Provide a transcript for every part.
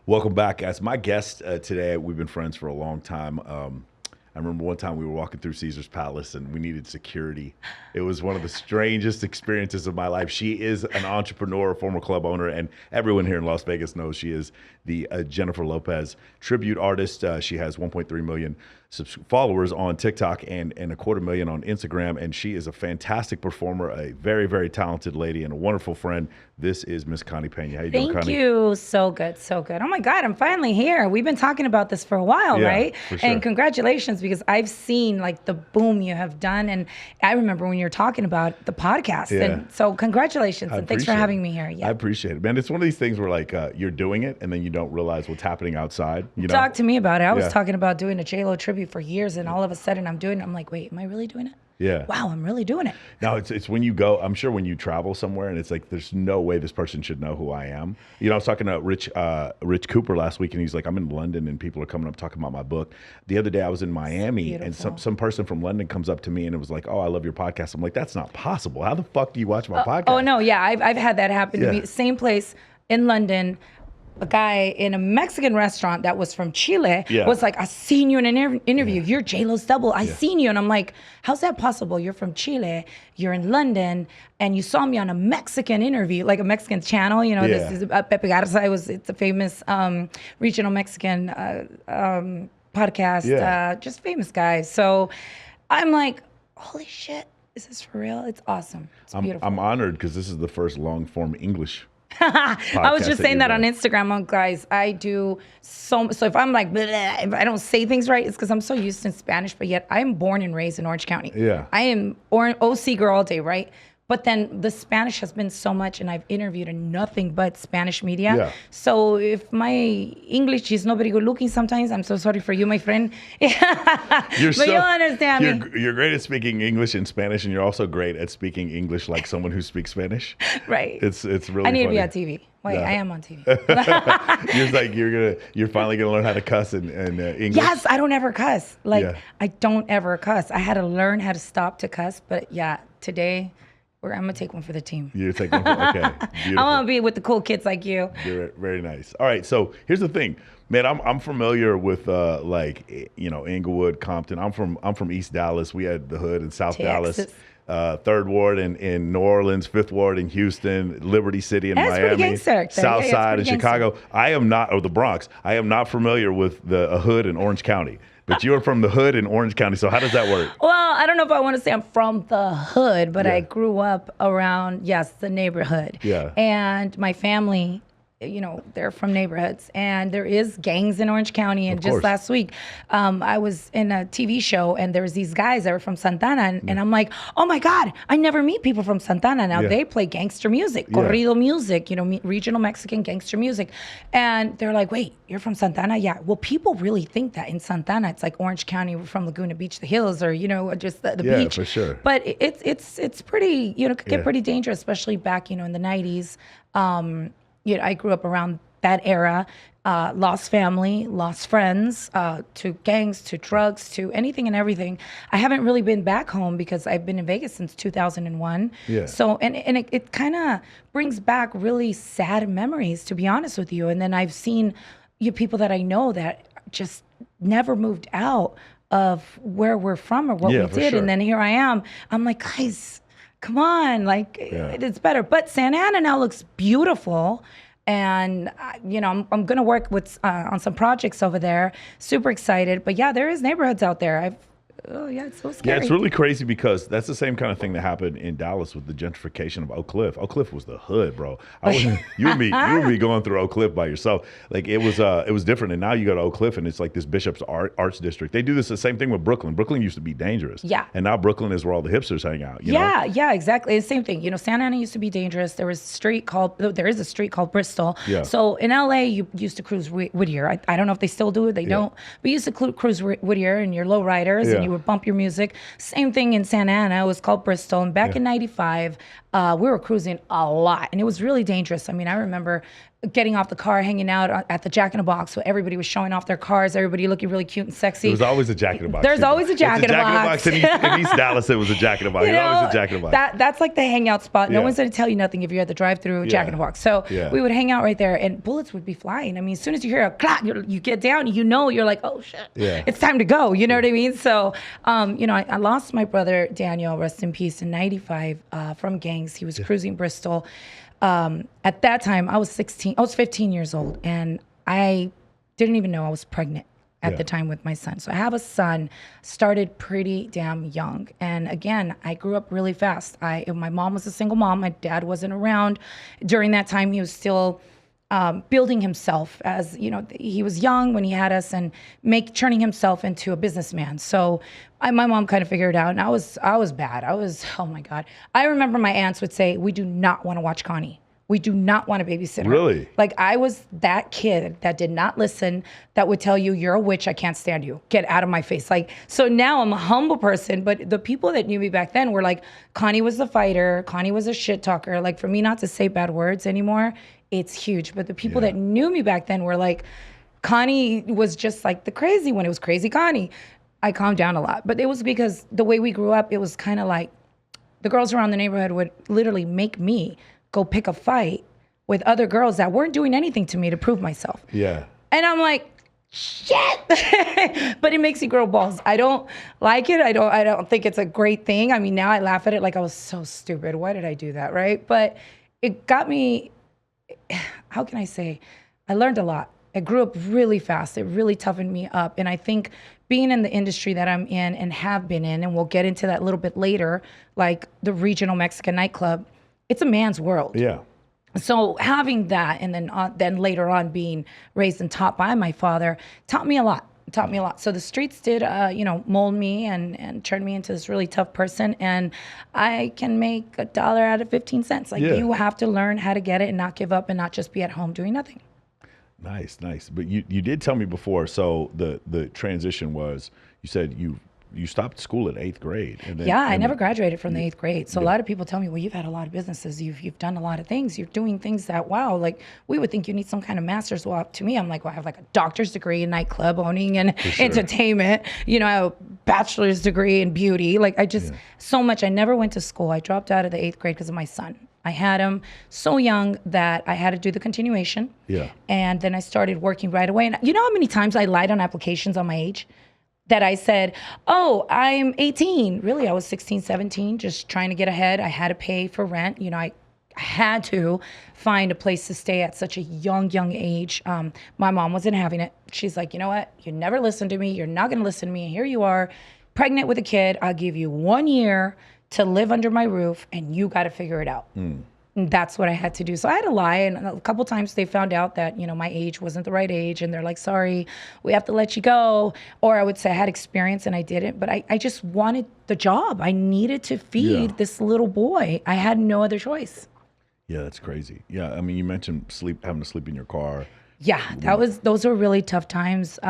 Welcome back, guys. My guest today, we've been friends for a long time. I remember one time we were walking through Caesar's Palace and we needed security. It was one of the strangest experiences of my life. She is an entrepreneur, former club owner, and everyone here in Las Vegas knows she is the Jennifer Lopez tribute artist. She has 1.3 million followers on TikTok and 250,000 on Instagram, and she is a fantastic performer, a very, very talented lady, and a wonderful friend. This is Miss Connie Pena. How you doing, Connie? Thank you. So good, so good. Oh my God, I'm finally here. We've been talking about this for a while, right? For sure. And congratulations, because I've seen like the boom you have done, and I remember when you were talking about the podcast. Yeah. And so congratulations, and thanks for having me here. I appreciate it, man. It's one of these things where like you're doing it and then you don't realize what's happening outside. You know? Talk to me about it. I was talking about doing a J-Lo tribute for years, and all of a sudden I'm doing it. I'm like, wait, am I really doing it? Yeah. Wow, I'm really doing it. No, it's when you go, I'm sure when you travel somewhere and it's like, there's no way this person should know who I am. You know, I was talking to Rich Cooper last week, and he's like, I'm in London and people are coming up talking about my book. The other day I was in Miami and some person from London comes up to me and it was like, oh, I love your podcast. I'm like, that's not possible. How the fuck do you watch my podcast? Oh no, yeah, I've had that happen to me. Same place in London. A guy in a Mexican restaurant that was from Chile was like, I seen you in an interview. You're J-Lo's double. I seen you. And I'm like, how's that possible? You're from Chile, you're in London, and you saw me on a Mexican interview, like a Mexican channel. You know, this is Pepe Garza. It's a famous regional Mexican podcast, just famous guys. So I'm like, holy shit, is this for real? It's awesome. It's beautiful. I'm honored because this is the first long form English I was just saying that on Instagram, guys. I do so if I'm like, blah, blah, if I don't say things right, it's because I'm so used to Spanish, but yet I'm born and raised in Orange County. Yeah. I am OC girl all day, right? But then the Spanish has been so much, and I've interviewed in nothing but Spanish media. Yeah. So if my English is not very good looking sometimes, I'm so sorry for you, my friend. But you'll understand me. You're great at speaking English and Spanish, and you're also great at speaking English like someone who speaks Spanish. Right. It's really I need funny. to be on TV. Wait, I am on TV. You're like you're finally gonna learn how to cuss in English. Yes, I don't ever cuss. I don't ever cuss. I had to learn how to stop to cuss, but today I'm gonna take one for the team. You're taking one okay. I want to be with the cool kids like you. You're very nice. All right, so here's the thing, man. I'm familiar with Inglewood, Compton. I'm from East Dallas. We had the hood in South Texas. Dallas. Third Ward in New Orleans, Fifth Ward in Houston, Liberty City in Miami, South Side in Chicago. I am not, or the Bronx. I am not familiar with a hood in Orange County. But you are from the hood in Orange County, so how does that work? Well, I don't know if I want to say I'm from the hood, but I grew up around, the neighborhood. Yeah. And my family, they're from neighborhoods, and there is gangs in Orange County. And just last week, I was in a TV show, and there was these guys that were from Santana, and I'm like, oh my God, I never meet people from Santana. Now they play gangster music, corrido music, regional Mexican gangster music. And they're like, wait, you're from Santana? Yeah. Well, people really think that in Santana, it's like Orange County, we're from Laguna Beach, the hills, or, just the beach. Yeah, for sure. But it's pretty, it could get pretty dangerous, especially back, in the 90s. I grew up around that era, lost family, lost friends, to gangs, to drugs, to anything and everything. I haven't really been back home because I've been in Vegas since 2001. Yeah. So, and it kind of brings back really sad memories, to be honest with you. And then I've seen people that I know that just never moved out of where we're from or what we did. Sure. And then here I am. I'm like, guys, come on, it's better. But Santa Ana now looks beautiful. And, I'm going to work with on some projects over there. Super excited. But there is neighborhoods out there. It's so scary. Yeah, it's really crazy because that's the same kind of thing that happened in Dallas with the gentrification of Oak Cliff. Oak Cliff was the hood, bro. You and me going through Oak Cliff by yourself. Like it was different. And now you go to Oak Cliff and it's like this Bishop's Arts District. They do this the same thing with Brooklyn. Brooklyn used to be dangerous. Yeah. And now Brooklyn is where all the hipsters hang out. Yeah, exactly. It's the same thing. Santa Ana used to be dangerous. There is a street called Bristol. Yeah. So in LA, you used to cruise Whittier. I don't know if they still do it. They don't. But you used to cruise Whittier and your low riders and you would bump your music. Same thing in Santa Ana. It was called Bristol. And back in 95, we were cruising a lot. And it was really dangerous. I mean, I remember getting off the car, hanging out at the Jack in the Box. So everybody was showing off their cars. Everybody looking really cute and sexy. There was always a Jack in the Box. There's always a Jack in the Box. In East Dallas, it was a Jack in the Box. There's always a Jack in the Box. That's like the hangout spot. No one's going to tell you nothing if you're at the drive-through Jack in the Box. So we would hang out right there, and bullets would be flying. I mean, as soon as you hear a clap, you get down, you're like, oh shit, it's time to go. You know what I mean? So, I lost my brother Daniel, rest in peace, in '95 from gangs. He was cruising Bristol. At that time, I was 15 years old, and I didn't even know I was pregnant at the time with my son. So I have a son, started pretty damn young. And again, I grew up really fast. My mom was a single mom. My dad wasn't around. During that time, he was still building himself as, he was young when he had us and turning himself into a businessman. So my mom kind of figured it out, and I was bad. Oh my God. I remember my aunts would say, we do not want to watch Connie. We do not want a babysitter. Really? Like, I was that kid that did not listen, that would tell you, you're a witch, I can't stand you. Get out of my face. Like, so now I'm a humble person, but the people that knew me back then were like, Connie was the fighter, Connie was a shit talker. Like, for me not to say bad words anymore, it's huge. But the people that knew me back then were like, Connie was just like the crazy one. It was crazy Connie. I calmed down a lot. But it was because the way we grew up, it was kind of like the girls around the neighborhood would literally make me go pick a fight with other girls that weren't doing anything to me to prove myself. Yeah. And I'm like, shit. But it makes you grow balls. I don't like it. I don't think it's a great thing. I mean, now I laugh at it like I was so stupid. Why did I do that, right? But it got me, how can I say, I learned a lot. I grew up really fast. It really toughened me up. And I think being in the industry that I'm in and have been in, and we'll get into that a little bit later, like the regional Mexican nightclub, it's a man's world. Yeah. So having that, and then later on being raised and taught by my father, taught me a lot. So the streets did, mold me and turn me into this really tough person. And I can make $1 out of 15 cents. Like, you have to learn how to get it and not give up and not just be at home doing nothing. Nice. But you did tell me before, so the transition was, you said you stopped school at 8th grade. And then, I never graduated from the 8th grade. So a lot of people tell me, well, you've had a lot of businesses. You've done a lot of things. You're doing things that, wow, like we would think you need some kind of master's. Well, to me, I'm like, well, I have like a doctor's degree in nightclub owning and entertainment. I have a bachelor's degree in beauty. Like, I just, so much. I never went to school. I dropped out of the 8th grade because of my son. I had him so young that I had to do the continuation. Yeah. And then I started working right away. And you know how many times I lied on applications on my age? That I said, oh, I'm 18. Really, I was 16, 17, just trying to get ahead. I had to pay for rent. I had to find a place to stay at such a young age. My mom wasn't having it. She's like, you know what? You never listened to me. You're not going to listen to me. And here you are, pregnant with a kid. I'll give you 1 year to live under my roof, and you got to figure it out. And that's what I had to do. So I had to lie. And a couple times they found out that, my age wasn't the right age. And they're like, sorry, we have to let you go. Or I would say I had experience and I didn't. But I just wanted the job. I needed to feed this little boy. I had no other choice. Yeah, that's crazy. Yeah, I mean, you mentioned having to sleep in your car. Yeah, those were really tough times.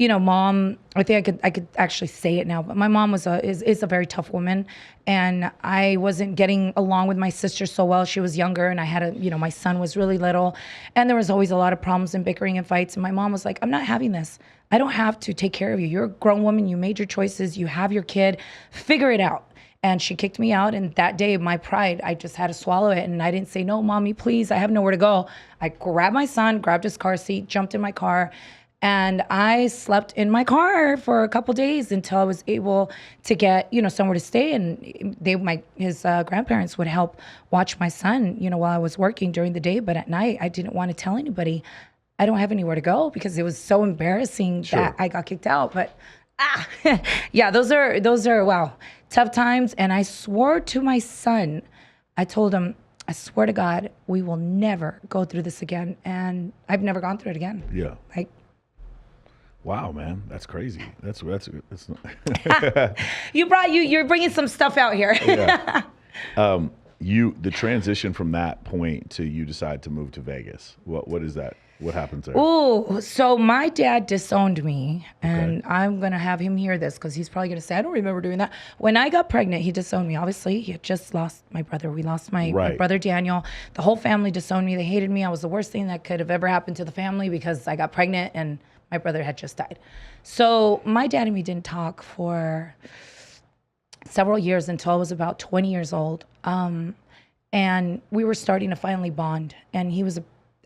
Mom, I think I could actually say it now, but my mom is a very tough woman, and I wasn't getting along with my sister so well. She was younger, and I had my son was really little, and there was always a lot of problems and bickering and fights. And my mom was like, I'm not having this. I don't have to take care of you. You're a grown woman. You made your choices. You have your kid. Figure it out. And she kicked me out. And that day, my pride, I just had to swallow it. And I didn't say, no, mommy, please. I have nowhere to go. I grabbed my son, grabbed his car seat, jumped in my car. And I slept in my car for a couple days until I was able to get, somewhere to stay. And his grandparents would help watch my son, while I was working during the day. But at night, I didn't want to tell anybody I don't have anywhere to go because it was so embarrassing that I got kicked out. But yeah, those are wow, tough times. And I swore to my son, I told him, I swear to God, we will never go through this again. And I've never gone through it again. Yeah. Wow, man, that's crazy. That's you're bringing some stuff out here. Yeah. The transition from that point to you decide to move to Vegas. What is that? What happens there? Oh, so my dad disowned me, and I'm going to have him hear this because he's probably going to say, I don't remember doing that. When I got pregnant, he disowned me. Obviously, he had just lost my brother. We lost my brother, Daniel. The whole family disowned me. They hated me. I was the worst thing that could have ever happened to the family because I got pregnant and my brother had just died. So my dad and me didn't talk for several years until I was about 20 years old. And we were starting to finally bond. And he was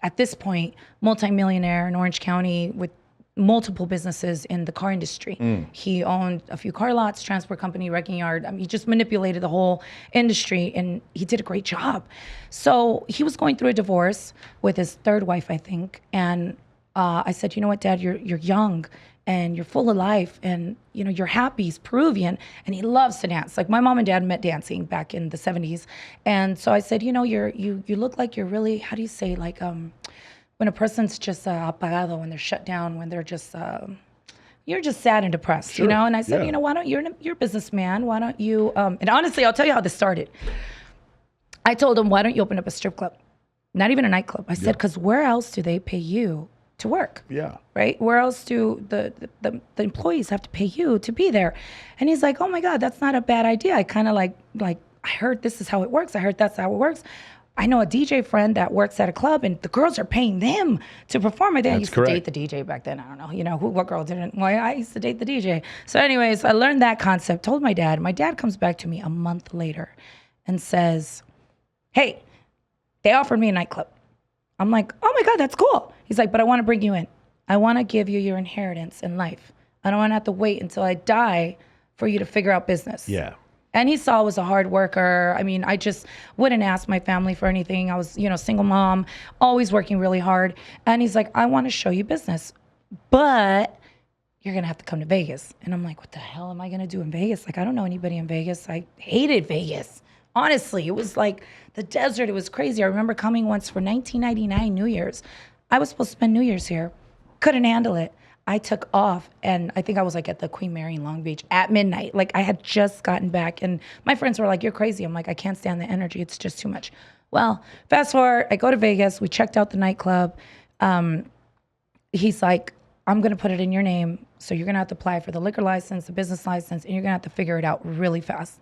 at this point, multimillionaire in Orange County with multiple businesses in the car industry. He owned a few car lots, transport company, wrecking yard. I mean, he just manipulated the whole industry, and he did a great job. So he was going through a divorce with his third wife, I think. And I said, you know what, Dad, you're young and you're full of life, and you know you're happy. He's Peruvian and he loves to dance. Like my mom and dad met dancing back in the 70s, and so I said, you know, you look like you're really, how do you say, like when a person's just apagado, when they're shut down, when they're just you're just sad and depressed, you know. And I said, you know, why don't you're a businessman? Why don't you? And honestly, I'll tell you how this started. I told him, why don't you open up a strip club? Not even a nightclub. I said, because where else do they pay you to work? Yeah. Right? Where else do the employees have to pay you to be there? And he's like, oh my God, that's not a bad idea. I kind of like I heard this is how it works. I heard that's how it works. I know a DJ friend that works at a club and the girls are paying them to perform. I used to date the DJ back then. I don't know, you know, what girl didn't? Well, I used to date the DJ. So anyways, I learned that concept, told my dad. My dad comes back to me a month later and says, hey, they offered me a nightclub. I'm like, oh my God, that's cool. He's like, but I want to bring you in. I want to give you your inheritance in life. I don't want to have to wait until I die for you to figure out business. Yeah. And he saw I was a hard worker. I mean, I just wouldn't ask my family for anything. I was, you know, single mom, always working really hard. And he's like, I want to show you business, but you're going to have to come to Vegas. And I'm like, what the hell am I going to do in Vegas? Like, I don't know anybody in Vegas. I hated Vegas. Honestly, it was like the desert. It was crazy. I remember coming once for 1999 New Year's. I was supposed to spend New Year's here. Couldn't handle it. I took off, and I think I was like at the Queen Mary in Long Beach at midnight. Like I had just gotten back, and my friends were like, you're crazy. I'm like, I can't stand the energy. It's just too much. Well, fast forward, I go to Vegas. We checked out the nightclub. He's like, I'm going to put it in your name. So you're going to have to apply for the liquor license, the business license, and you're going to have to figure it out really fast.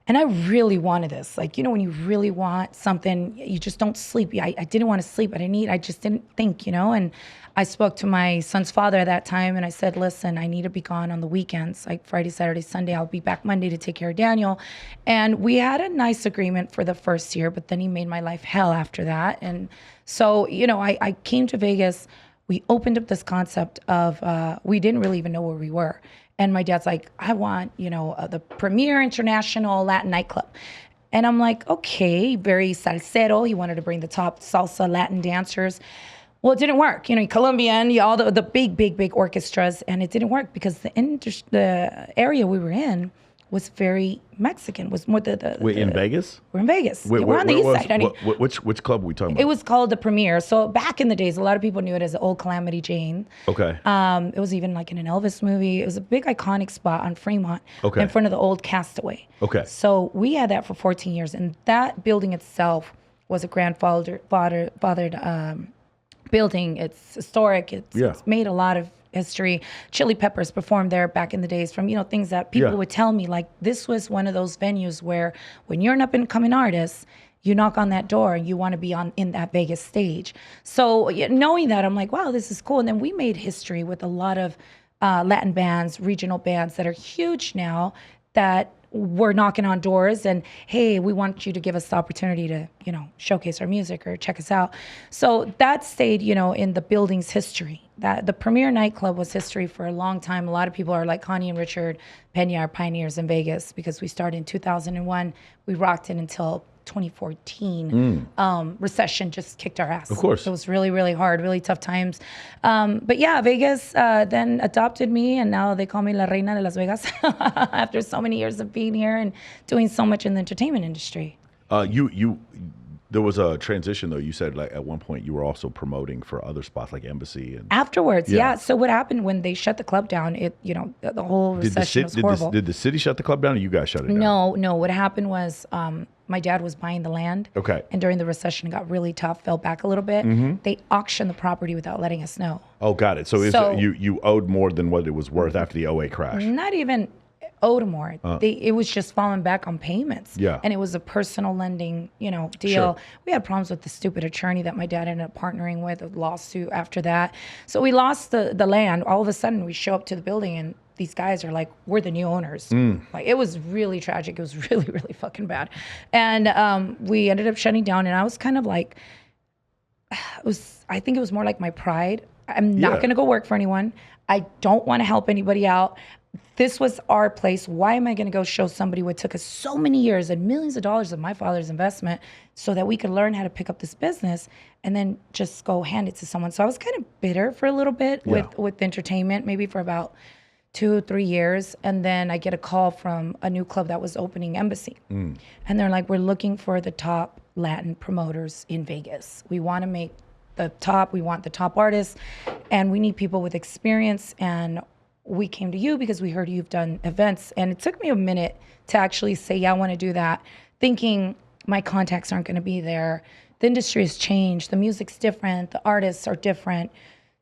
And I really wanted this. Like, you know, when you really want something, you just don't sleep. I didn't want to sleep. I just didn't think, you know. And I spoke to my son's father at that time, and I said, listen, I need to be gone on the weekends, like Friday, Saturday, Sunday. I'll be back Monday to take care of Daniel. And we had a nice agreement for the first year, but then he made my life hell after that. And so, you know, I came to Vegas. We opened up this concept of, we didn't really even know where we were. And my dad's like, I want, you know, the premier international Latin nightclub. And I'm like, okay, very salsero. He wanted to bring the top salsa Latin dancers. Well, it didn't work. You know, Colombian, all the big orchestras. And it didn't work because the area we were in was very Mexican. Was more in Vegas? We're in Vegas. We're on the east side. Which club are we talking about? It was called the Premier. So back in the days, a lot of people knew it as the Old Calamity Jane. Okay. It was even like in an Elvis movie. It was a big iconic spot on Fremont in front of the old Castaway. Okay. So we had that for 14 years. And that building itself was a grandfathered building. It's historic. It's made a lot of history. Chili Peppers performed there back in the days from, you know, things that people would tell me, like this was one of those venues where when you're an up and coming artist, you knock on that door and you want to be in that Vegas stage. So knowing that, I'm like, wow, this is cool. And then we made history with a lot of Latin bands, regional bands that are huge now that were knocking on doors and, hey, we want you to give us the opportunity to, you know, showcase our music or check us out. So that stayed, you know, in the building's history. That the Premier nightclub was history for a long time. A lot of people are like Connie and Richard Pena are pioneers in Vegas because we started in 2001. We rocked it until 2014. Recession just kicked our ass. Of course. It was really, really hard, really tough times. But yeah, Vegas then adopted me, and now they call me La Reina de Las Vegas after so many years of being here and doing so much in the entertainment industry. There was a transition though. You said like at one point you were also promoting for other spots like Embassy and Afterwards, yeah. So what happened when they shut the club down? The whole recession was horrible. Did the city shut the club down, or you guys shut it down? No. What happened was my dad was buying the land. Okay. And during the recession, it got really tough, fell back a little bit. They auctioned the property without letting us know. Oh, got it. So you owed more than what it was worth after the '08 crash. Not even owed more. It was just falling back on payments. Yeah. And it was a personal lending, deal. Sure. We had problems with the stupid attorney that my dad ended up partnering with, a lawsuit after that. So we lost the land. All of a sudden, we show up to the building and these guys are like, we're the new owners. Like, it was really tragic. It was really, really fucking bad. And we ended up shutting down. And I was kind of like, I think it was more like my pride. I'm not going to go work for anyone. I don't want to help anybody out. This was our place. Why am I going to go show somebody what took us so many years and millions of dollars of my father's investment so that we could learn how to pick up this business and then just go hand it to someone? So I was kind of bitter for a little bit with entertainment, maybe for about 2-3 years. And then I get a call from a new club that was opening, Embassy. And they're like, we're looking for the top Latin promoters in Vegas. We want to make we want the top artists, and we need people with experience. And we came to you because we heard you've done events. And it took me a minute to actually say, yeah, I want to do that, thinking my contacts aren't going to be there. The industry has changed. The music's different. The artists are different.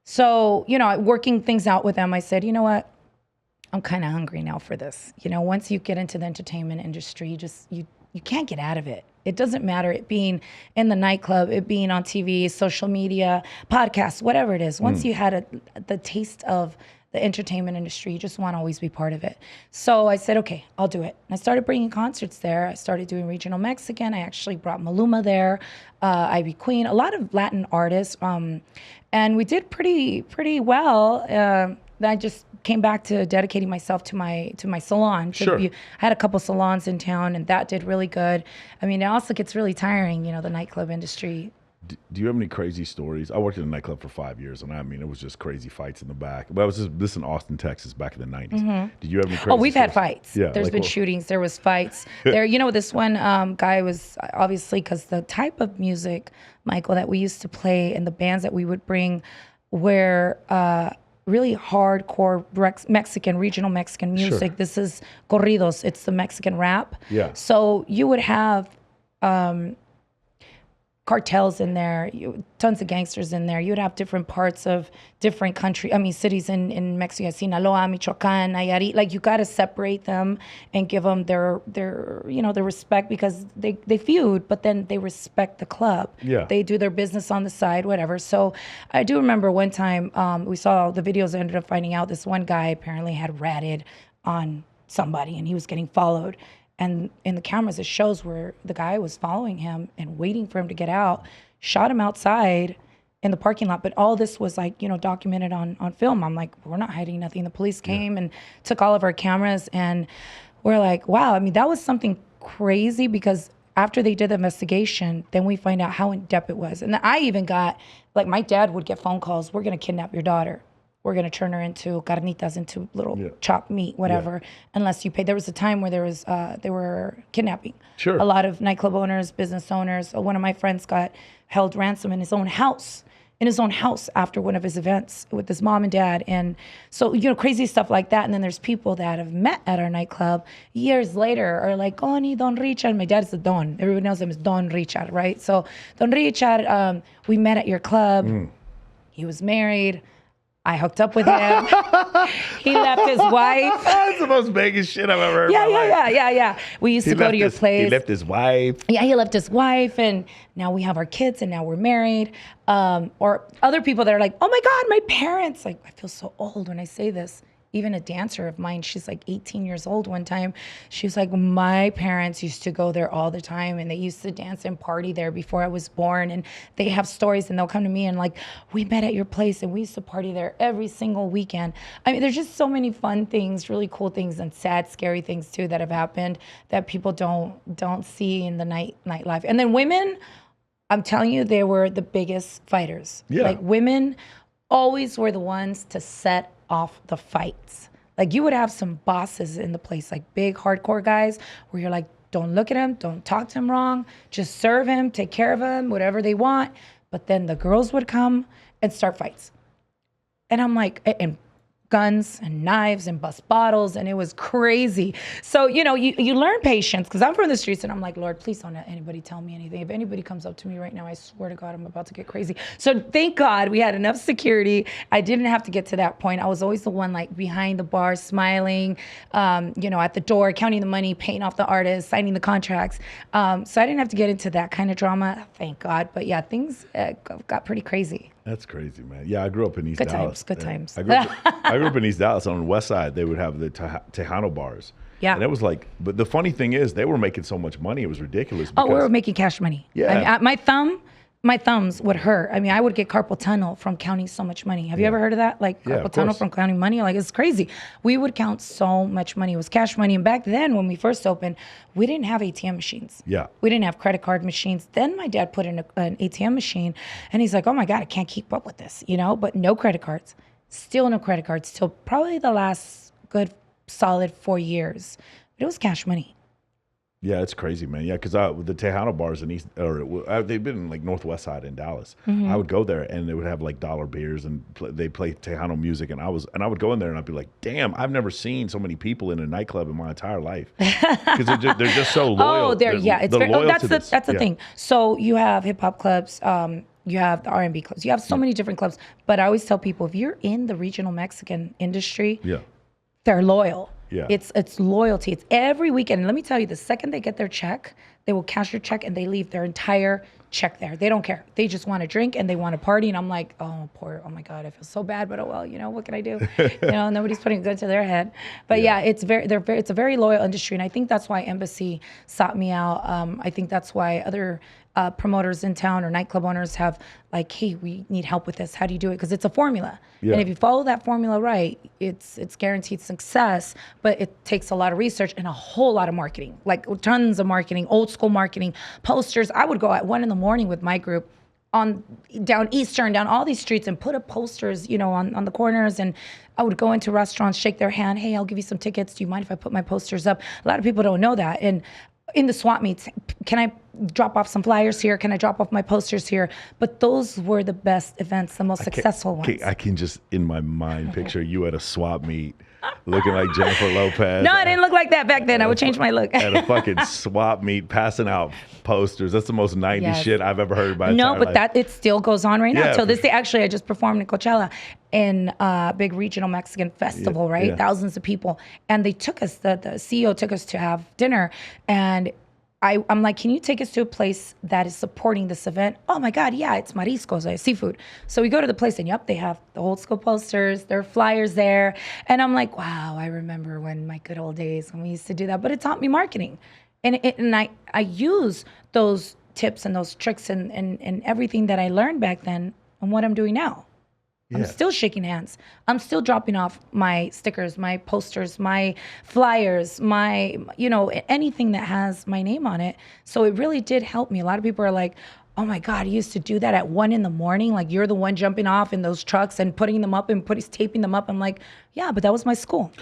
So, working things out with them, I said, you know what? I'm kind of hungry now for this. Once you get into the entertainment industry, you can't get out of it. It doesn't matter it being in the nightclub, it being on TV, social media, podcasts, whatever it is. Once you had the taste of the entertainment industry, you just want to always be part of it. So I said, okay, I'll do it. And I started bringing concerts there. I started doing regional Mexican. I actually brought Maluma there, Ivy Queen, a lot of Latin artists. And we did pretty well. Then I just came back to dedicating myself to my salon. Sure. I had a couple salons in town, and that did really good. I mean, it also gets really tiring, the nightclub industry. Do you have any crazy stories? I worked in a nightclub for 5 years, and I mean, it was just crazy fights in the back. But I was this in Austin, Texas, back in the 90s. Did you have any crazy Oh, we've stories? had fights. Yeah, There's been shootings. There was fights. This one guy was obviously, because the type of music, Michael, that we used to play and the bands that we would bring were really hardcore regional Mexican music. Sure. This is corridos. It's the Mexican rap. Yeah. So you would have cartels in there, tons of gangsters in there. You would have different parts of different cities in Mexico, Sinaloa, Michoacan, Nayarit. Like, you got to separate them and give them their respect, because they feud, but then they respect the club. Yeah. They do their business on the side, whatever. So I do remember one time we saw the videos. I ended up finding out this one guy apparently had ratted on somebody and he was getting followed. And in the cameras, it shows where the guy was following him and waiting for him to get out, shot him outside in the parking lot. But all this was documented on film. I'm like, we're not hiding nothing. The police came and took all of our cameras, and we're like, wow. I mean, that was something crazy, because after they did the investigation, then we find out how in depth it was. And I even got, my dad would get phone calls, we're going to kidnap your daughter. We're going to turn her into carnitas, into little chopped meat, whatever, unless you pay. There was a time where they were kidnapping. Sure. A lot of nightclub owners, business owners. One of my friends got held ransom in his own house after one of his events with his mom and dad. And so, crazy stuff like that. And then there's people that have met at our nightclub years later are like, oh, ni Don Richard. My dad is a Don. Everybody knows him as Don Richard, right? So Don Richard, we met at your club. He was married. I hooked up with him. He left his wife. That's the most Vegas shit I've ever heard. Yeah. We used to go to your place. He left his wife. Yeah, he left his wife, and now we have our kids, and now we're married. Or other people that are like, oh my God, my parents. Like, I feel so old when I say this. Even a dancer of mine, she's like 18 years old one time. She was like, my parents used to go there all the time, and they used to dance and party there before I was born. And they have stories, and they'll come to me and like, we met at your place and we used to party there every single weekend. I mean, there's just so many fun things, really cool things, and sad, scary things too that have happened that people don't see in the nightlife. And then women, I'm telling you, they were the biggest fighters. Yeah. Like, women always were the ones to set off the fights. Like, you would have some bosses in the place, like big hardcore guys, where you're like, Don't look at him. Don't talk to him wrong. Just serve him, take care of him, whatever they want. But then the girls would come and start fights. And I'm like, and guns and knives and bust bottles, and it was crazy. So, you know, you learn patience, because I'm from the streets, and I'm like, Lord, please don't let anybody tell me anything. If anybody comes up to me right now, I swear to God, I'm about to get crazy. So thank God we had enough security. I didn't have to get to that point. I was always the one like behind the bar, smiling, you know, at the door, counting the money, paying off the artists, signing the contracts. So I didn't have to get into that kind of drama, thank God. But yeah, things got pretty crazy. That's crazy, man. Yeah, I grew up in East Dallas. Good times. I grew up in East Dallas. On the west side, they would have the Tejano bars. Yeah. And it was like, but the funny thing is, they were making so much money, it was ridiculous. Oh, we were making cash money. Yeah. I mean, my thumbs would hurt. I mean, I would get carpal tunnel from counting so much money. Have you ever heard of that? Like carpal tunnel from counting money? Like, it's crazy. We would count so much money. It was cash money. And back then, when we first opened, we didn't have ATM machines. Yeah. We didn't have credit card machines. Then my dad put in an ATM machine, and he's like, oh my God, I can't keep up with this, you know? But no credit cards. Still no credit cards till probably the last good solid 4 years. But it was cash money. Yeah, it's crazy, man. Yeah, because the Tejano bars in they've been in like Northwest Side in Dallas. Mm-hmm. I would go there and they would have like dollar beers and they play Tejano music, and I would go in there and I'd be like, damn, I've never seen so many people in a nightclub in my entire life, because they're just so loyal. Oh, that's the thing. So you have hip hop clubs. You have the R&B clubs. You have so many different clubs. But I always tell people, if you're in the regional Mexican industry, they're loyal. Yeah. It's loyalty. It's every weekend. And let me tell you, the second they get their check, they will cash your check and they leave their entire check there. They don't care. They just want to drink and they want to party. And I'm like, oh my God, I feel so bad, but oh well, you know, what can I do? You know, nobody's putting a gun to their head. But yeah, it's a very loyal industry. And I think that's why Embassy sought me out. I think that's why other promoters in town or nightclub owners have like, hey, we need help with this. How do you do it? Because it's a formula. And if you follow that formula right, it's guaranteed success, but it takes a lot of research and a whole lot of marketing, like tons of marketing, old school marketing, posters. I would go at 1 a.m. with my group down Eastern, down all these streets, and put up posters, you know, on the corners. And I would go into restaurants, shake their hand. Hey, I'll give you some tickets. Do you mind if I put my posters up? A lot of people don't know that. And in the swap meets, can I drop off some flyers here? Can I drop off my posters here? But those were the best events, the most successful ones. I can just, in my mind, picture you at a swap meet looking like Jennifer Lopez. No, I didn't look like that back then. I would change my look. At a fucking swap meet, passing out posters. That's the most 90s shit I've ever heard by No, but life. it still goes on right now. Till this sure. day, actually, I just performed in Coachella in a big regional Mexican festival, right? Yeah. Thousands of people. And they took us, the CEO took us to have dinner. And I'm like, can you take us to a place that is supporting this event? Oh my God, yeah, it's mariscos, seafood. So we go to the place and they have the old school posters, there are flyers there. And I'm like, wow, I remember when my good old days when we used to do that. But it taught me marketing. And I use those tips and those tricks and everything that I learned back then on what I'm doing now. Yeah. I'm still shaking hands. I'm still dropping off my stickers, my posters, my flyers, my, you know, anything that has my name on it. So it really did help me. A lot of people are like, oh my God, you used to do that at 1 a.m. Like you're the one jumping off in those trucks and putting them up and taping them up. I'm like, yeah, but that was my school.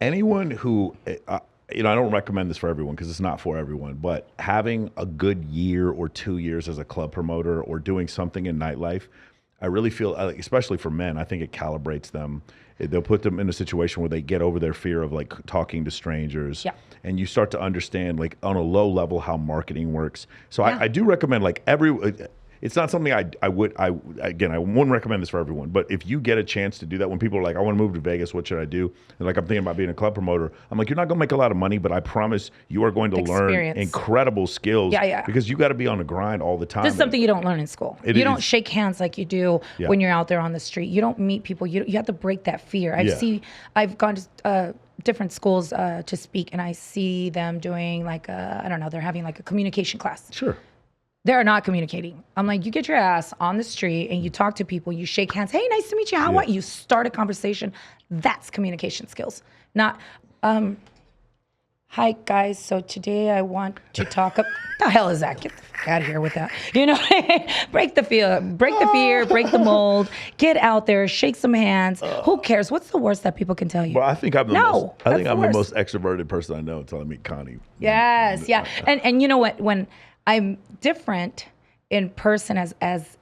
Anyone who, you know, I don't recommend this for everyone because it's not for everyone, but having a good year or 2 years as a club promoter or doing something in nightlife, I really feel, especially for men, I think it calibrates them. They'll put them in a situation where they get over their fear of like talking to strangers. Yeah. And you start to understand like on a low level how marketing works. So yeah. I do recommend like it's not something I wouldn't recommend this for everyone, but if you get a chance to do that, when people are like, I want to move to Vegas, what should I do? And like, I'm thinking about being a club promoter. I'm like, you're not going to make a lot of money, but I promise you are going to learn incredible skills because you got to be on the grind all the time. This is something you don't learn in school. You don't shake hands like you do when you're out there on the street. You don't meet people. You have to break that fear. I've gone to different schools to speak, and I see them doing like, I don't know, they're having like a communication class. Sure. They're not communicating. I'm like, you get your ass on the street and you talk to people, you shake hands. Hey, nice to meet you. How are you? You start a conversation. That's communication skills. Not, Hi guys, so today I want to talk about the hell is that? Get the fuck out of here with that. Break the fear, break the mold, get out there, shake some hands. Who cares? What's the worst that people can tell you? Well, I think I'm the the most extroverted person I know until I meet Connie. Yes, yeah. And you know what? When I'm different in person as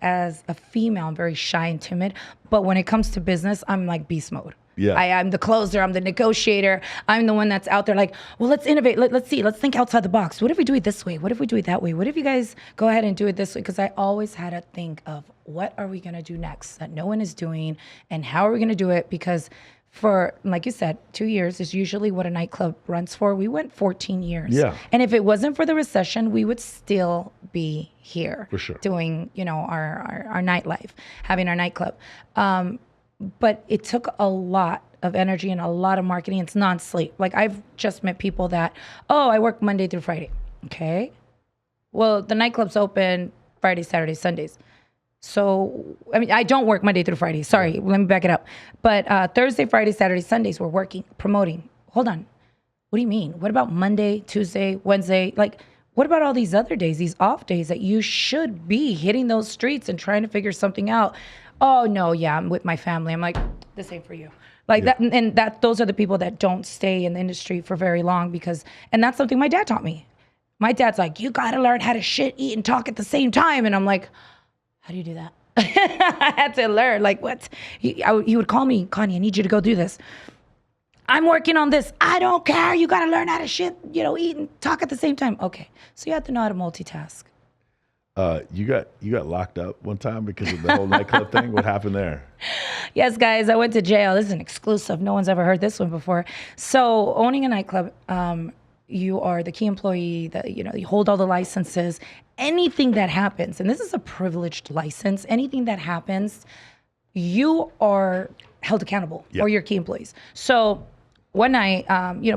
a female, I'm very shy and timid. But when it comes to business, I'm like beast mode. Yeah. I'm the closer, I'm the negotiator. I'm the one that's out there like, well, let's innovate. Let's see, let's think outside the box. What if we do it this way? What if we do it that way? What if you guys go ahead and do it this way? Because I always had to think of what are we going to do next that no one is doing and how are we going to do it? Because for, like you said, 2 years is usually what a nightclub runs for. We went 14 years. Yeah. And if it wasn't for the recession, we would still be here. For sure. Doing, our nightlife, having our nightclub. But it took a lot of energy and a lot of marketing. It's non-sleep. Like I've just met people that, I work Monday through Friday. Okay. Well, the nightclub's open Friday, Saturday, Sundays. So, I mean, I don't work Monday through Friday. Sorry, let me back it up. But Thursday, Friday, Saturday, Sundays, we're working, promoting. Hold on. What do you mean? What about Monday, Tuesday, Wednesday? Like, what about all these other days, these off days that you should be hitting those streets and trying to figure something out? Oh, no, yeah, I'm with my family. I'm like, this ain't for you. Like that, and those are the people that don't stay in the industry for very long and that's something my dad taught me. My dad's like, you got to learn how to shit, eat, and talk at the same time. And I'm like, how do you do that? I had to learn. Like, what? He would call me, Connie, I need you to go do this. I'm working on this. I don't care. You got to learn how to shit, eat and talk at the same time. Okay. So you have to know how to multitask. You got locked up one time because of the whole nightclub thing. What happened there? Yes, guys, I went to jail. This is an exclusive. No one's ever heard this one before. So owning a nightclub, you are the key employee. You hold all the licenses. Anything that happens, and this is a privileged license. Anything that happens, you are held accountable for your key employees. So one night,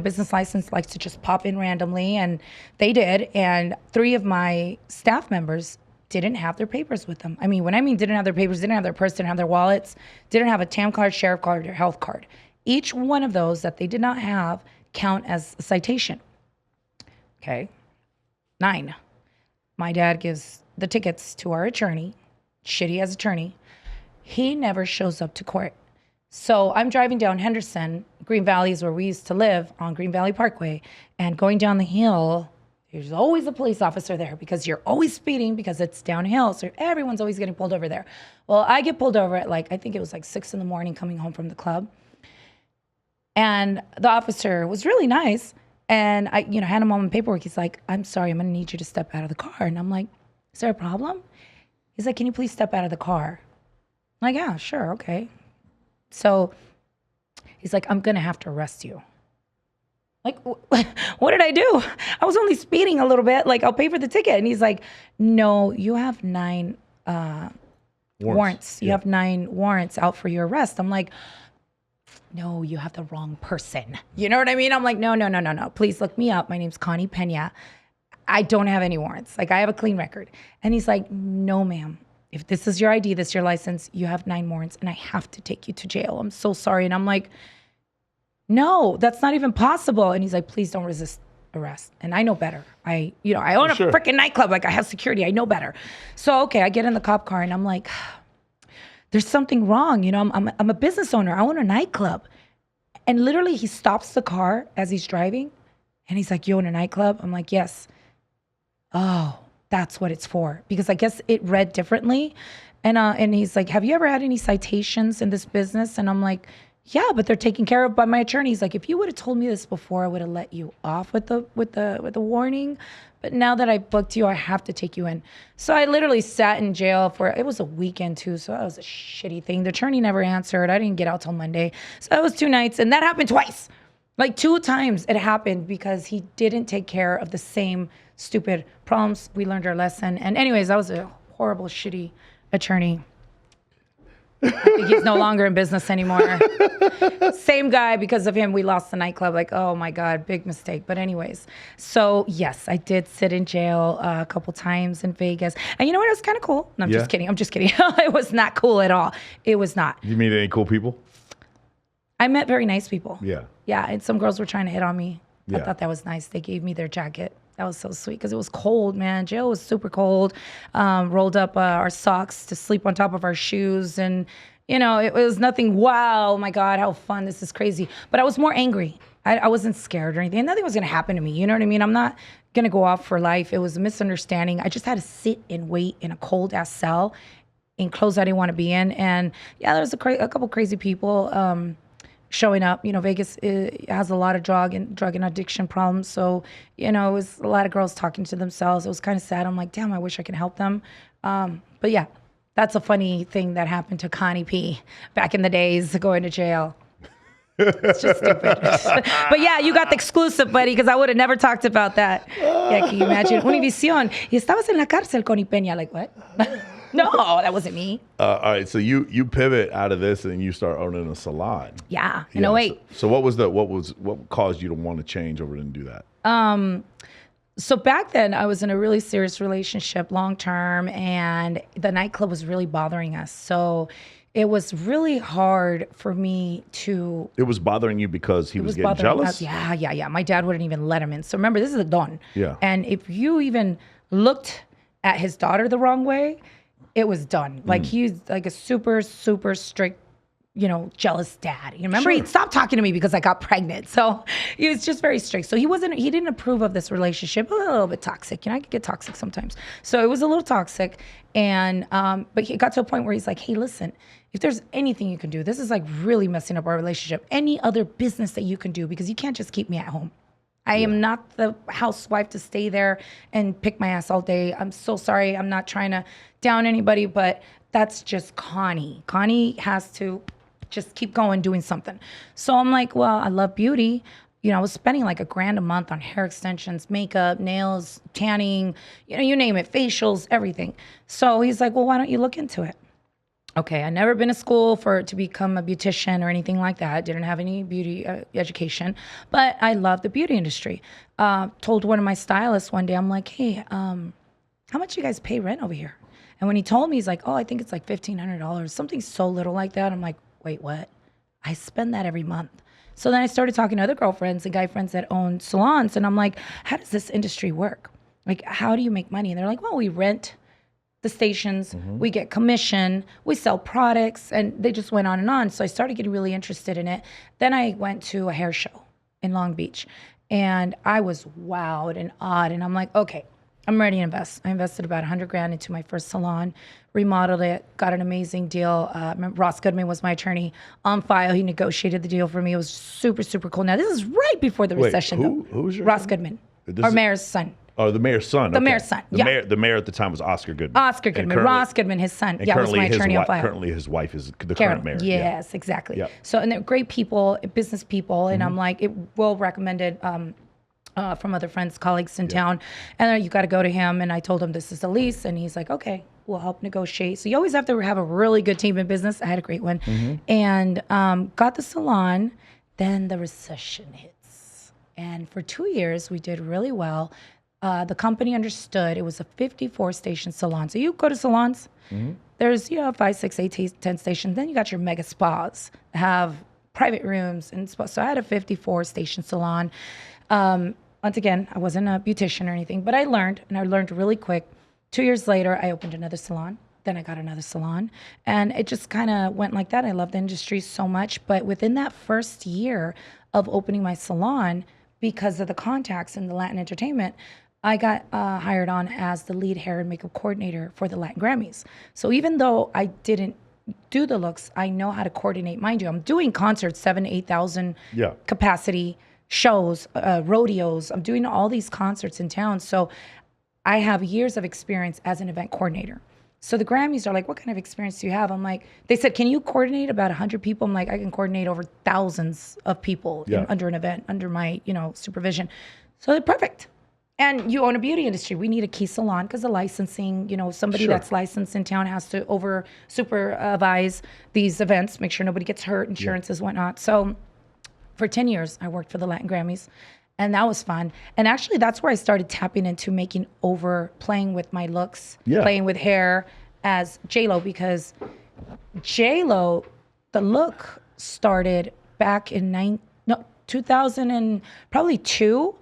business license likes to just pop in randomly, and they did. And 3 of my staff members didn't have their papers with them. I mean, when I mean didn't have their papers, didn't have their purse, didn't have their wallets, didn't have a TAM card, sheriff card, or health card. Each one of those that they did not have count as a citation. Okay. 9. My dad gives the tickets to our attorney, shitty as attorney. He never shows up to court. So I'm driving down Henderson. Green Valley is where we used to live, on Green Valley Parkway. And going down the hill, there's always a police officer there because you're always speeding because it's downhill. So everyone's always getting pulled over there. Well, I get pulled over at I think it was 6 a.m. coming home from the club. And the officer was really nice. And I, hand him all my paperwork. He's like, I'm sorry, I'm going to need you to step out of the car. And I'm like, is there a problem? He's like, can you please step out of the car? I'm like, yeah, sure, okay. So he's like, I'm going to have to arrest you. Like, what did I do? I was only speeding a little bit. Like, I'll pay for the ticket. And he's like, no, you have 9 warrants. You have 9 warrants out for your arrest. I'm like, no, you have the wrong person. You know what I mean? I'm like, no. Please look me up. My name's Connie Pena. I don't have any warrants. Like, I have a clean record. And he's like, no, ma'am. If this is your ID, this is your license, you have 9 warrants and I have to take you to jail. I'm so sorry. And I'm like, no, that's not even possible. And he's like, please don't resist arrest. And I know better. I own a freaking nightclub. Like, I have security. I know better. So, okay, I get in the cop car and I'm like, there's something wrong. I'm a business owner. I own a nightclub. And literally he stops the car as he's driving and he's like, you own a nightclub? I'm like, yes. Oh, that's what it's for. Because I guess it read differently. And he's like, have you ever had any citations in this business? And I'm like, yeah, but they're taken care of by my attorney. He's like, if you would have told me this before, I would have let you off with the warning. But now that I booked you, I have to take you in. So I literally sat in jail it was a weekend too. So that was a shitty thing. The attorney never answered. I didn't get out till Monday. So that was 2 nights. And that happened twice. Like 2 times it happened because he didn't take care of the same stupid problems. We learned our lesson. And anyways, that was a horrible, shitty attorney. I think he's no longer in business anymore. Same guy. Because of him, we lost the nightclub. Like, oh my God, big mistake. But anyways, so yes, I did sit in jail a couple times in Vegas. And you know what? It was kind of cool. No, I'm just kidding. It was not cool at all. It was not. You meet any cool people? I met very nice people. Yeah. Yeah, and some girls were trying to hit on me. I thought that was nice. They gave me their jacket. That was so sweet because it was cold, man. Jail was super cold. Rolled up our socks to sleep on top of our shoes. And, it was nothing, wow, oh my God, how fun. This is crazy. But I was more angry. I wasn't scared or anything. Nothing was going to happen to me. You know what I mean? I'm not going to go off for life. It was a misunderstanding. I just had to sit and wait in a cold ass cell in clothes I didn't want to be in. And yeah, there was a couple crazy people showing up. Vegas has a lot of drug and addiction problems. So, it was a lot of girls talking to themselves. It was kind of sad. I'm like, damn, I wish I could help them. But yeah, that's a funny thing that happened to Connie P back in the days going to jail. It's just stupid. But yeah, you got the exclusive, buddy, because I would have never talked about that. Yeah, can you imagine? Univision. Y estabas en la cárcel con Peña. Like, what? No, that wasn't me. All right, so you pivot out of this and you start owning a salon. Yeah, in 08. So what caused you to want to change over and do that? So back then, I was in a really serious relationship, long term, and the nightclub was really bothering us. So it was really hard for me to. It was bothering you because he was getting jealous? Yeah. My dad wouldn't even let him in. So remember, this is a Don. Yeah. And if you even looked at his daughter the wrong way, it was done. Like he's like a super, super strict, jealous dad. You remember, He'd stopped talking to me because I got pregnant. So he was just very strict. So he didn't approve of this relationship. A little bit toxic. I could get toxic sometimes. So it was a little toxic. And, but he got to a point where he's like, hey, listen, if there's anything you can do, this is like really messing up our relationship. Any other business that you can do, because you can't just keep me at home. I am not the housewife to stay there and pick my ass all day. I'm so sorry. I'm not trying to down anybody, but that's just Connie. Connie has to just keep going, doing something. So I'm like, well, I love beauty. I was spending like $1,000 a month on hair extensions, makeup, nails, tanning, you name it, facials, everything. So he's like, well, why don't you look into it? Okay, I never been to school to become a beautician or anything like that. Didn't have any beauty education, but I love the beauty industry. Told one of my stylists one day, I'm like, hey, how much you guys pay rent over here? And when he told me, he's like, oh, I think it's like $1,500, something so little like that. I'm like, wait, what? I spend that every month. So then I started talking to other girlfriends and guy friends that own salons, and I'm like, how does this industry work? Like, how do you make money? And they're like, well, we rent the stations, we get commission, we sell products, and they just went on and on. So I started getting really interested in it. Then I went to a hair show in Long Beach, and I was wowed and awed. And I'm like, okay, I'm ready to invest. I invested about $100,000 into my first salon, remodeled it, got an amazing deal. Ross Goodman was my attorney on file. He negotiated the deal for me. It was super, super cool. Now, this is right before the recession. Who was your Ross Goodman, our mayor's son. Oh, the mayor's son. The mayor's son. The mayor at the time was Oscar Goodman. Oscar Goodman. Ross Goodman, his son. Yeah, was my attorney on file. Currently, his wife is the current mayor. Yes, exactly. Yeah. So, and they're great people, business people, and I'm like, it well recommended from other friends, colleagues in town. And you got to go to him. And I told him this is the lease, and he's like, okay, we'll help negotiate. So you always have to have a really good team in business. I had a great one, and got the salon. Then the recession hits, and for 2 years we did really well. The company understood it was a 54-station salon. So you go to salons, there's 5, 6, 8, 10 stations. Then you got your mega spas, have private rooms and spas. So I had a 54-station salon. Once again, I wasn't a beautician or anything, but I learned really quick. 2 years later, I opened another salon. Then I got another salon, and it just kind of went like that. I love the industry so much, but within that first year of opening my salon, because of the contacts in the Latin entertainment, I got hired on as the lead hair and makeup coordinator for the Latin Grammys. So even though I didn't do the looks, I know how to coordinate. Mind you, I'm doing concerts, 7,000 to 8,000 capacity shows, rodeos. I'm doing all these concerts in town. So I have years of experience as an event coordinator. So the Grammys are like, what kind of experience do you have? I'm like, they said, can you coordinate about 100 people? I'm like, I can coordinate over thousands of people under an event, under my, supervision. So they're perfect. And you own a beauty industry. We need a key salon because the licensing, somebody that's licensed in town has to supervise these events, make sure nobody gets hurt, insurances, whatnot. So for 10 years, I worked for the Latin Grammys. And that was fun. And actually, that's where I started tapping into playing with my looks, playing with hair as J-Lo, because J-Lo, the look started back in 2000 and probably 2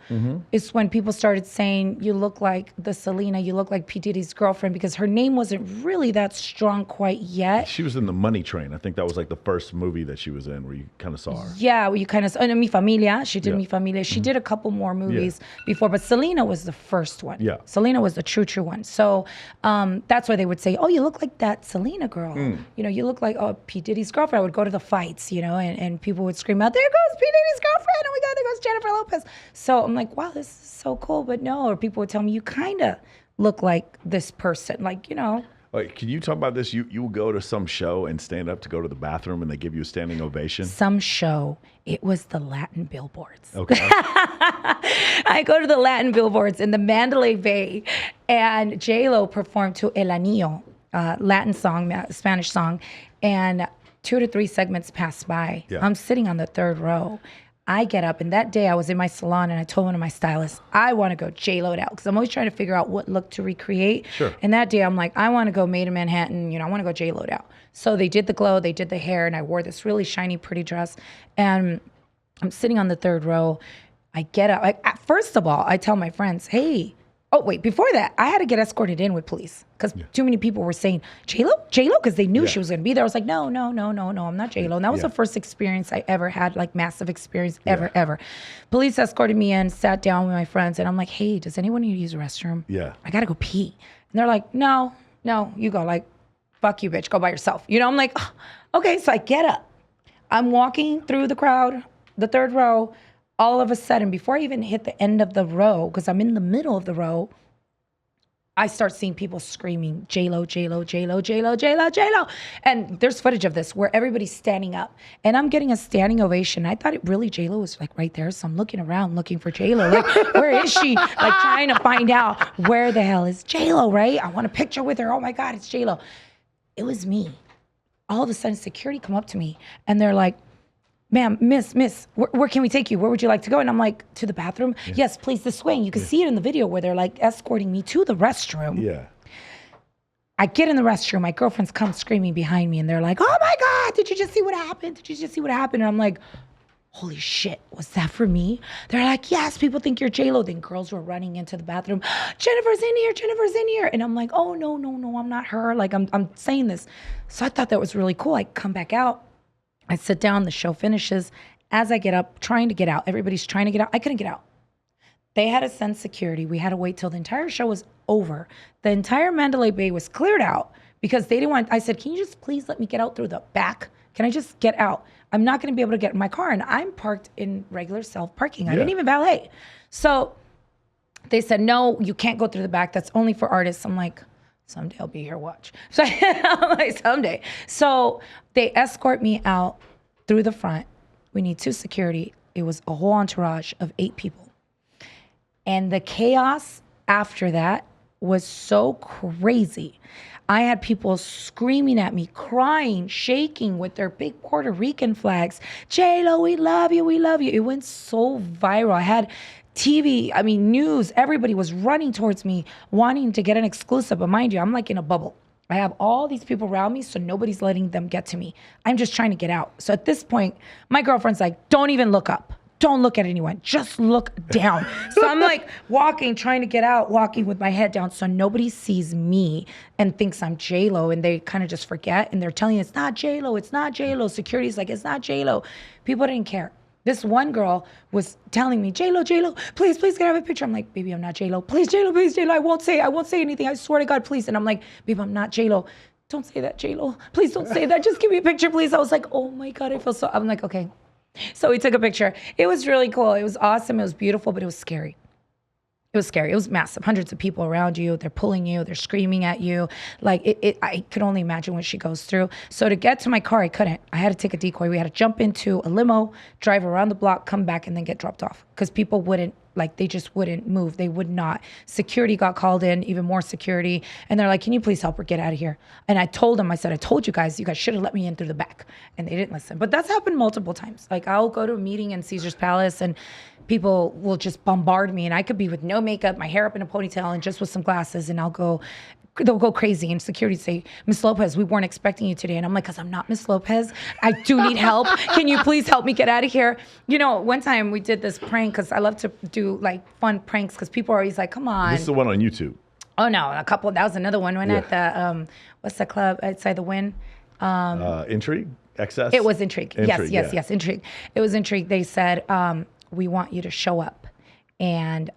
is when people started saying, you look like the Selena, you look like P. Diddy's girlfriend, because her name wasn't really that strong quite yet. She was in The Money Train. I think that was like the first movie that she was in where you kind of saw her. Yeah, well, you kind of, and Mi Familia, she did Mi Familia. She did a couple more movies before, but Selena was the first one. Yeah. Selena was the true one. So that's why they would say, oh, you look like that Selena girl. You know, you look like, oh, P. Diddy's girlfriend. I would go to the fights, you know, and people would scream out, there goes P. Diddy's girlfriend. Oh my God, there goes Jennifer Lopez. So I'm like, wow, this is so cool. But no, or people would tell me, you kind of look like this person. Like, you know. Wait, can you talk about this? You will go to some show and stand up to go to the bathroom and they give you a standing ovation? Some show. It was the Latin billboards. Okay. I go to the Latin billboards in the Mandalay Bay, and J-Lo performed to El Anillo, Latin song, Spanish song, and 2 to 3 segments passed by. Yeah. I'm sitting on the 3rd row. I get up, and that day I was in my salon, and I told one of my stylists, I want to go J-Lo'd out, because I'm always trying to figure out what look to recreate. Sure. And that day I'm like, I want to go Made in Manhattan, you know, I want to go J-Lo'd out. So they did the glow, they did the hair, and I wore this really shiny, pretty dress. And I'm sitting on the 3rd row. I get up. First of all, I tell my friends, hey, oh, wait, before that, I had to get escorted in with police because too many people were saying, J-Lo? J-Lo? Because they knew she was going to be there. I was like, no, I'm not J-Lo. And that was the first experience I ever had, like massive experience ever. Police escorted me in, sat down with my friends, and I'm like, hey, does anyone need to use a restroom? Yeah. I got to go pee. And they're like, no, you go. Like, fuck you, bitch. Go by yourself. You know, I'm like, oh, okay. So I get up. I'm walking through the crowd, the 3rd row. All of a sudden, before I even hit the end of the row, because I'm in the middle of the row, I start seeing people screaming, J-Lo, J-Lo, J-Lo, J-Lo, J-Lo, J-Lo. And there's footage of this where everybody's standing up. And I'm getting a standing ovation. I thought J-Lo was like right there. So I'm looking around looking for J-Lo. Like, where is she? Like trying to find out where the hell is J-Lo, right? I want a picture with her. Oh my God, it's J-Lo. It was me. All of a sudden, security come up to me and they're like, ma'am, miss, where can we take you? Where would you like to go? And I'm like, to the bathroom? Yeah. Yes, please, this way. And you can see it in the video where they're like escorting me to the restroom. Yeah. I get in the restroom. My girlfriends come screaming behind me and they're like, oh my God, did you just see what happened? Did you just see what happened? And I'm like, holy shit, was that for me? They're like, yes, people think you're J-Lo. Then girls were running into the bathroom. Jennifer's in here. And I'm like, oh, no, I'm not her. Like, I'm saying this. So I thought that was really cool. I come back out. I sit down, the show finishes. As I get up, trying to get out, everybody's trying to get out. I couldn't get out. They had to send security. We had to wait till the entire show was over. The entire Mandalay Bay was cleared out because they didn't want, I said, can you just please let me get out through the back? Can I just get out? I'm not going to be able to get in my car. And I'm parked in regular self-parking. I didn't even valet. So they said, no, you can't go through the back. That's only for artists. I'm like, someday I'll be here, watch. So I'm like, someday. So they escort me out through the front. We need 2 security. It was a whole entourage of 8 people. And the chaos after that was so crazy. I had people screaming at me, crying, shaking with their big Puerto Rican flags. J-Lo, we love you, we love you. It went so viral. I had TV, news, everybody was running towards me, wanting to get an exclusive. But mind you, I'm like in a bubble. I have all these people around me, so nobody's letting them get to me. I'm just trying to get out. So at this point, my girlfriend's like, don't even look up. Don't look at anyone. Just look down. So I'm like walking, trying to get out, walking with my head down so nobody sees me and thinks I'm J-Lo, and they kind of just forget. And they're telling you, it's not J-Lo, it's not J-Lo. Security's like, it's not J-Lo. People didn't care. This one girl was telling me, J-Lo, please, can I have a picture? I'm like, baby, I'm not J-Lo. Please, J-Lo, I won't say anything. I swear to God, please. And I'm like, babe, I'm not J-Lo. Don't say that, J-Lo. Please don't say that. Just give me a picture, please. I was like, oh my God, I'm like, okay. So we took a picture. It was really cool. It was awesome. It was beautiful, but it was scary. It was scary. It was massive. Hundreds of people around you. They're pulling you. They're screaming at you. Like, I could only imagine what she goes through. So to get to my car, I couldn't. I had to take a decoy. We had to jump into a limo, drive around the block, come back, and then get dropped off. Because people wouldn't, they just wouldn't move. They would not. Security got called in, even more security. And they're like, can you please help her get out of here? And I told them, I said, I told you guys should have let me in through the back. And they didn't listen. But that's happened multiple times. Like, I'll go to a meeting in Caesar's Palace and people will just bombard me, and I could be with no makeup, my hair up in a ponytail and just with some glasses, and I'll go, they'll go crazy, and security say, Miss Lopez, we weren't expecting you today. And I'm like, because I'm not Miss Lopez. I do need help. Can you please help me get out of here? You know, one time we did this prank, because I love to do like fun pranks, because people are always like, come on. This is the one on YouTube. Oh no, that was another one. When at the, what's the club outside the Wynn? Intrigue? Excess? It was Intrigue. Yes, Intrigue. It was Intrigue. They said, we want you to show up, and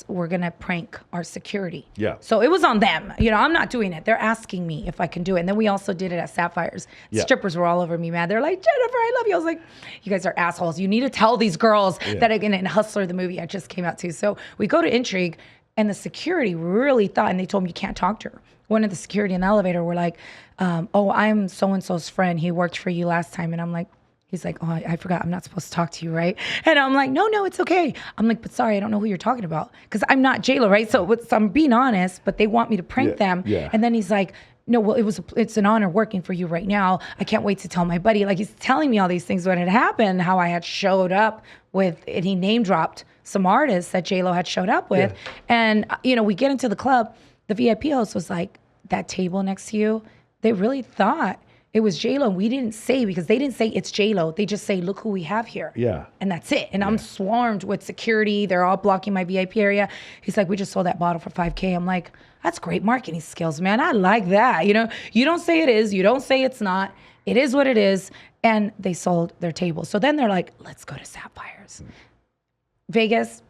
we're going to prank our security. Yeah. So it was on them. You know, I'm not doing it. They're asking me if I can do it. And then we also did it at Sapphires. Yeah. Strippers were all over me, man. They're like, Jennifer, I love you. I was like, you guys are assholes. You need to tell these girls that again, in Hustler, the movie I just came out to. So we go to Intrigue, and the security really thought, and they told me you can't talk to her. One of the security in the elevator were like, oh, I'm so-and-so's friend. He worked for you last time. And I'm like, he's like, oh, I forgot. I'm not supposed to talk to you, right? And I'm like, no, it's okay. I'm like, but sorry, I don't know who you're talking about. Because I'm not J-Lo, right? So I'm being honest, but they want me to prank them. Yeah. And then he's like, no, well, it's an honor working for you right now. I can't wait to tell my buddy. Like, he's telling me all these things when it happened, how I had showed up with, and he name dropped some artists that J-Lo had showed up with. Yeah. And, you know, we get into the club. The VIP host was like, that table next to you, they really thought it was J-Lo. We didn't say, because they didn't say it's J-Lo. They just say, look who we have here. Yeah. And that's it. And I'm swarmed with security. They're all blocking my VIP area. He's like, we just sold that bottle for $5,000. I'm like, that's great marketing skills, man. I like that. You know, you don't say it is. You don't say it's not. It is what it is. And they sold their table. So then they're like, let's go to Sapphires. Vegas,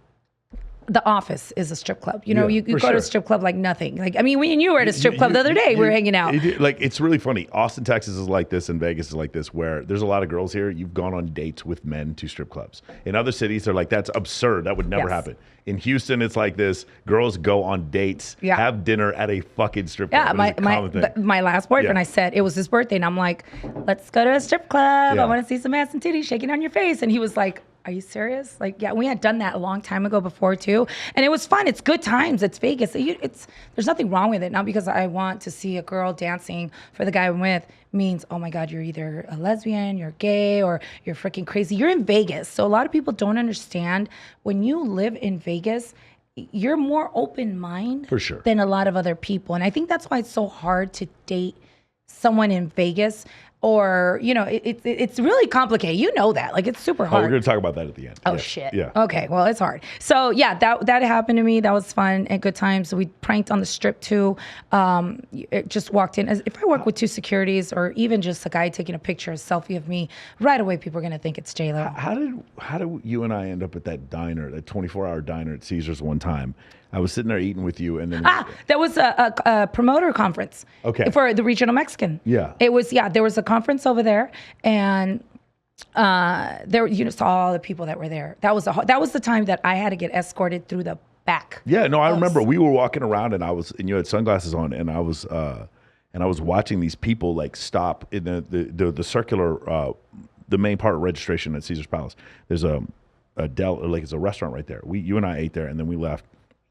The Office is a strip club. You know, you go to a strip club like nothing. Like, I mean, when you were at a strip club the other day, we were hanging out. Like, it's really funny. Austin, Texas is like this, and Vegas is like this, where there's a lot of girls here. You've gone on dates with men to strip clubs. In other cities, they're like, that's absurd. That would never happen. In Houston, it's like this. Girls go on dates, have dinner at a fucking strip club. Yeah, my last boyfriend, I said, it was his birthday, and I'm like, let's go to a strip club. I want to see some ass and titties shaking on your face. And he was like, are you serious? Like, yeah, we had done that a long time ago before too. And it was fun. It's good times. It's Vegas. There's nothing wrong with it. Not because I want to see a girl dancing for the guy I'm with means, oh my God, you're either a lesbian, you're gay, or you're freaking crazy. You're in Vegas. So a lot of people don't understand when you live in Vegas, you're more open mind for sure than a lot of other people. And I think that's why it's so hard to date someone in Vegas. Or, you know, it's really complicated. You know that. Like, it's super hard. We're going to talk about that at the end. Oh, shit. Yeah. Okay, well, it's hard. So, yeah, that happened to me. That was fun and good times. So we pranked on the strip, too. It just walked in. If I work with two securities or even just a guy taking a picture, a selfie of me, right away people are going to think it's J-Lo. How did you and I end up at that diner, that 24-hour diner at Caesars one time? I was sitting there eating with you, and then that was a promoter conference. Okay. For the Regional Mexican. Yeah. It was there was a conference over there, and there saw all the people that were there. That was the time that I had to get escorted through the back. Yeah, no, I remember we were walking around, and you had sunglasses on, and I was watching these people like stop in the circular the main part of registration at Caesar's Palace. There's a it's a restaurant right there. You and I ate there, and then we left.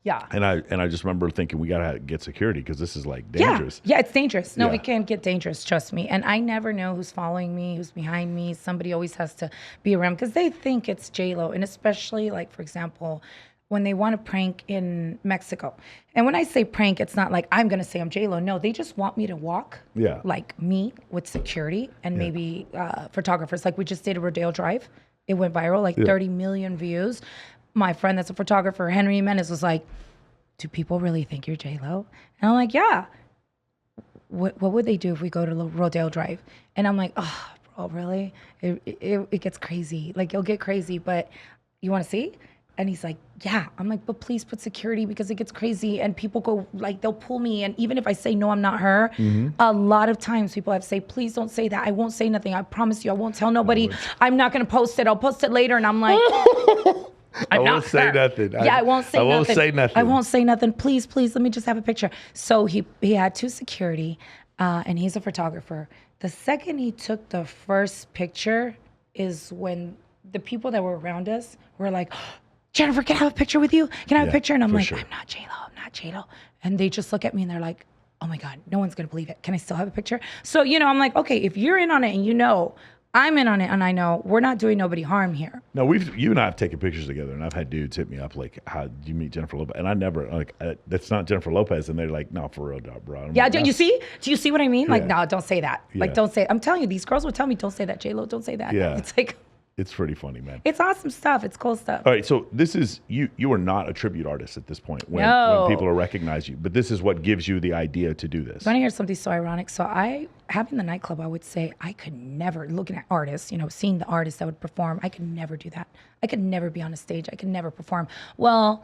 Yeah. And I just remember thinking we gotta get security because this is like dangerous. Yeah, it's dangerous. No, it can get dangerous, trust me. And I never know who's following me, who's behind me. Somebody always has to be around because they think it's J-Lo. And especially like, for example, when they want to prank in Mexico. And when I say prank, it's not like I'm gonna say I'm J-Lo. No, they just want me to walk like me with security and maybe photographers. Like we just did a Rodeo Drive. It went viral, like 30 million views. My friend that's a photographer, Henry Jimenez, was like, do people really think you're J-Lo? And I'm like, yeah. What would they do if we go to Rodeo Drive? And I'm like, oh, bro, really? It gets crazy. Like, it'll get crazy, but you want to see? And he's like, yeah. I'm like, but please put security because it gets crazy and people go, like, they'll pull me. And even if I say, no, I'm not her, a lot of times people have to say, please don't say that. I won't say nothing. I promise you, I won't tell nobody. I'm not going to post it. I'll post it later. And I'm like... I won't say nothing. I won't say nothing. I won't say nothing. I won't say nothing. Please, let me just have a picture. So he had two security, and he's a photographer. The second he took the first picture is when the people that were around us were like, Jennifer, can I have a picture with you? Can I have a picture? And I'm like, I'm not J-Lo. And they just look at me and they're like, oh my God, no one's going to believe it. Can I still have a picture? So, I'm like, okay, if you're in on it and I'm in on it, and I know we're not doing nobody harm here. No, you and I have taken pictures together, and I've had dudes hit me up like, "How did you meet Jennifer Lopez?" And I never that's not Jennifer Lopez, and they're like, "No, for real, bro." I'm Yeah, like, do "No." you see? Do you see what I mean? Like, Yeah. no, don't say that. Like, Yeah. don't say. I'm telling you, these girls would tell me, "Don't say that, J-Lo. Don't say that." Yeah. It's like, It's pretty funny, man. it's awesome stuff. It's cool stuff. All right, so this is you are not a tribute artist at this point when No. people are recognize you, but this is what gives you the idea to do this. You want to hear something so ironic? So having the nightclub, I would say I could never, looking at artists, seeing the artists that would perform, I could never do that. I could never be on a stage. I could never perform. Well,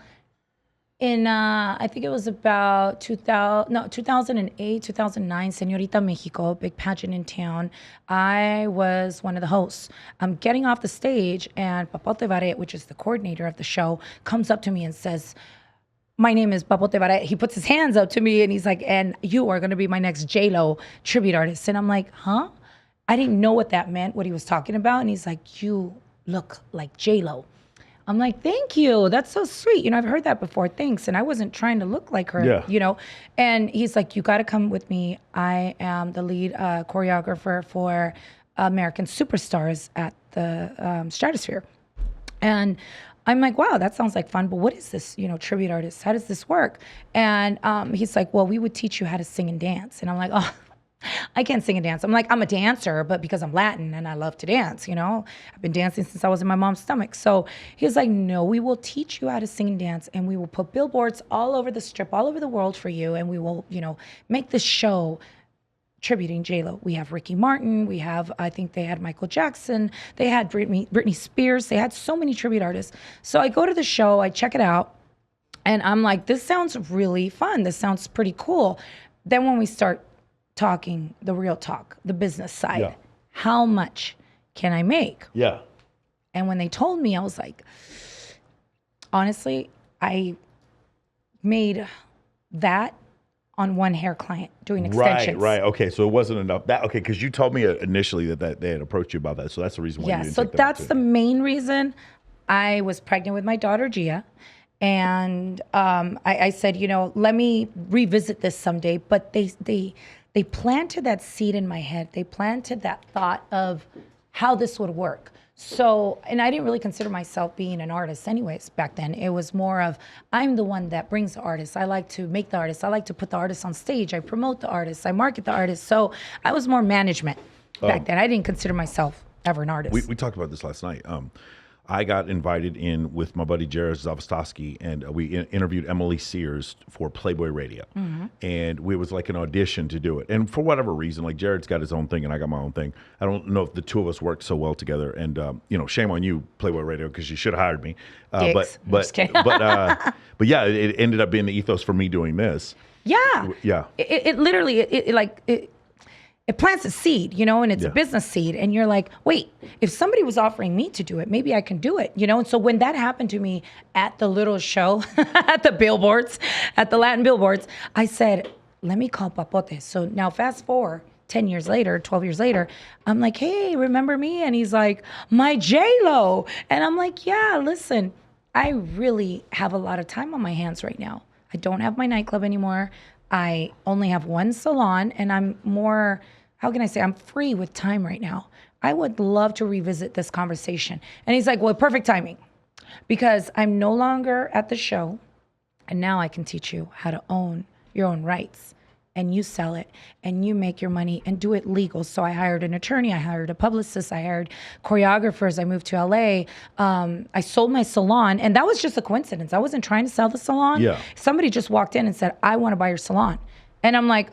in, I think it was about 2008, 2009, Señorita Mexico, big pageant in town. I was one of the hosts. I'm getting off the stage, and Papote Varet, which is the coordinator of the show, comes up to me and says, "My name is Papote Varet." He puts his hands up to me, and he's like, "And you are going to be my next J-Lo tribute artist." And I'm like, huh? I didn't know what that meant, what he was talking about. And he's like, "You look like J-Lo." I'm like, "Thank you. That's so sweet. I've heard that before. Thanks." And I wasn't trying to look like her, And he's like, "You got to come with me. I am the lead choreographer for American Superstars at the Stratosphere." And I'm like, "Wow, that sounds like fun. But what is this, tribute artist? How does this work?" And he's like, "Well, we would teach you how to sing and dance." And I'm like, "Oh, I can't sing and dance." I'm like, I'm a dancer, but because I'm Latin and I love to dance, I've been dancing since I was in my mom's stomach. So he's like, "No, we will teach you how to sing and dance, and we will put billboards all over the strip, all over the world for you, and we will, make this show tributing J-Lo. We have Ricky Martin. We have, I think they had Michael Jackson. They had Britney Spears. They had so many tribute artists." So I go to the show, I check it out, and I'm like, this sounds really fun. This sounds pretty cool. Then when we start talking the real talk, the business side, how much can I make? Yeah. And when they told me, I was like, honestly, I made that on one hair client doing extensions. Right. Okay, so it wasn't enough. Because you told me initially that they had approached you about that, so that's the reason why. Yeah, you didn't so take that that's the opportunity. main reason. I was pregnant with my daughter Gia, and I said, let me revisit this someday. But they planted that seed in my head. They planted that thought of how this would work. So, and I didn't really consider myself being an artist anyways back then. It was more of, I'm the one that brings the artists. I like to make the artists. I like to put the artists on stage. I promote the artists. I market the artists. So I was more management back then. I didn't consider myself ever an artist. We talked about this last night. I got invited in with my buddy Jared Zavostowski, and we interviewed Emily Sears for Playboy Radio. Mm-hmm. And it was like an audition to do it. And for whatever reason, like Jared's got his own thing and I got my own thing. I don't know if the two of us worked so well together. And, shame on you, Playboy Radio, because you should have hired me. Dicks. I'm just kidding. But yeah, it ended up being the ethos for me doing this. Yeah. Yeah. It literally, it plants a seed, and it's a business seed. And you're like, wait, if somebody was offering me to do it, maybe I can do it, And so when that happened to me at the little show, at the billboards, at the Latin billboards, I said, let me call Papote. So now fast forward 10 years later, 12 years later, I'm like, hey, remember me? And he's like, my J-Lo. And I'm like, yeah, listen, I really have a lot of time on my hands right now. I don't have my nightclub anymore. I only have one salon, and I'm more, how can I say, I'm free with time right now. I would love to revisit this conversation. And he's like, well, perfect timing, because I'm no longer at the show, and now I can teach you how to own your own rights, and you sell it, and you make your money and do it legal. So I hired an attorney, I hired a publicist, I hired choreographers, I moved to LA. I sold my salon, and that was just a coincidence. I wasn't trying to sell the salon. Yeah. Somebody just walked in and said, I want to buy your salon. And I'm like,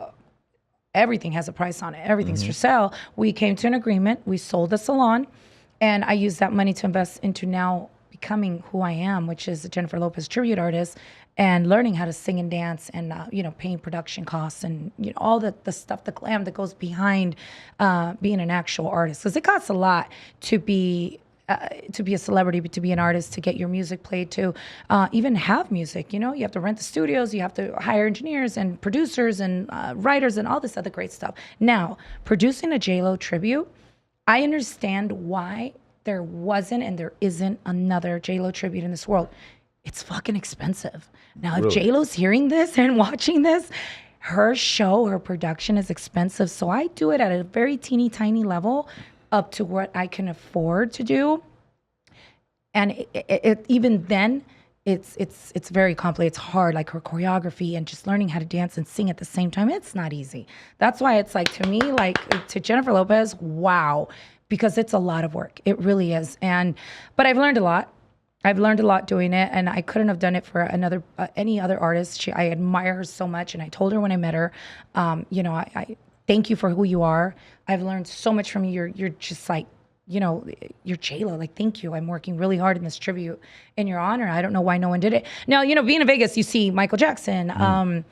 everything has a price on it. Everything's for sale. We came to an agreement. We sold the salon, and I used that money to invest into now becoming who I am, which is a Jennifer Lopez tribute artist, and learning how to sing and dance, and paying production costs, and all the stuff, the glam that goes behind being an actual artist, because it costs a lot to be a celebrity, to be an artist, to get your music played, to even have music. You have to rent the studios, you have to hire engineers and producers and writers and all this other great stuff. Now, producing a J-Lo tribute, I understand why there wasn't and there isn't another J-Lo tribute in this world. It's fucking expensive. Now, if J-Lo's hearing this and watching this, her show, her production is expensive. So I do it at a very teeny tiny level, up to what I can afford to do. And even then, it's very complicated. It's hard, like her choreography and just learning how to dance and sing at the same time. It's not easy. That's why it's like, to me, like to Jennifer Lopez, wow, because it's a lot of work. It really is. But I've learned a lot. I've learned a lot doing it, and I couldn't have done it for any other artist. I admire her so much, and I told her when I met her, I thank you for who you are. I've learned so much from you. You're just like, you're J-Lo. Like, thank you. I'm working really hard in this tribute in your honor. I don't know why no one did it. Now, being in Vegas, you see Michael Jackson,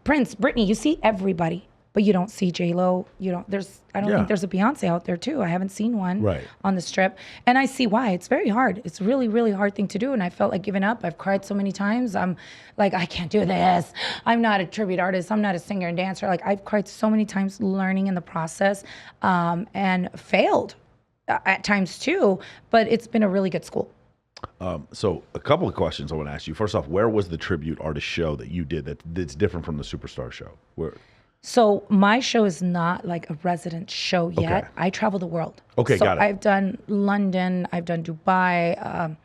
Prince, Britney. You see everybody, but you don't see J-Lo. I don't think there's a Beyonce out there too. I haven't seen one on the Strip, and I see why. It's very hard. It's really, really hard thing to do, and I felt like giving up. I've cried so many times. I'm like, I can't do this. I'm not a tribute artist. I'm not a singer and dancer. Like, I've cried so many times learning in the process, and failed at times too, but it's been a really good school. So a couple of questions I want to ask you. First off, where was the tribute artist show that you did that's different from the Superstar show? Where? So my show is not like a resident show yet. Okay. I travel the world. Okay, got it. I've done London, I've done Dubai,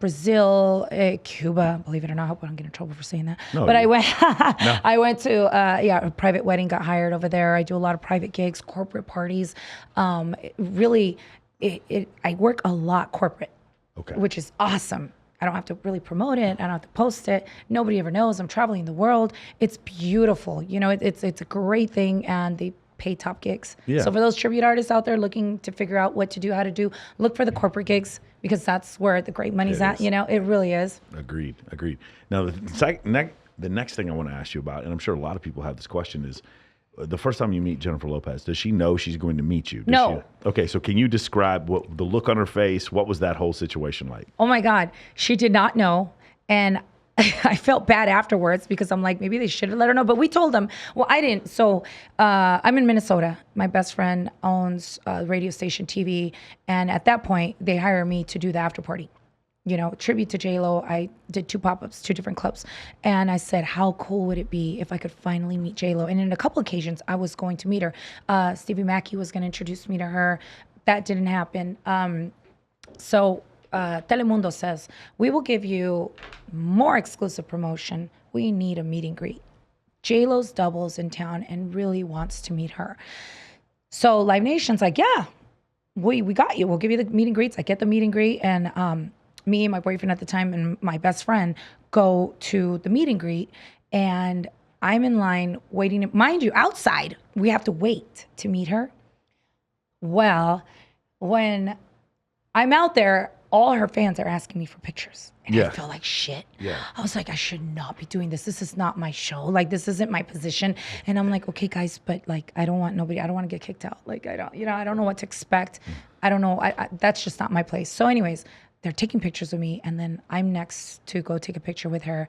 Brazil, Cuba. Believe it or not, I hope I don't get in trouble for saying that. No, but I went to a private wedding, got hired over there. I do a lot of private gigs, corporate parties. Really, I work a lot corporate, which is awesome. I don't have to really promote it. I don't have to post it. Nobody ever knows. I'm traveling the world. It's beautiful. It's a great thing, and they pay top gigs. Yeah. So for those tribute artists out there looking to figure out what to do, how to do, look for the corporate gigs, because that's where the great money's at. It really is. Agreed. Now, the next thing I want to ask you about, and I'm sure a lot of people have this question, is the first time you meet Jennifer Lopez, does she know she's going to meet you? No. Okay, so can you describe the look on her face? What was that whole situation like? Oh my God, she did not know. And I felt bad afterwards because I'm like, maybe they should have let her know. But we told them. Well, I didn't. So I'm in Minnesota. My best friend owns a radio station TV. And at that point, they hire me to do the after party. Tribute to J-Lo. I did 2 pop-ups, 2 different clubs. And I said, how cool would it be if I could finally meet J-Lo? And in a couple occasions, I was going to meet her. Stevie Mackey was going to introduce me to her. That didn't happen. So Telemundo says, we will give you more exclusive promotion. We need a meet and greet. J-Lo's doubles in town and really wants to meet her. So Live Nation's like, yeah, we got you. We'll give you the meet and greets. I get the meet and greet, and me and my boyfriend at the time and my best friend go to the meet and greet, and I'm in line waiting. Mind you, outside, we have to wait to meet her. Well, when I'm out there, all her fans are asking me for pictures. And I feel like shit. Yeah. I was like, I should not be doing this. This is not my show. Like, this isn't my position. And I'm like, okay, guys, but like, I don't want to get kicked out. Like, I don't know what to expect. I don't know. That's just not my place. So anyways, they're taking pictures of me, and then I'm next to go take a picture with her.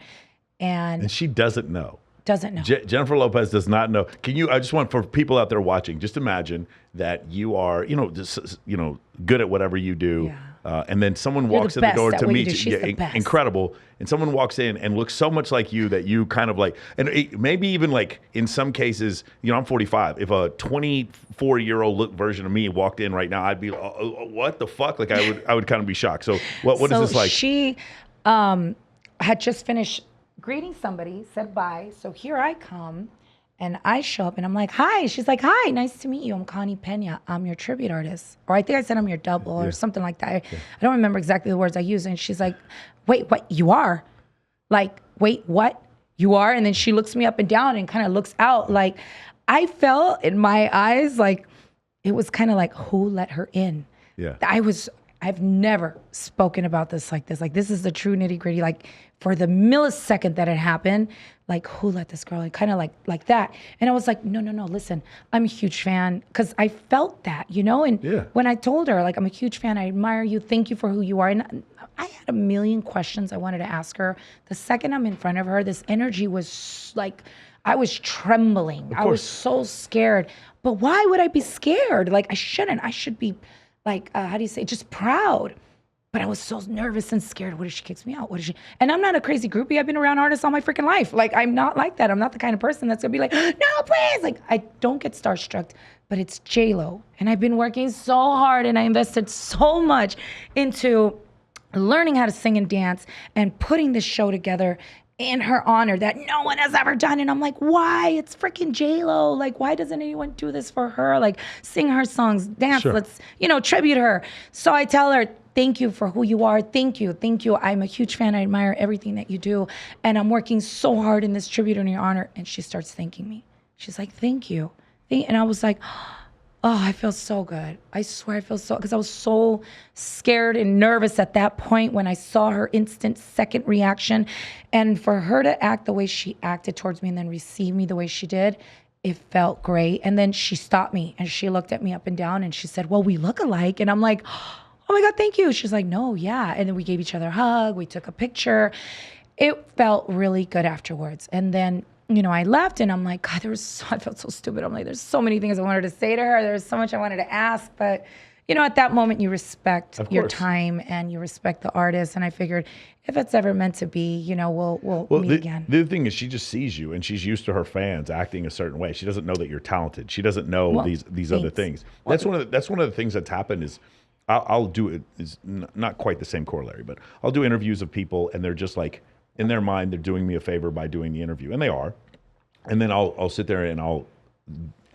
And she doesn't know. Doesn't know. Jennifer Lopez does not know. I just want, for people out there watching, just imagine that you are, good at whatever you do. Yeah. And then someone walks in the door to meet you. Incredible. And someone walks in and looks so much like you that you kind of like, and maybe even like in some cases, I'm 45. If a 24-year-old version of me walked in right now, I'd be like, what the fuck? Like I would kind of be shocked. So what is this like? She had just finished greeting somebody, said bye. So here I come. And I show up and I'm like, hi. She's like, hi, nice to meet you. I'm Connie Pena. I'm your tribute artist. Or I think I said I'm your double or something like that. I don't remember exactly the words I used. And she's like, wait, what? You are? Like, wait, what? You are? And then she looks me up and down and kind of looks out. Like, I felt in my eyes like it was kind of like, who let her in? Yeah. I've never spoken about this like this. Like, this is the true nitty gritty. Like, for the millisecond that it happened, like, who let this girl in? Kind of like that. And I was like, no, listen, I'm a huge fan. Because I felt that, And when I told her, like, I'm a huge fan, I admire you, thank you for who you are. And I had a million questions I wanted to ask her. The second I'm in front of her, this energy was like, I was trembling. I was so scared. But why would I be scared? Like, I shouldn't. I should be, like, how do you say, just proud. But I was so nervous and scared. What if she kicks me out? What if she? And I'm not a crazy groupie. I've been around artists all my freaking life. Like, I'm not like that. I'm not the kind of person that's gonna be like, no, please. Like, I don't get starstruck, but it's J-Lo. And I've been working so hard and I invested so much into learning how to sing and dance and putting this show together in her honor that no one has ever done. And I'm like, why? It's freaking J-Lo. Like, why doesn't anyone do this for her? Like, sing her songs, dance, let's, tribute her. So I tell her, thank you for who you are. Thank you. Thank you. I'm a huge fan. I admire everything that you do. And I'm working so hard in this tribute in your honor. And she starts thanking me. She's like, thank you. And I was like, oh, I feel so good. I swear I feel so, because I was so scared and nervous at that point when I saw her instant second reaction. And for her to act the way she acted towards me and then receive me the way she did, it felt great. And then she stopped me and she looked at me up and down and she said, well, we look alike. And I'm like, oh my God, thank you. She's like, no, yeah. And then we gave each other a hug. We took a picture. It felt really good afterwards. And then, I left and I'm like, God, I felt so stupid. I'm like, there's so many things I wanted to say to her. There's so much I wanted to ask. But, at that moment, you respect your time and you respect the artist. And I figured if it's ever meant to be, we'll meet again. The other thing is she just sees you and she's used to her fans acting a certain way. She doesn't know that you're talented. She doesn't know these other things. That's one of the things that's happened is I'll do it is not quite the same corollary, but I'll do interviews of people and they're just like, in their mind, they're doing me a favor by doing the interview, and they are. And then I'll sit there and I'll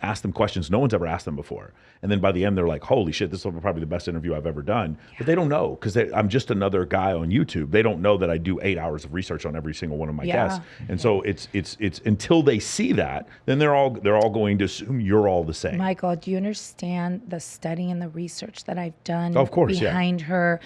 ask them questions no one's ever asked them before. And then by the end, they're like, holy shit, this is probably the best interview I've ever done. Yeah. But they don't know because I'm just another guy on YouTube. They don't know that I do 8 hours of research on every single one of my guests. And so it's until they see that, then they're all going to assume you're all the same. Michael, do you understand the study and the research that I've done behind her?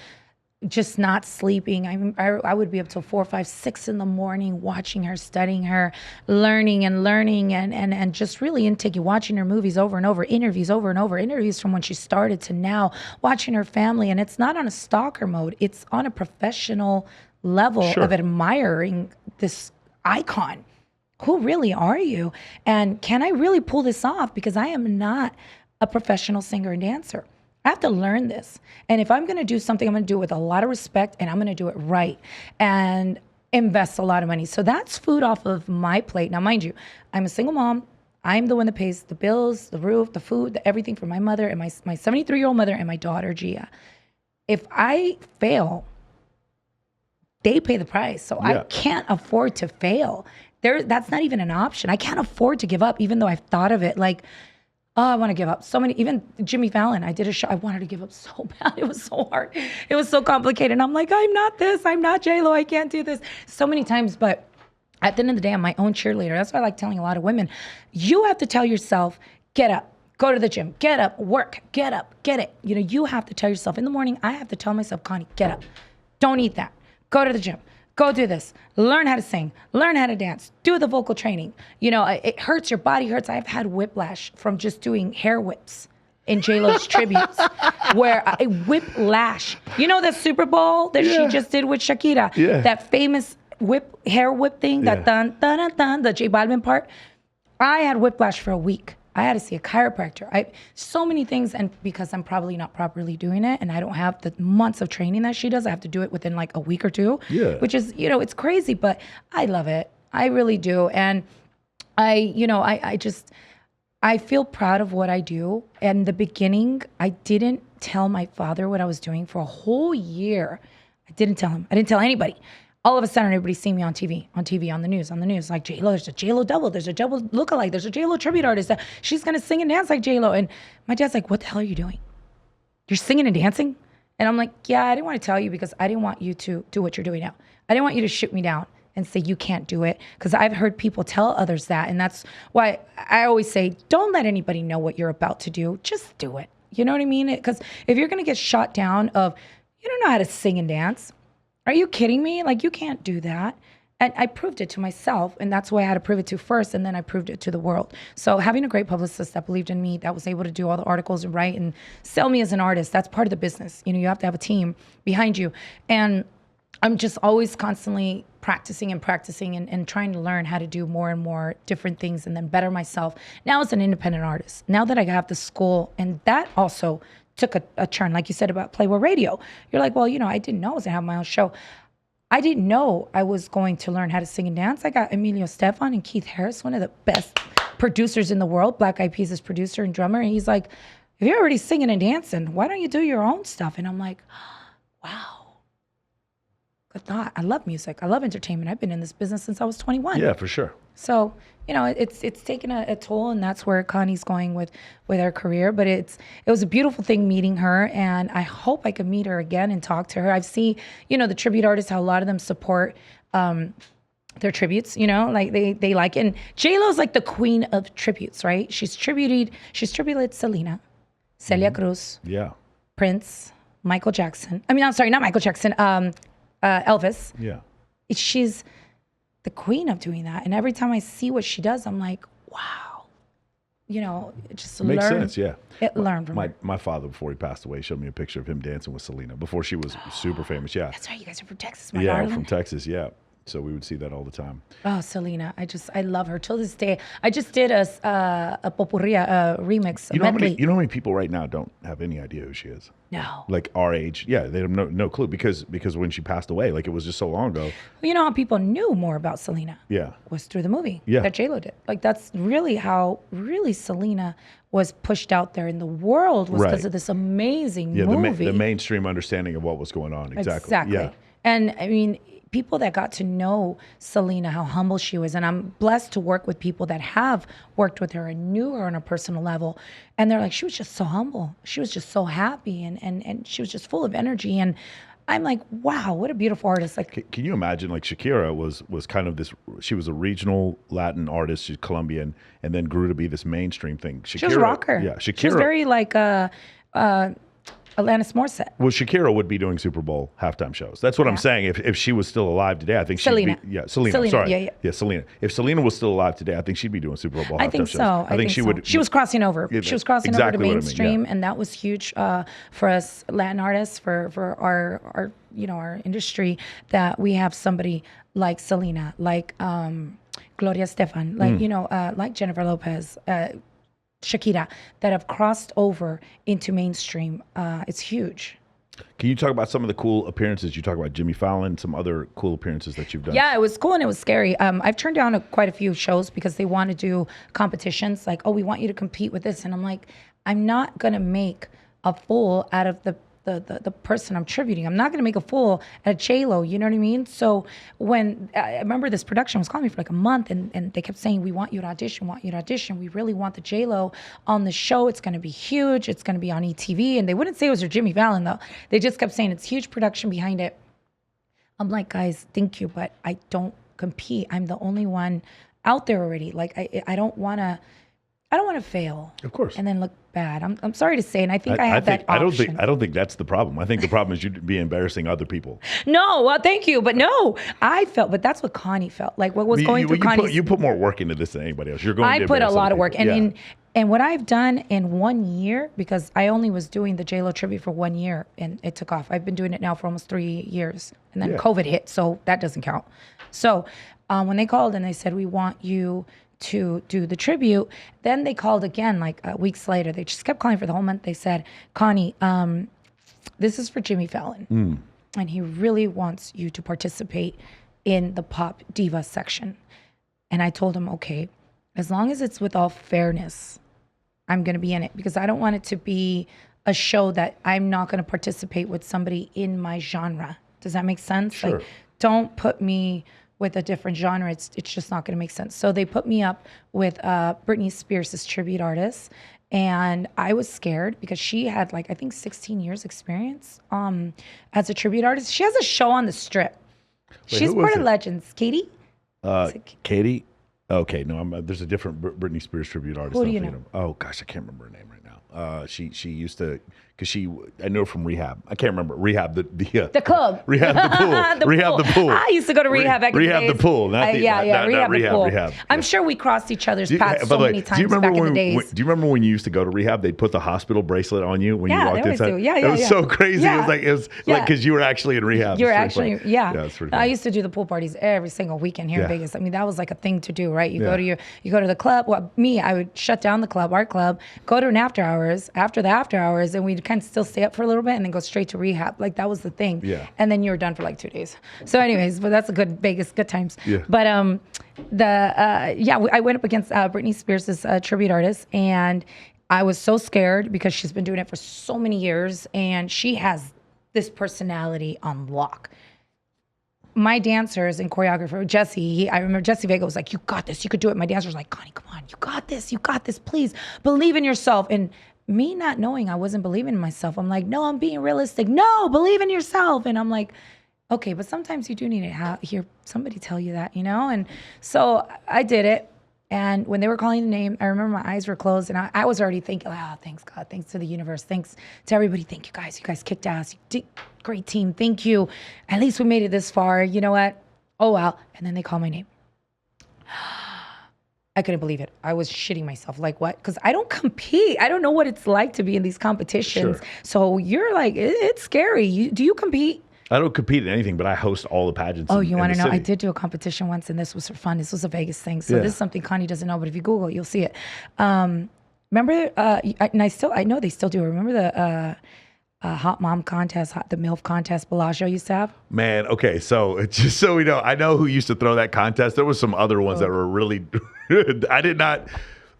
Just not sleeping. I would be up till 4, 5, 6 in the morning watching her, studying her, learning and just really intaking, watching her movies over and over, interviews over and over, interviews from when she started to now, watching her family. And it's not on a stalker mode. It's on a professional level of admiring this icon. Who really are you? And can I really pull this off? Because I am not a professional singer and dancer. I have to learn this. And if I'm going to do something, I'm going to do it with a lot of respect and I'm going to do it right and invest a lot of money. So that's food off of my plate. Now, mind you, I'm a single mom. I'm the one that pays the bills, the roof, the food, everything for my mother and my 73-year-old mother and my daughter, Gia. If I fail, they pay the price. So I can't afford to fail. That's not even an option. I can't afford to give up, even though I've thought of it like, oh, I want to give up. So many, even Jimmy Fallon, I did a show. I wanted to give up so bad. It was so hard. It was so complicated. And I'm like, I'm not this. I'm not J-Lo. I can't do this. So many times. But at the end of the day, I'm my own cheerleader. That's why I like telling a lot of women, you have to tell yourself, get up, go to the gym, get up, work, get up, get it. You have to tell yourself in the morning, I have to tell myself, Connie, get up. Don't eat that. Go to the gym. Go do this. Learn how to sing. Learn how to dance. Do the vocal training. It hurts. Your body hurts. I've had whiplash from just doing hair whips in J-Lo's tributes where I whiplash. The Super Bowl that she just did with Shakira? Yeah. That famous hair whip thing, that dun, dun, dun, dun, the J Balvin part. I had whiplash for a week. I had to see a chiropractor. So many things, and because I'm probably not properly doing it, and I don't have the months of training that she does, I have to do it within like a week or two. Yeah. Which is, it's crazy, but I love it. I really do, and I feel proud of what I do. In the beginning, I didn't tell my father what I was doing for a whole year. I didn't tell him. I didn't tell anybody. All of a sudden, everybody's seeing me on TV, on the news, like J-Lo, there's a J-Lo double, there's a J-Lo lookalike, there's a J-Lo tribute artist. She's going to sing and dance like J-Lo. And my dad's like, what the hell are you doing? You're singing and dancing? And I'm like, yeah, I didn't want to tell you because I didn't want you to do what you're doing now. I didn't want you to shoot me down and say you can't do it, because I've heard people tell others that. And that's why I always say, don't let anybody know what you're about to do. Just do it. You know what I mean? Because if you're going to get shot down of, you don't know how to sing and dance, are you kidding me? Like, you can't do that. And I proved it to myself, and that's why I had to prove it to first, and then I proved it to the world. So having a great publicist that believed in me, that was able to do all the articles and write and sell me as an artist, that's part of the business. You have to have a team behind you. And I'm just always constantly practicing and trying to learn how to do more and more different things and then better myself. Now as an independent artist, now that I have the school, and that also took a turn, like you said about Playboy Radio. You're like, well, I didn't know I was gonna have my own show. I didn't know I was going to learn how to sing and dance. I got Emilio Estefan and Keith Harris, one of the best producers in the world, Black Eyed Peas' producer and drummer. And he's like, if you're already singing and dancing, why don't you do your own stuff? And I'm like, wow. Good thought. I love music. I love entertainment. I've been in this business since I was 21. Yeah, for sure. So, it's taken a toll, and that's where Connie's going with her career. But it was a beautiful thing meeting her, and I hope I can meet her again and talk to her. I've seen, the tribute artists, how a lot of them support their tributes, like they like it. And J-Lo's like the queen of tributes, right? She's tributed Selena, Celia Cruz, Yeah. Prince, Michael Jackson. I mean, I'm sorry, not Michael Jackson, Elvis. Yeah. She's the queen of doing that. And every time I see what she does, I'm like, wow. It just Makes sense, yeah. It learned from her. My father, before he passed away, showed me a picture of him dancing with Selena before she was super famous. Yeah. That's right. You guys are from Texas, my Yeah, darling. from Texas, yeah. So we would see that all the time. Oh, Selena. I love her till this day. I just did a popurrí, a remix, a medley. You know how many people right now don't have any idea who she is? No. Like our age, yeah, they have no clue because when she passed away, like it was just so long ago. Well, you know how people knew more about Selena? Yeah. Was through the movie Yeah. that J-Lo did. Like that's really how Selena was pushed out there in the world was because Right. of this amazing Yeah, movie. the mainstream understanding of what was going on. Exactly. Yeah. And I mean, people that got to know Selena, how humble she was, and I'm blessed to work with people that have worked with her and knew her on a personal level. And they're like, she was just so humble. She was just so happy and she was just full of energy. And I'm like, wow, what a beautiful artist. Like, Can you imagine, like Shakira was kind of this, she was a regional Latin artist, she's Colombian, and then grew to be this mainstream thing. Shakira, she was a rocker. Yeah, Shakira. She was very like Alanis Morissette. Well, Shakira would be doing Super Bowl halftime shows. That's what I'm saying. If she was still alive today, I think Selena. she'd be. Yeah, Selena. Selena, Sorry. yeah. Selena. If Selena was still alive today, I think she'd be doing Super Bowl halftime I think shows. so. I think she so. would. She was crossing over. Yeah, She was crossing exactly over to what I mean, mainstream, yeah. and that was huge for us Latin artists, for our our industry, that we have somebody like Selena, like Gloria Estefan, like like Jennifer Lopez. Shakira, that have crossed over into mainstream. It's huge. Can you talk about some of the cool appearances? You talk about Jimmy Fallon, some other cool appearances that you've done. Yeah, it was cool and it was scary. I've turned down quite a few shows because they want to do competitions. Like, oh, we want you to compete with this. And I'm like, I'm not going to make a fool out of the person I'm tributing. I'm not going to make a fool at J-Lo, you know what I mean? So when, I remember this production was calling me for like a month and they kept saying, we want you to audition, We really want the J-Lo on the show. It's going to be huge. It's going to be on ETV. And they wouldn't say it was your Jimmy Fallon though. They just kept saying it's huge production behind it. I'm like, guys, thank you, but I don't compete. I'm the only one out there already. Like I don't want to fail. Of course. And then look bad. I'm sorry to say, and I think I have that option. I don't think that's the problem. I think the problem is you'd be embarrassing other people. No, well, thank you, but no, I felt, but that's what Connie felt like. What was going through Connie's. You put more work into this than anybody else. You're going. I put a lot of work, and yeah. and what I've done in 1 year, because I only was doing the J-Lo tribute for 1 year, and it took off. I've been doing it now for almost 3 years, and then Yeah. COVID hit, so that doesn't count. So when they called and they said, we want you to do the tribute, then they called again like weeks later. They just kept calling for the whole month. They said, Connie, this is for Jimmy Fallon, and he really wants you to participate in the pop diva section. And I told him, okay, as long as it's with all fairness, I'm going to be in it, because I don't want it to be a show that I'm not going to participate with somebody in my genre. Does that make sense? Sure. Like, don't put me with a different genre. It's just not going to make sense. So they put me up with Britney Spears' tribute artist. And I was scared because she had like, I think 16 years experience as a tribute artist. She has a show on the Strip. She's who was part of it? Legends. Katie? Katie. Okay, no, there's a different Britney Spears tribute artist. Who do I'm you thinking of. Oh gosh, I can't remember her name right now. She used to, because I know her from Rehab. I can't remember Rehab the club. Rehab the pool. Rehab the pool. I used to go to Rehab back in the Rehab days. the pool. Not Rehab the pool. Rehab. I'm sure we crossed each other's Do you- paths by so the way, many do you times remember back in the days. Do you remember when you used to go to rehab? They'd put the hospital bracelet on you when Yeah, you they walked always inside. do. Yeah, It was yeah. so crazy. Yeah. It was Yeah. like because you were actually in rehab. You're It's pretty actually, funny. yeah. Yeah, it's pretty I funny. used to do the pool parties every single weekend here Yeah. in Vegas. I mean, that was like a thing to do, right? You Yeah. go to the club. Well, I would shut down the club, our club, go to an after hours, after the after hours, and we'd you'd kind of still stay up for a little bit and then go straight to rehab. Like that was the thing. Yeah. And then you were done for like 2 days. So anyways, but that's a good Vegas, good times. Yeah. But I went up against Britney Spears' tribute artist, and I was so scared because she's been doing it for so many years, and she has this personality on lock. My dancers and choreographer, Jesse, I remember Jesse Vega was like, you got this, you could do it. My dancers were like, Connie, come on, you got this, please believe in yourself. And me not knowing I wasn't believing in myself, I'm like, no, I'm being realistic. No, believe in yourself. And I'm like, okay, but sometimes you do need to hear somebody tell you that, And so I did it. And when they were calling the name, I remember my eyes were closed, and I was already thinking, oh, thanks God, thanks to the universe, thanks to everybody, thank you guys kicked ass, you did great team, thank you. At least we made it this far, you know what? Oh, well. And then they call my name. I couldn't believe it. I was shitting myself. Like what? Because I don't compete. I don't know what it's like to be in these competitions. Sure. So you're like, it's scary. Do you compete? I don't compete in anything, but I host all the pageants. Oh, you want to know? City. I did do a competition once, and this was for fun. This was a Vegas thing. So this is something Connie doesn't know, but if you Google it, you'll see it. Remember, and I know they still do. Remember the hot mom contest, the MILF contest Bellagio used to have? Man, okay, so just so we know, I know who used to throw that contest. There was some other ones that were really, I did not.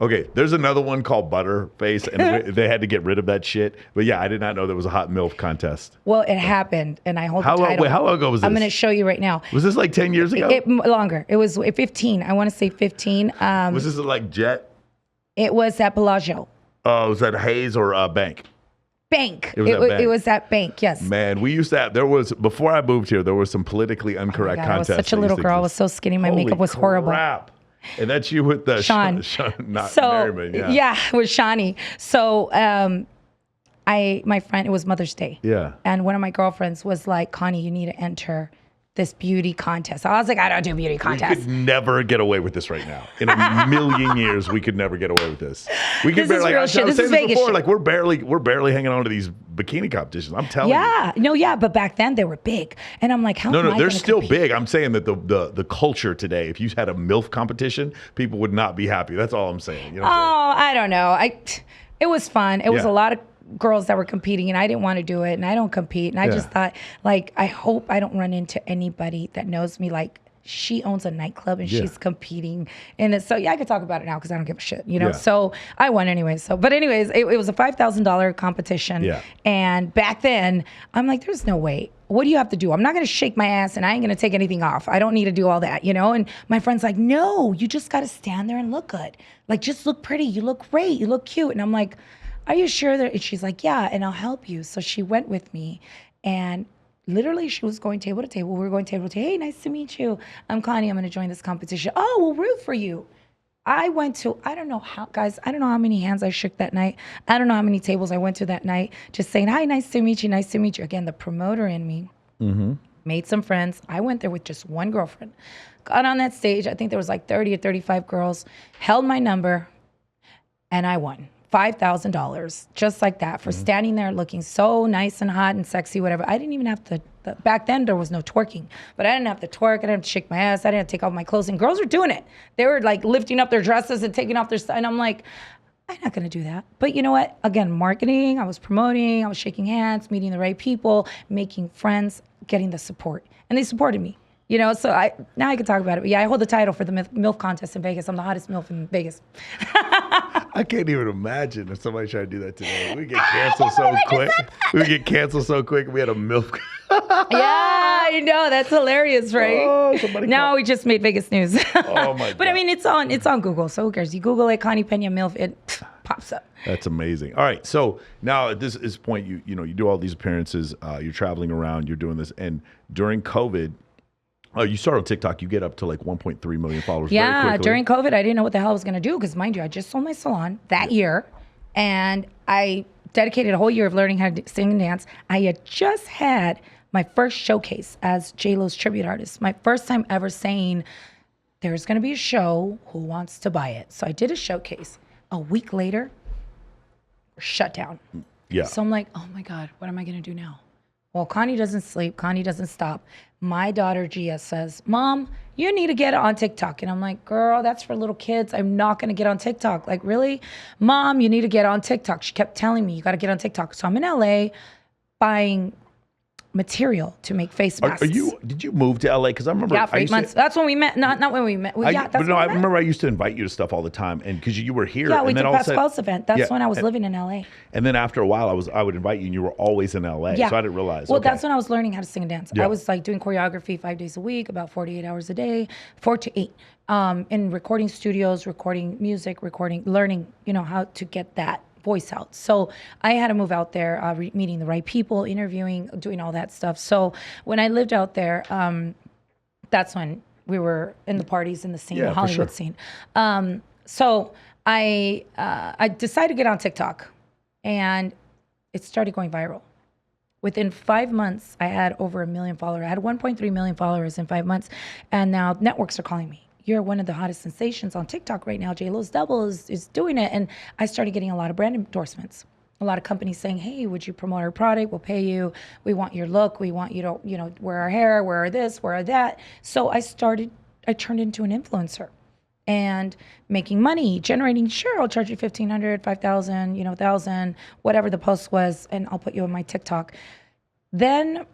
Okay, there's another one called Butterface, and they had to get rid of that shit. But yeah, I did not know there was a hot MILF contest. Well, it happened, and I hold the title. Wait, how long ago was this? I'm going to show you right now. Was this like 10 years ago? Longer. It was 15. I want to say 15. Was this like Jet? It was at Bellagio. Oh, was that Hayes or Bank? Bank. It was at Bank, yes. Man, we used to have, before I moved here, there was some politically incorrect contests. I was such a little girl. I was so skinny. My makeup was horrible. Crap. And that's you with the Sean. not Merriman. Yeah, with Shawnee. So my friend, it was Mother's Day. Yeah. And one of my girlfriends was like, Connie, you need to enter this beauty contest. I was like, I don't do beauty contests. We could never get away with this right now. In a million years, we could never get away with this. We could barely. This is real shit. This is Vegas before, shit. like we're barely hanging on to these bikini competitions. I'm telling you. Yeah, but back then they were big, and I'm like, how? No, they're still big. I'm saying that the culture today, if you had a MILF competition, people would not be happy. That's all I'm saying. You know what I'm saying? I don't know. It was fun. It was a lot of girls that were competing, and I didn't want to do it, and I don't compete, and I just thought, like, I hope I don't run into anybody that knows me like she owns a nightclub and she's competing in it. So I could talk about it now because I don't give a shit, So I won anyway. But anyways, it was a $5,000 competition. Yeah. And back then I'm like, there's no way. What do you have to do? I'm not going to shake my ass, and I ain't going to take anything off. I don't need to do all that, And my friend's like, no, you just got to stand there and look good. Like, just look pretty. You look great. You look cute. And I'm like, are you sure that? And she's like, yeah, and I'll help you. So she went with me, and literally she was going table to table. We were going table to table. Hey, nice to meet you. I'm Connie. I'm going to join this competition. Oh, we'll root for you. I went to, I don't know how, guys, I don't know how many hands I shook that night. I don't know how many tables I went to that night, just saying, hi, nice to meet you. Nice to meet you. Again, the promoter in me made some friends. I went there with just one girlfriend. Got on that stage. I think there was like 30 or 35 girls. Held my number, and I won. $5,000, just like that, for standing there looking so nice and hot and sexy, whatever. I didn't even have to, back then there was no twerking, but I didn't have to twerk. I didn't have to shake my ass. I didn't have to take off my clothes, and girls were doing it. They were like lifting up their dresses and taking off their stuff, and I'm like, I'm not gonna do that. But you know what? Again, marketing, I was promoting, I was shaking hands, meeting the right people, making friends, getting the support, and they supported me. So now I can talk about it. But yeah, I hold the title for the MILF contest in Vegas. I'm the hottest MILF in Vegas. I can't even imagine if somebody tried to do that today. We get canceled so quick. We get canceled so quick. We had a MILF. Yeah, I know. That's hilarious, right? Oh, now we just made Vegas news. Oh my God. But I mean, it's on Google, so who cares? You Google it, Connie Pena MILF, it pops up. That's amazing. All right, so now at this point, you do all these appearances. You're traveling around. You're doing this, and during COVID. Oh, you start on TikTok, you get up to like 1.3 million followers very quickly. During COVID, I didn't know what the hell I was going to do because, mind you, I just sold my salon that year, and I dedicated a whole year of learning how to sing and dance. I had just had my first showcase as J-Lo's tribute artist, my first time ever saying, there's going to be a show, who wants to buy it? So I did a showcase. A week later, shut down. Yeah. So I'm like, oh my God, what am I going to do now? Well, Connie doesn't sleep. Connie doesn't stop. My daughter Gia says, Mom, you need to get on TikTok. And I'm like, girl, that's for little kids. I'm not going to get on TikTok. Like, really? Mom, you need to get on TikTok. She kept telling me, you got to get on TikTok. So I'm in LA buying material to make face masks. Did you move to LA? Because I remember. Yeah, for 8 months. That's when we met. Not when we met. That's when I remember I used to invite you to stuff all the time, and because you were here. Yeah, we and did then Pascal's event. That's when I was living in LA. And then after a while, I would invite you, and you were always in LA. Yeah. So I didn't realize. Well, that's when I was learning how to sing and dance. Yeah. I was like doing choreography 5 days a week, about 48 hours a day, 4 to 8, in recording studios, recording music, learning, how to get that voice out. So I had to move out there, meeting the right people, interviewing, doing all that stuff. So when I lived out there, that's when we were in the parties in the scene, the Hollywood scene. So I decided to get on TikTok, and it started going viral. Within 5 months, I had over 1 million followers. I had 1.3 million followers in 5 months, and now networks are calling me. You're one of the hottest sensations on TikTok right now. J-Lo's Double is doing it. And I started getting a lot of brand endorsements. A lot of companies saying, hey, would you promote our product? We'll pay you. We want your look. We want you to, wear our hair, wear this, wear that. So I turned into an influencer and making money, generating, sure, I'll charge you $1,500, $5,000, $1,000, whatever the post was, and I'll put you on my TikTok. Then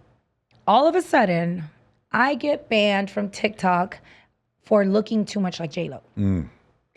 all of a sudden, I get banned from TikTok for looking too much like J-Lo.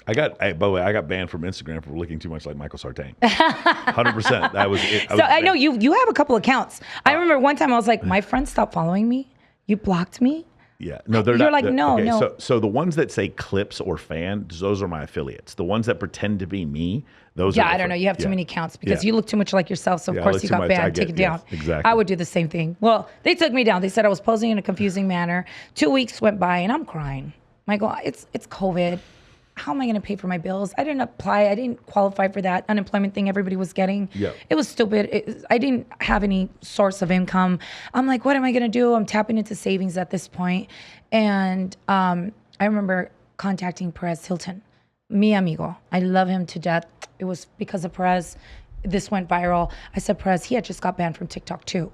By the way, I got banned from Instagram for looking too much like Michael Sartain. 100%. That was it. I know you have a couple accounts. I remember one time I was like, my friend stopped following me. You blocked me. Yeah. No, they're You're not. like, no, okay, no. So the ones that say clips or fan, those are my affiliates. The ones that pretend to be me, those are I don't know. You have too many accounts because you look too much like yourself. So of course you got banned, taken down. Exactly. I would do the same thing. Well, they took me down. They said I was posing in a confusing manner. 2 weeks went by and I'm crying. Michael, it's COVID. How am I going to pay for my bills? I didn't apply. I didn't qualify for that unemployment thing everybody was getting. Yeah. It was stupid. I didn't have any source of income. I'm like, what am I going to do? I'm tapping into savings at this point. And I remember contacting Perez Hilton, mi amigo. I love him to death. It was because of Perez. This went viral. I said, Perez, he had just got banned from TikTok too.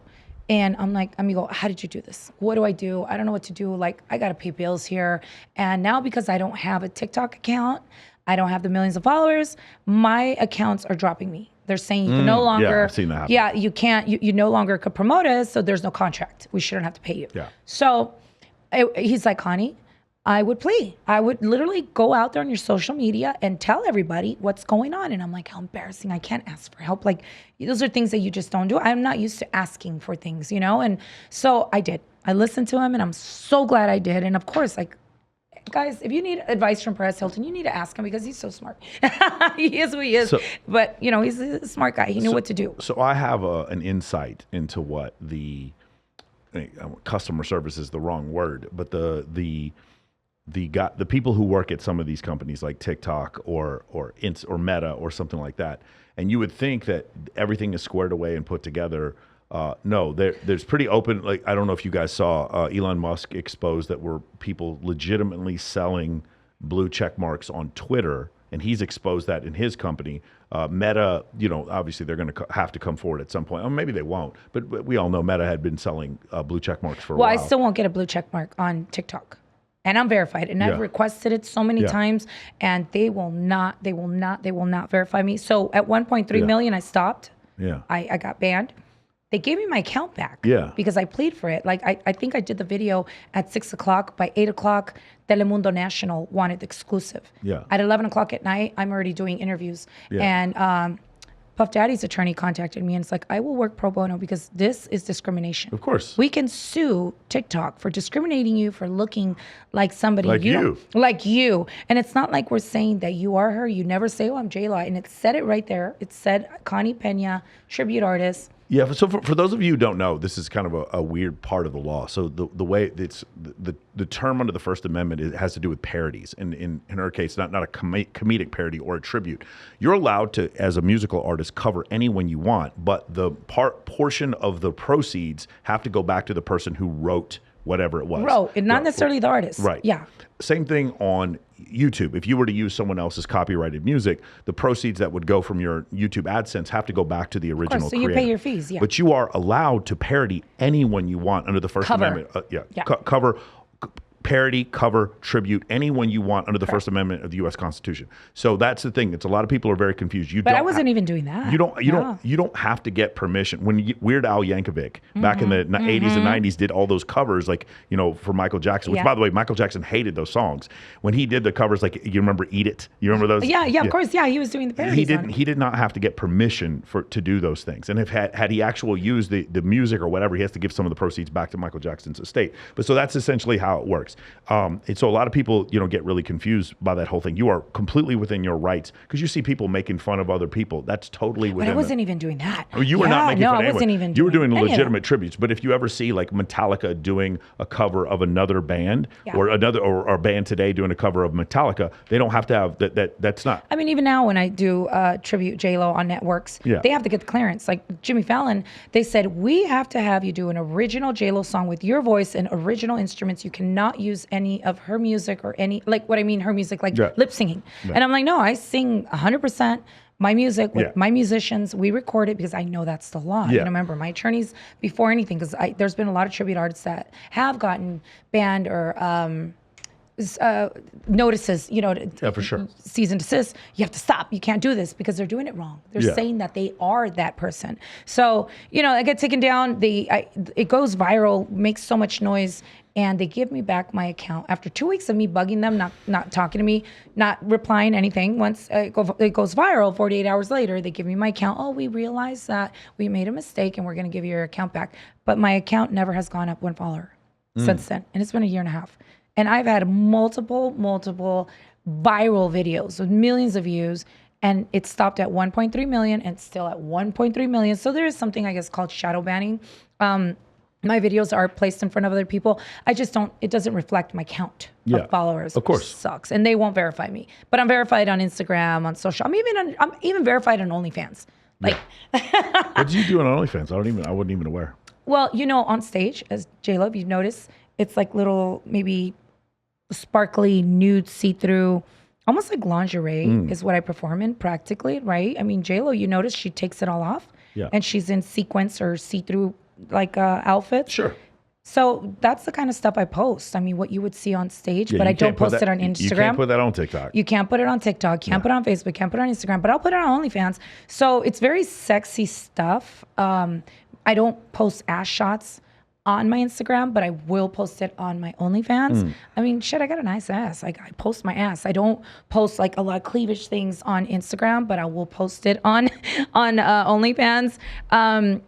And I'm like, amigo, how did you do this? What do? I don't know what to do. Like, I got to pay bills here. And now because I don't have a TikTok account, I don't have the millions of followers, my accounts are dropping me. They're saying you can no longer. Yeah, I've seen that happen. Yeah, you can't, you no longer could promote us, so there's no contract. We shouldn't have to pay you. Yeah. So he's like, Connie, I would plea. I would literally go out there on your social media and tell everybody what's going on. And I'm like, how embarrassing. I can't ask for help. Like, those are things that you just don't do. I'm not used to asking for things, And so I did. I listened to him and I'm so glad I did. And of course, like, guys, if you need advice from Perez Hilton, you need to ask him because he's so smart. He is who he is. But, he's a smart guy. He knew what to do. So I have an insight into what customer service is the wrong word, but the people who work at some of these companies like TikTok or Meta or something like that, and you would think that everything is squared away and put together. No, there's pretty open. Like, I don't know if you guys saw Elon Musk expose that were people legitimately selling blue check marks on Twitter, and he's exposed that in his company. Meta, obviously they're going to have to come forward at some point. Or maybe they won't, but we all know Meta had been selling blue check marks for a while. Well, I still won't get a blue check mark on TikTok. And I'm verified, and I've requested it so many times, and they will not verify me. So at 1.3 million, I stopped. Yeah. I got banned. They gave me my account back. Yeah. Because I paid for it. Like, I think I did the video at 6 o'clock. By 8 o'clock, Telemundo National wanted exclusive. Yeah. At 11 o'clock at night, I'm already doing interviews. Yeah. And Puff Daddy's attorney contacted me and it's like, I will work pro bono because this is discrimination. Of course. We can sue TikTok for discriminating you for looking like somebody. Like you. Like you. And it's not like we're saying that you are her. You never say, oh, I'm J-Lo. And it said it right there. It said Connie Pena, tribute artist. Yeah, so for those of you who don't know, this is kind of a weird part of the law. So the way it's the term under the First Amendment, it has to do with parodies. And in her case, not a comedic parody or a tribute. You're allowed to, as a musical artist, cover anyone you want, but the portion of the proceeds have to go back to the person who wrote whatever it was. Bro, and not necessarily the artist. Right. Yeah. Same thing on YouTube. If you were to use someone else's copyrighted music, the proceeds that would go from your YouTube AdSense have to go back to the original so creator. you pay your fees, yeah. But you are allowed to parody anyone you want under the First Amendment. Cover, parody, cover, tribute, anyone you want under the First Amendment of the U.S. Constitution. So that's the thing. It's a lot of people are very confused. But I wasn't even doing that. You don't have to get permission. When Weird Al Yankovic back in the 80s and 90s did all those covers, like, you know, for Michael Jackson, which by the way, Michael Jackson hated those songs. When he did the covers, like, you remember Eat It? You remember those? Yeah, of course. Yeah, he was doing the parodies. He did not have to get permission to do those things. And if had he actually used the music or whatever, he has to give some of the proceeds back to Michael Jackson's estate. But so that's essentially how it works. And so a lot of people, you know, get really confused by that whole thing. You are completely within your rights because you see people making fun of other people. That's totally within. But I wasn't even doing that. Oh, you were not making fun of anyone. I wasn't even. You were doing legitimate tributes. But if you ever see like Metallica doing a cover of another band or a band today doing a cover of Metallica, they don't have to have that. That's not. I mean, even now when I do tribute J-Lo on networks, they have to get the clearance. Like Jimmy Fallon, they said we have to have you do an original J-Lo song with your voice and original instruments. You cannot use any of her music or any, like what I mean, her music, like lip singing. And I'm like, no, I sing 100% my music with my musicians. We record it because I know that's the law. You know, remember my attorneys before anything, because there's been a lot of tribute artists that have gotten banned or notices, you know, for sure. Cease and desist. You have to stop. You can't do this because they're doing it wrong. They're saying that they are that person. So, you know, I get taken down. It goes viral, makes so much noise, and they give me back my account after 2 weeks of me bugging them, not talking to me, not replying anything. Once it goes viral, 48 hours later, they give me my account. Oh, we realized that we made a mistake and we're going to give you your account back. But my account never has gone up one follower since then, and it's been a year and a half. And I've had multiple viral videos with millions of views, and it stopped at 1.3 million and still at 1.3 million. So there is something, I guess, called shadow banning. My videos are placed in front of other people. It doesn't reflect my count of followers. Of course. Which sucks. And they won't verify me. But I'm verified on Instagram, on social. I'm even verified on OnlyFans. Like, what did you do on OnlyFans? I wasn't even aware. Well, you know, on stage as J-Lo, if you've noticed, it's like little, maybe sparkly, nude, see-through, almost like lingerie is what I perform in practically, right? I mean, J-Lo, you notice she takes it all off. Yeah. And she's in sequence or see-through like outfits. Sure. So that's the kind of stuff I post. I mean, what you would see on stage, but I don't post it on Instagram. You can't put that on TikTok. You can't put it on TikTok. Can't put it on Facebook. Can't put it on Instagram. But I'll put it on OnlyFans. So it's very sexy stuff. I don't post ass shots on my Instagram, but I will post it on my OnlyFans. I mean, shit, I got a nice ass. Like, I post my ass. I don't post like a lot of cleavage things on Instagram, but I will post it on OnlyFans.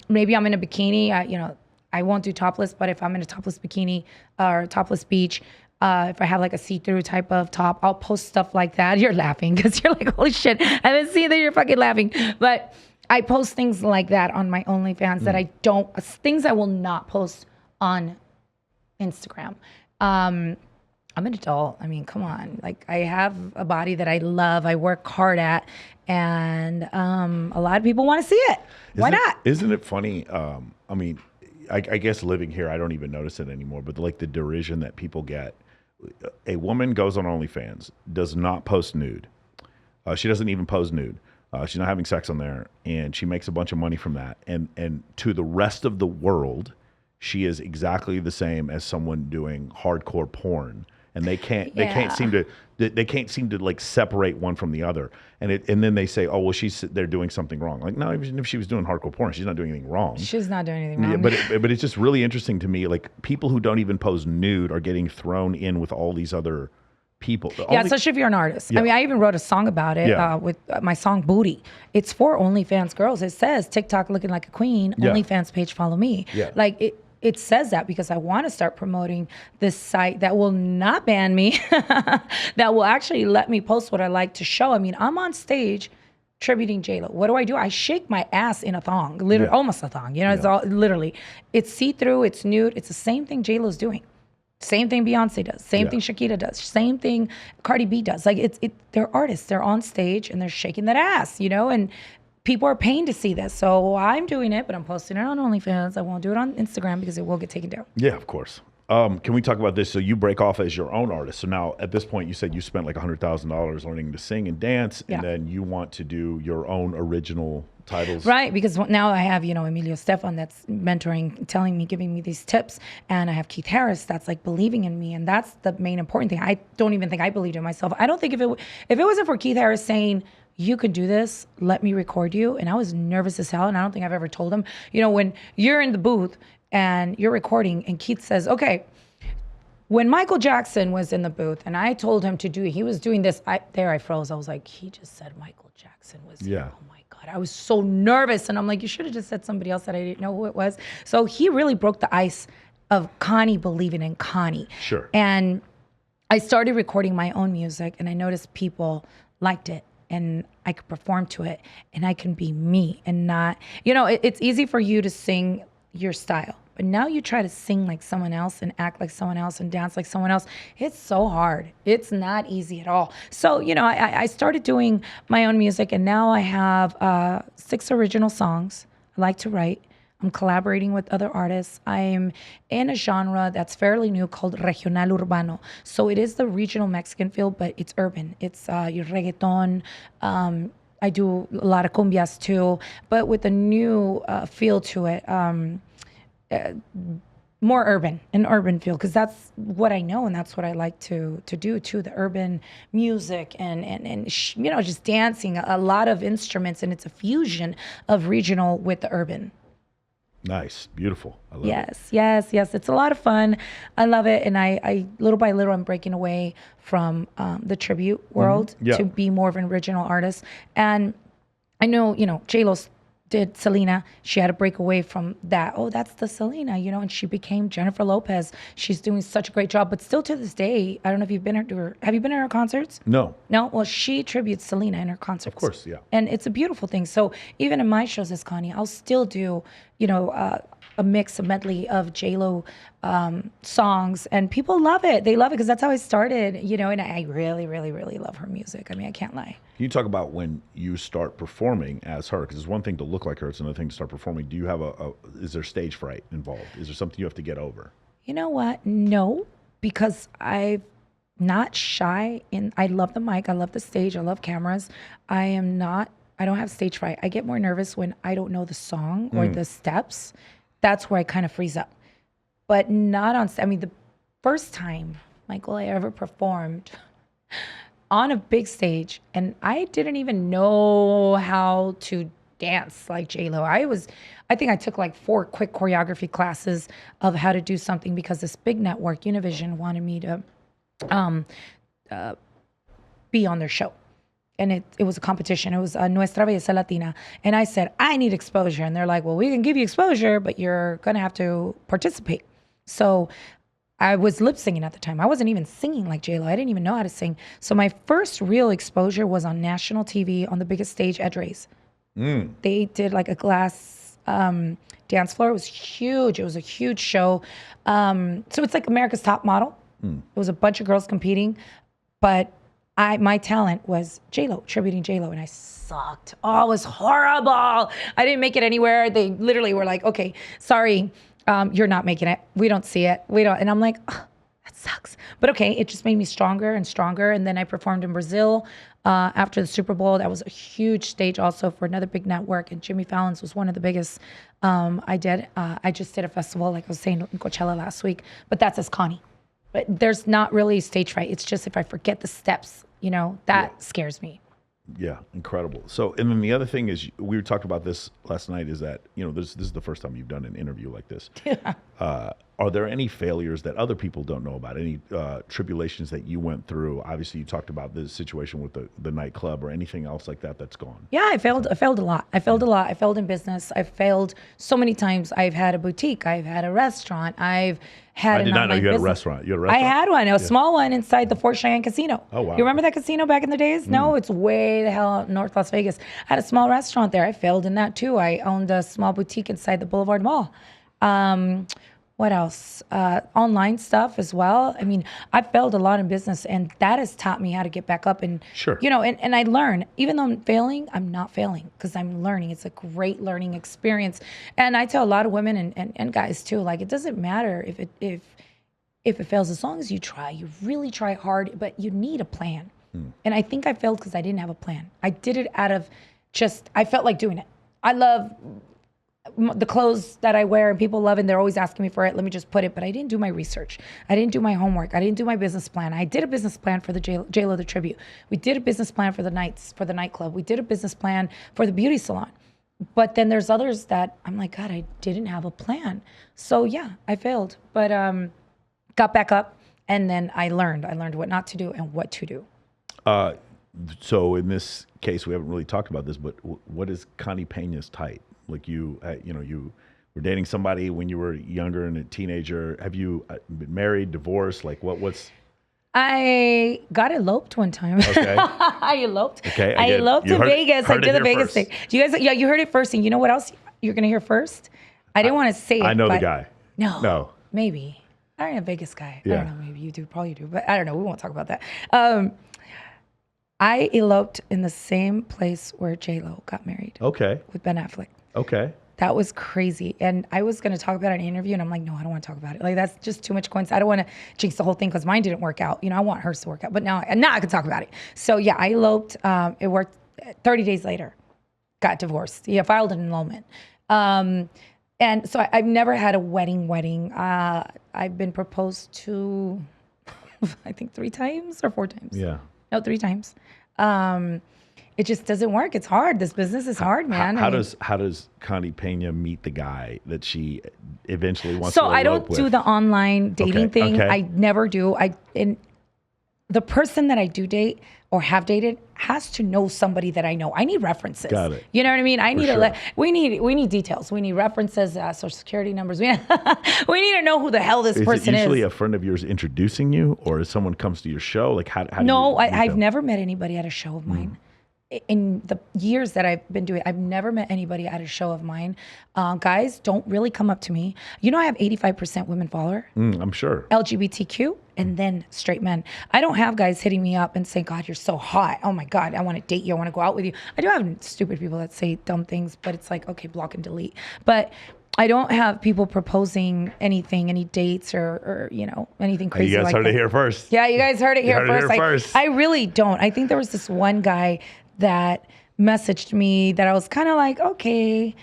Maybe I'm in a bikini. I won't do topless, but if I'm in a topless bikini or topless beach, if I have like a see-through type of top, I'll post stuff like that. You're laughing because you're like, holy shit. I haven't seen that you're fucking laughing. But I post things like that on my OnlyFans that things I will not post on Instagram. I'm an adult. I mean, come on. Like, I have a body that I love, I work hard at, and a lot of people want to see it. Why not? Isn't it funny? I mean, I guess living here, I don't even notice it anymore, but like the derision that people get. A woman goes on OnlyFans, does not post nude. She doesn't even pose nude. She's not having sex on there, and she makes a bunch of money from that. And to the rest of the world, she is exactly the same as someone doing hardcore porn, and they can't seem to like separate one from the other. And then they say, oh well, they're doing something wrong. Like, no, even if she was doing hardcore porn, she's not doing anything wrong. She's not doing anything wrong. Yeah, but it's just really interesting to me. Like, people who don't even pose nude are getting thrown in with all these other people. Especially if you're an artist. I mean, I even wrote a song about it with my song Booty. It's for OnlyFans girls. It says TikTok looking like a queen, OnlyFans page follow me. Like, it says that because I want to start promoting this site that will not ban me, that will actually let me post what I like to show. I mean, I'm on stage tributing J-Lo. What do? I shake my ass in a thong, literally, almost a thong. You know, it's all literally, it's see-through, it's nude. It's the same thing J-Lo's doing. Same thing Beyonce does. Same thing Shakira does. Same thing Cardi B does. Like, they're artists. They're on stage and they're shaking that ass, you know, and people are paying to see this. So I'm doing it, but I'm posting it on OnlyFans. I won't do it on Instagram because it will get taken down. Yeah, of course. Can we talk about this? So you break off as your own artist. So now at this point, you said you spent like $100,000 learning to sing and dance, and then you want to do your own original titles. Right, because now I have, Emilio Stefan that's mentoring, telling me, giving me these tips. And I have Keith Harris that's like believing in me. And that's the main important thing. I don't even think I believed in myself. I don't think if it wasn't for Keith Harris saying, you could do this, let me record you. And I was nervous as hell. And I don't think I've ever told him, when you're in the booth and you're recording and Keith says, okay, when Michael Jackson was in the booth and I told him to do, he was doing this, I froze. I was like, he just said Michael Jackson was here. Oh my God. I was so nervous. And I'm like, you should have just said somebody else that I didn't know who it was. So he really broke the ice of Connie believing in Connie. Sure. And I started recording my own music and I noticed people liked it. And I could perform to it and I can be me and not, it's easy for you to sing your style. But now you try to sing like someone else and act like someone else and dance like someone else. It's so hard. It's not easy at all. So, I started doing my own music and now I have 6 original songs. I like to write. I'm collaborating with other artists. I'm in a genre that's fairly new called regional urbano. So it is the regional Mexican feel, but it's urban. It's your reggaeton. I do a lot of cumbias too, but with a new feel to it. More urban, an urban feel, because that's what I know and that's what I like to do too, the urban music and just dancing, a lot of instruments, and it's a fusion of regional with the urban. Nice. Beautiful. I love it. Yes. It's a lot of fun. I love it. And I little by little, I'm breaking away from the tribute world to be more of an original artist. And I know, J-Lo did Selena. She had to break away from that. Oh, that's the Selena, and she became Jennifer Lopez. She's doing such a great job. But still to this day, I don't know if you've been to her. Have you been to her concerts? No. No? Well, she tributes Selena in her concerts. Of course, yeah. And it's a beautiful thing. So even in my shows as Connie, I'll still do, a mix, a medley of J-Lo songs. And people love it. They love it because that's how I started, and I really, really, really love her music. I mean, I can't lie. Can you talk about when you start performing as her? Because it's one thing to look like her, it's another thing to start performing. Do you have is there stage fright involved? Is there something you have to get over? You know what? No, because I'm not shy. I love the mic. I love the stage. I love cameras. I don't have stage fright. I get more nervous when I don't know the song or the steps. That's where I kind of freeze up. But not on, the first time, Michael, I ever performed on a big stage, and I didn't even know how to dance like J-Lo. I think I took like 4 quick choreography classes of how to do something because this big network, Univision, wanted me to be on their show. And it was a competition. It was Nuestra Belleza Latina. And I said, I need exposure. And they're like, well, we can give you exposure, but you're going to have to participate. So I was lip singing at the time. I wasn't even singing like J-Lo. I didn't even know how to sing. So my first real exposure was on national TV on the biggest stage, Ed Ray's. They did like a glass dance floor. It was huge. It was a huge show. So it's like America's Top Model. It was a bunch of girls competing, but my talent was J-Lo, tributing J-Lo, and I sucked. Oh, it was horrible. I didn't make it anywhere. They literally were like, okay, sorry, you're not making it. We don't see it. And I'm like, oh, that sucks. But okay, it just made me stronger and stronger. And then I performed in Brazil after the Super Bowl. That was a huge stage also for another big network. And Jimmy Fallon's was one of the biggest I did. I just did a festival, like I was saying, in Coachella last week. But that's as Connie. But there's not really stage fright. It's just if I forget the steps, that scares me. Yeah, incredible. So, and then the other thing is, we were talking about this last night, is that, this is the first time you've done an interview like this. Yeah. Are there any failures that other people don't know about? Any tribulations that you went through? Obviously, you talked about the situation with the nightclub, or anything else like that that's gone. Yeah, I failed a lot. I failed in business. I failed so many times. I've had a boutique. I've had a restaurant. I've had I did not know you had a restaurant. You had a I restaurant? had one, a small one inside the Fort Cheyenne Casino. Oh, wow. You remember that casino back in the days? No, it's way the hell out in North Las Vegas. I had a small restaurant there. I failed in that too. I owned a small boutique inside the Boulevard Mall. What else? Online stuff as well. I mean, I failed a lot in business, and that has taught me how to get back up. And, Sure. And I learn. Even though I'm failing, I'm not failing because I'm learning. It's a great learning experience. And I tell a lot of women and guys too, like, it doesn't matter if if it fails, as long as you really try hard, but you need a plan. And I think I failed because I didn't have a plan. I did it out of I felt like doing it. I love the clothes that I wear and people love it and they're always asking me for it. Let me just put it. But I didn't do my research. I didn't do my homework. I didn't do my business plan. I did a business plan for the J-Lo, the tribute. We did a business plan for the nightclub. We did a business plan for the beauty salon. But then there's others that I'm like, God, I didn't have a plan. So yeah, I failed, but got back up. And then I learned what not to do and what to do. So in this case, we haven't really talked about this, but what is Connie Peña's type? Like you were dating somebody when you were younger and a teenager. Have you been married, divorced? Like what's? I got eloped one time. Okay. I eloped. Okay. I eloped to Vegas. I did the Vegas thing. Do you guys? Yeah, you heard it first. And you know what else you're gonna hear first? I didn't want to say it. I know the guy. No. Maybe. I don't know, Vegas guy. Yeah. I don't know. Maybe you do. Probably you do. But I don't know. We won't talk about that. I eloped in the same place where J-Lo got married. Okay. With Ben Affleck. Okay. That was crazy. And I was going to talk about it in an interview, and I'm like, no, I don't want to talk about it. Like, that's just too much coincidence. I don't want to jinx the whole thing because mine didn't work out. I want hers to work out. But now I can talk about it. So, yeah, I eloped. It worked 30 days later. Got divorced. Yeah, filed an annulment. And so I've never had a wedding. I've been proposed to, I think 3 times or 4 times. Yeah. No, 3 times. It just doesn't work. It's hard. This business is hard, man. How does Connie Peña meet the guy that she eventually wants to elope with? So I don't do the online dating thing. Okay. I never do. The person that I do date or have dated has to know somebody that I know. I need references. Got it. You know what I mean? I need sure. we need details. We need references, social security numbers. We need to know who the hell this person is. Is it usually a friend of yours introducing you, or if someone comes to your show? Like how do No, you I've never met anybody at a show of mine. In the years that I've been doing, I've never met anybody at a show of mine. Guys don't really come up to me. I have 85% women follower. I'm sure. LGBTQ, and then straight men. I don't have guys hitting me up and saying, God, you're so hot. Oh my God, I want to date you. I want to go out with you. I do have stupid people that say dumb things, but it's like, okay, block and delete. But I don't have people proposing anything, any dates or anything crazy like that. You guys heard it here first. Yeah, you guys heard it here first. I really don't. I think there was this one guy that messaged me that I was kind of like, okay,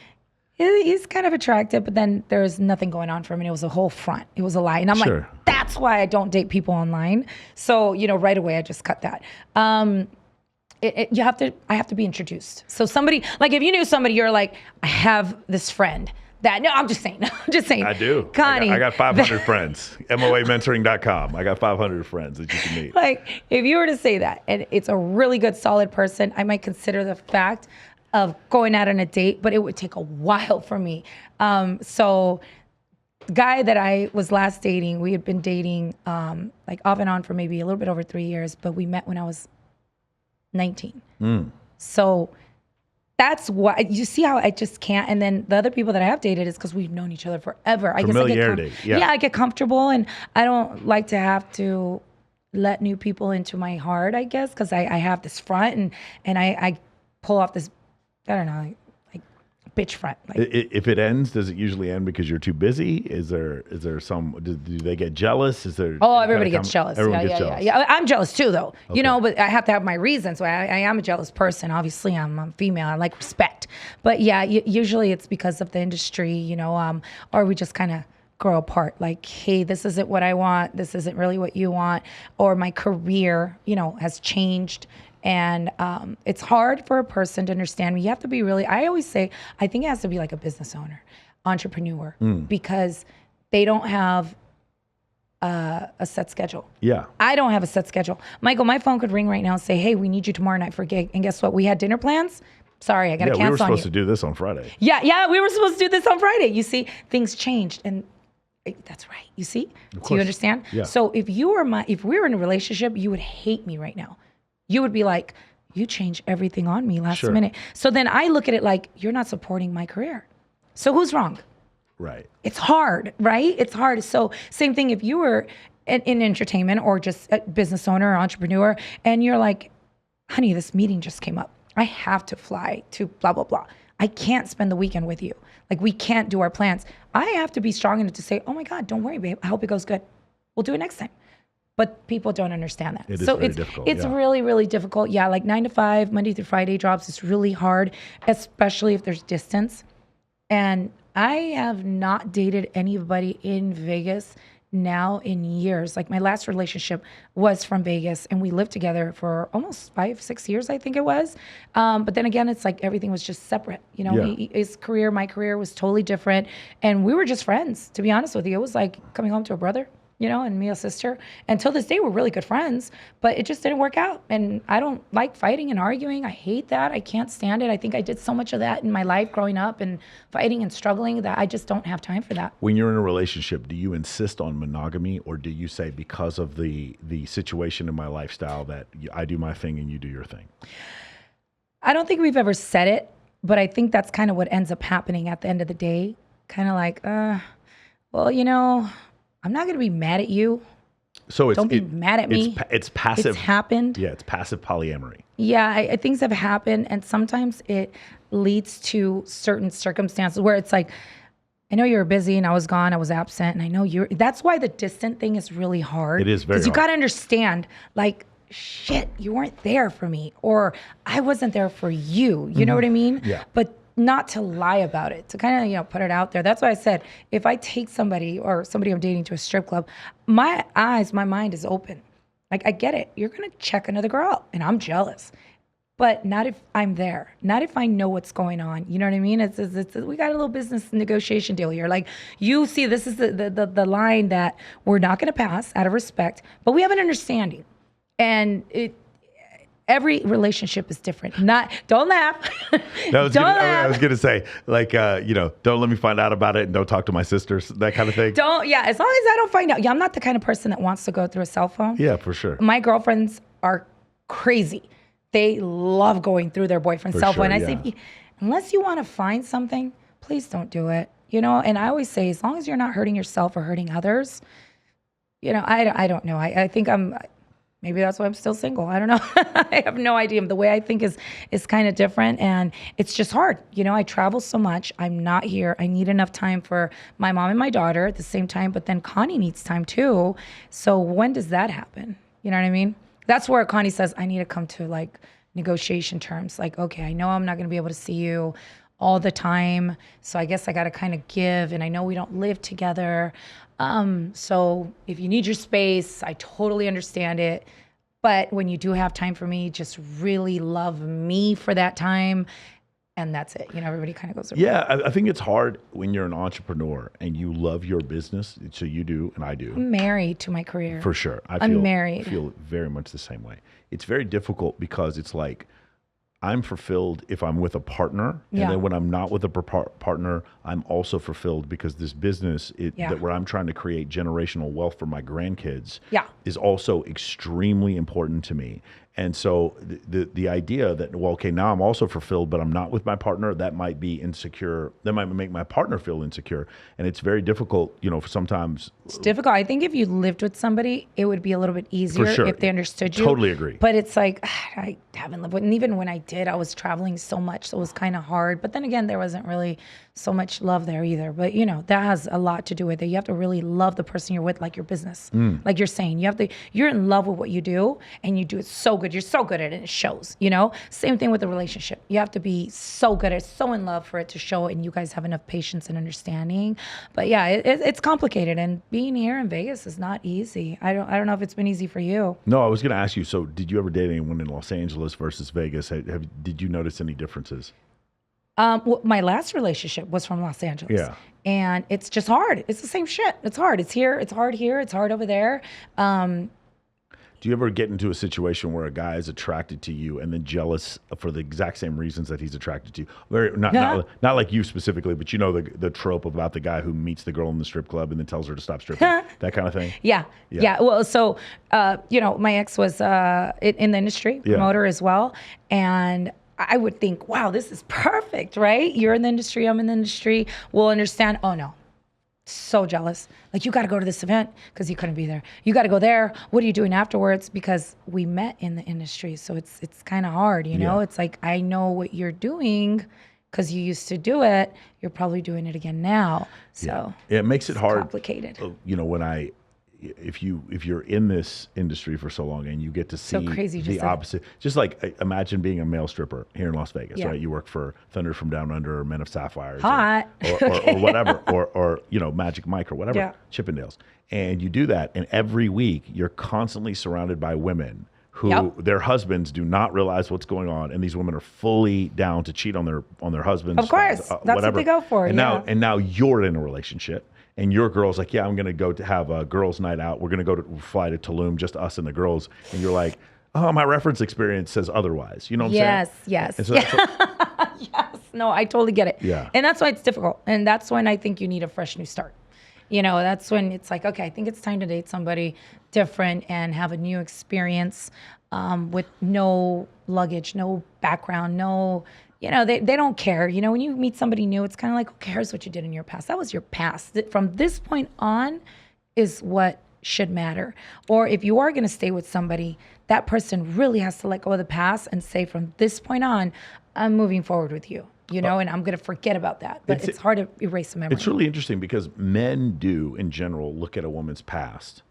he's kind of attractive, but then there's nothing going on for him. And it was a whole front. It was a lie. And I'm like, that's why I don't date people online. So, right away, I just cut that. I have to be introduced. So somebody, like if you knew somebody, you're like, I have this friend. I'm just saying. I do. Connie. I got 500 friends. MOAmentoring.com. I got 500 friends that you can meet. Like, if you were to say that, and it's a really good, solid person, I might consider the fact of going out on a date, but it would take a while for me. So, guy that I was last dating, we had been dating like off and on for maybe a little bit over 3 years, but we met when I was 19. So, that's why you see how I just can't. And then the other people that I have dated is because we've known each other forever. Familiarity. I get comfortable, and I don't like to have to let new people into my heart, I guess, because I have this front and I pull off this, I don't know, like bitch front. Like, if it ends, does it usually end because you're too busy? Is there some? Do they get jealous? Is there? Oh, everybody gets jealous. Everyone gets jealous. Yeah. I'm jealous too, though. Okay. But I have to have my reasons. I am a jealous person. Obviously, I'm female. I like respect. But yeah, usually it's because of the industry, or we just kind of grow apart. Like, hey, this isn't what I want. This isn't really what you want. Or my career, has changed. And it's hard for a person to understand me. You have to be I always say, I think it has to be like a business owner, entrepreneur, because they don't have a set schedule. Yeah. I don't have a set schedule. Michael, my phone could ring right now and say, hey, we need you tomorrow night for a gig. And guess what? We had dinner plans. Sorry, I got to cancel on you. We were supposed to do this on Friday. Yeah, we were supposed to do this on Friday. You see, things changed. And that's right. You see? Do you understand? Yeah. So if we were in a relationship, you would hate me right now. You would be like, you changed everything on me last minute. So then I look at it like, you're not supporting my career. So who's wrong? Right. It's hard, right? It's hard. So same thing if you were in entertainment or just a business owner or entrepreneur, and you're like, honey, this meeting just came up. I have to fly to blah, blah, blah. I can't spend the weekend with you. Like, we can't do our plans. I have to be strong enough to say, oh my God, don't worry, babe. I hope it goes good. we'll do it next time. But people don't understand that. It is very difficult. It's really, really difficult. Yeah, like 9 to 5, Monday through Friday jobs is really hard, especially if there's distance. And I have not dated anybody in Vegas now in years. Like my last relationship was from Vegas, and we lived together for almost 5-6 years, I think it was. But then again, it's like everything was just separate. You know, his career, my career was totally different. And we were just friends, to be honest with you. It was like coming home to a brother, you know, and me a sister. Until this day, we're really good friends, but it just didn't work out. And I don't like fighting and arguing. I hate that. I can't stand it. I think I did so much of that in my life growing up and fighting and struggling that I just don't have time for that. When you're in a relationship, do you insist on monogamy, or do you say, because of the situation in my lifestyle, that I do my thing and you do your thing? I don't think we've ever said it, but I think that's kind of what ends up happening at the end of the day. Kind of like, well, you know, I'm not going to be mad at you. So don't be mad at me. It's passive. It's happened. Yeah, it's passive polyamory. Yeah, things have happened, and sometimes it leads to certain circumstances where it's like, I know you were busy and I was gone, I was absent, and I know you're. That's why the distant thing is really hard. It is very hard. Because you got to understand, like, shit, you weren't there for me, or I wasn't there for you. You know what I mean? Yeah. But not to lie about it, to kind of, you know, put it out there. That's why I said, if I take somebody or somebody I'm dating to a strip club, my mind is open. Like, I get it. You're going to check another girl out, and I'm jealous. But not if I'm there. Not if I know what's going on. You know what I mean? It's we got a little business negotiation deal here. Like, you see, this is the line that we're not going to pass out of respect, but we have an understanding. And every relationship is different. Don't laugh. I was gonna say, like, you know, don't let me find out about it, and don't talk to my sisters, that kind of thing. As long as I don't find out. Yeah, I'm not the kind of person that wants to go through a cell phone. Yeah, for sure. My girlfriends are crazy. They love going through their boyfriend's cell phone. I say, unless you want to find something, please don't do it. You know, and I always say, as long as you're not hurting yourself or hurting others, you know, I don't know. I think maybe that's why I'm still single. I don't know. I have no idea. The way I think is kind of different, and it's just hard. You know, I travel so much. I'm not here. I need enough time for my mom and my daughter at the same time, but then Connie needs time too. So when does that happen? You know what I mean? That's where Connie says, I need to come to like negotiation terms. Like, okay, I know I'm not going to be able to see you all the time, so I guess I got to kind of give, and I know we don't live together. So if you need your space, I totally understand it. But when you do have time for me, just really love me for that time. And that's it. You know, everybody kind of goes around. Yeah, I think it's hard when you're an entrepreneur and you love your business. So you do, and I do. I'm married to my career. For sure. I'm married. I feel very much the same way. It's very difficult because it's like, I'm fulfilled if I'm with a partner, and then when I'm not with a partner, I'm also fulfilled because this business that where I'm trying to create generational wealth for my grandkids is also extremely important to me. And so the idea that, well, okay, now I'm also fulfilled, but I'm not with my partner, that might be insecure. That might make my partner feel insecure. And it's very difficult, you know, sometimes. It's difficult. I think if you lived with somebody, it would be a little bit easier if they understood you. Totally agree. But it's like, I haven't lived with, and even when I did, I was traveling so much, so it was kind of hard. But then again, there wasn't really so much love there either. But, you know, that has a lot to do with it. You have to really love the person you're with, like your business. Like you're saying, you're in love with what you do, and you do it so good. You're so good at it. It shows, you know? Same thing with the relationship. You have to be so good at it, so in love for it to show, and you guys have enough patience and understanding. But yeah, it's complicated, and being here in Vegas is not easy. I don't know if it's been easy for you. No, I was going to ask you, so did you ever date anyone in Los Angeles versus Vegas? Did you notice any differences? Well, my last relationship was from Los Angeles. Yeah. And it's just hard. It's the same shit. It's hard. It's here. It's hard here. It's hard over there. Do you ever get into a situation where a guy is attracted to you and then jealous for the exact same reasons that he's attracted to you? Not like you specifically, but you know the trope about the guy who meets the girl in the strip club and then tells her to stop stripping, that kind of thing? Yeah. Well, so, you know, my ex was in the industry, promoter as well. And I would think, wow, this is perfect, right? You're in the industry, I'm in the industry. We'll understand. Oh, no. So jealous. Like, you got to go to this event because you couldn't be there. You got to go there. What are you doing afterwards? Because we met in the industry. So it's kind of hard, you know? It's like, I know what you're doing because you used to do it. You're probably doing it again now. So it makes it hard. Complicated. You know, when if you're in this industry for so long and you get to see crazy, the opposite, just like imagine being a male stripper here in Las Vegas, right? You work for Thunder from Down Under or Men of Sapphires, hot, or whatever, or Magic Mike or whatever, Chippendales, and you do that, and every week you're constantly surrounded by women who their husbands do not realize what's going on, and these women are fully down to cheat on their husbands. Of course, that's whatever. what they go for. And now you're in a relationship, and your girl's like, I'm going to go to have a girls' night out. We're going to fly to Tulum, just us and the girls. And you're like, oh, my reference experience says otherwise. You know what I'm saying? Yes. And so yes. No, I totally get it. Yeah. And that's why it's difficult. And that's when I think you need a fresh new start. That's when it's like, okay, I think it's time to date somebody different and have a new experience with no luggage, no background, no, they don't care. When you meet somebody new, it's kind of like, who cares what you did in your past? That was your past. From this point on is what should matter. Or if you are going to stay with somebody, that person really has to let go of the past and say, from this point on, I'm moving forward with you. And I'm going to forget about that. But it's hard to erase the memory. It's really interesting because men do, in general, look at a woman's past,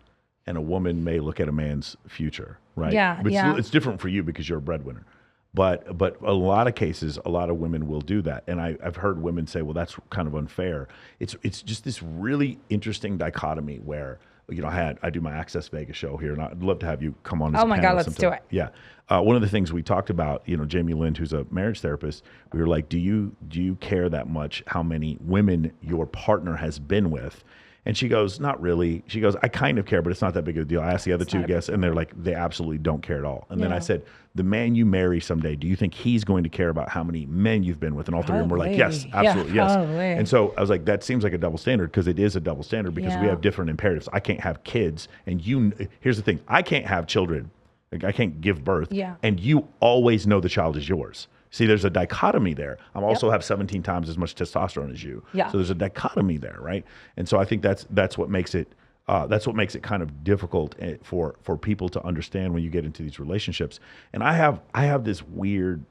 and a woman may look at a man's future, right? Yeah, but it's different for you because you're a breadwinner. But a lot of cases, a lot of women will do that. And I've heard women say, well, that's kind of unfair. It's just this really interesting dichotomy where, I do my Access Vegas show here, and I'd love to have you come on as a Oh my God, let's sometime. do it. Yeah. One of the things we talked about, Jamie Lind, who's a marriage therapist, we were like, do you care that much how many women your partner has been with? And she goes, not really. She goes, I kind of care, but it's not that big of a deal. I asked the other two guests, and they're like, they absolutely don't care at all. And then I said, the man you marry someday, do you think he's going to care about how many men you've been with? And all three of them were like, yes, absolutely, yes. And so I was like, that seems like a double standard, because it is a double standard, because we have different imperatives. I can't have kids, and here's the thing, I can't have children. Like, I can't give birth, and you always know the child is yours. See, there's a dichotomy there. I also have 17 times as much testosterone as you. Yeah. So there's a dichotomy there, right? And so I think that's what makes it kind of difficult for people to understand when you get into these relationships. And I have this weird,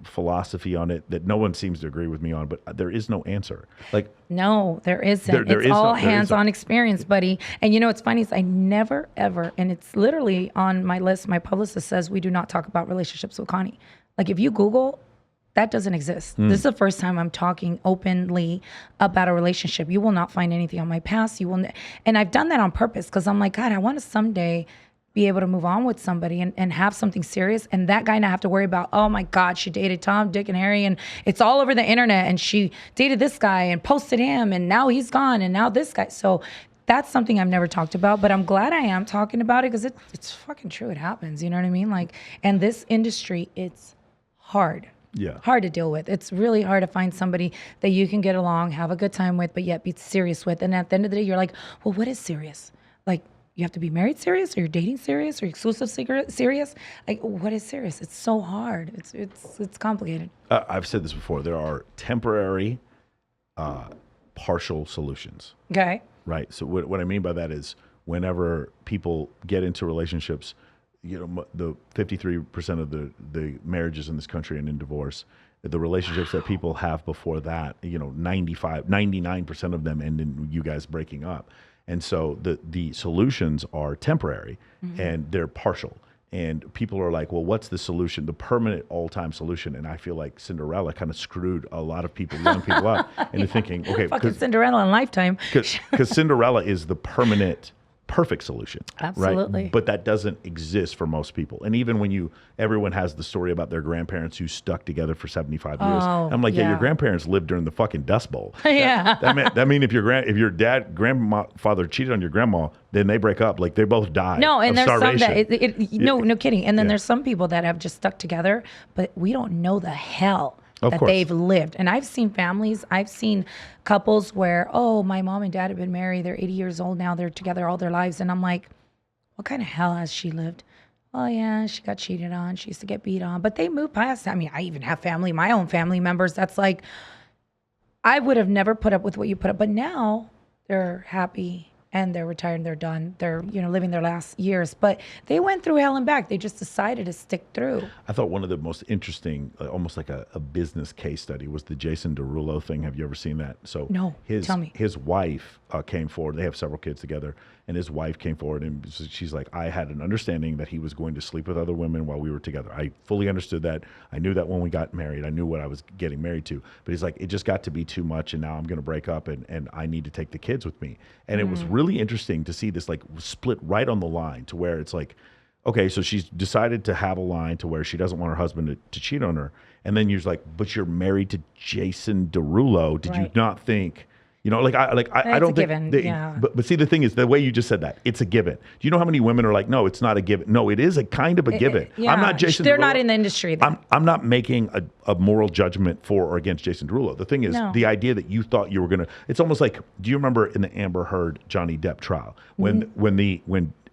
philosophy on it that no one seems to agree with me on, but there is no answer. Like, no, there isn't. It's all hands-on experience, buddy. And what's funny is I never, ever, and it's literally on my list, my publicist says we do not talk about relationships with Connie. Like, if you Google, that doesn't exist. This is the first time I'm talking openly about a relationship. You will not find anything on my past. And I've done that on purpose, because I'm like, God, I want to someday be able to move on with somebody and have something serious, and that guy not have to worry about, oh my God, she dated Tom, Dick, and Harry, and it's all over the internet, and she dated this guy and posted him, and now he's gone, and now this guy. So that's something I've never talked about, but I'm glad I am talking about it, because it's fucking true. It happens. You know what I mean? Like, and this industry, it's hard. Yeah. Hard to deal with. It's really hard to find somebody that you can get along, have a good time with, but yet be serious with. And at the end of the day, you're like, well, what is serious? Like, you have to be married serious, or you're dating serious, or exclusive serious? Like, what is serious? It's so hard. It's complicated. I've said this before. There are temporary, partial solutions. Okay. Right. So what I mean by that is, whenever people get into relationships, the 53% of the marriages in this country end in divorce. The relationships that people have before that, 99% of them end in you guys breaking up. And so the solutions are temporary, and they're partial. And people are like, well, what's the solution, the permanent all-time solution? And I feel like Cinderella kind of screwed a lot of people, young people up into thinking, okay, fucking Cinderella in Lifetime. Because Cinderella is the permanent, perfect solution. Absolutely. Right? But that doesn't exist for most people. And even when everyone has the story about their grandparents who stuck together for 75 years. I'm like, your grandparents lived during the fucking Dust Bowl. That mean if your grandfather cheated on your grandma, then they break up. Like, they both die. No, and there's starvation. some that no kidding. And then there's some people that have just stuck together, but we don't know the hell that they've lived. And I've seen families, I've seen couples where, oh, my mom and dad have been married, they're 80 years old now, they're together all their lives. And I'm like, what kind of hell has she lived? Oh yeah, she got cheated on, she used to get beat on, but they moved past that. I mean, I even have my own family members that's like, I would have never put up with what you put up, but now they're happy and they're retired and they're done. They're, living their last years, but they went through hell and back. They just decided to stick through. I thought one of the most interesting, almost like a business case study, was the Jason Derulo thing. Have you ever seen that? So no, tell me. His wife came forward. They have several kids together, and his wife came forward, and she's like, I had an understanding that he was going to sleep with other women while we were together. I fully understood that. I knew that when we got married. I knew what I was getting married to. But he's like, it just got to be too much, and now I'm going to break up, and I need to take the kids with me. And it was really interesting to see this like split right on the line to where it's like, okay, so she's decided to have a line to where she doesn't want her husband to cheat on her. And then you're like, but you're married to Jason Derulo. Did you not think, I don't think, but see, the thing is the way you just said that, it's a given. Do you know how many women are like, no, it's not a given. No, it is a kind of a given. I'm not Jason They're Derulo. not in the industry. I'm not making a moral judgment for or against Jason Derulo. The thing is, the idea that you thought you were going to, it's almost like, do you remember in the Amber Heard Johnny Depp trial when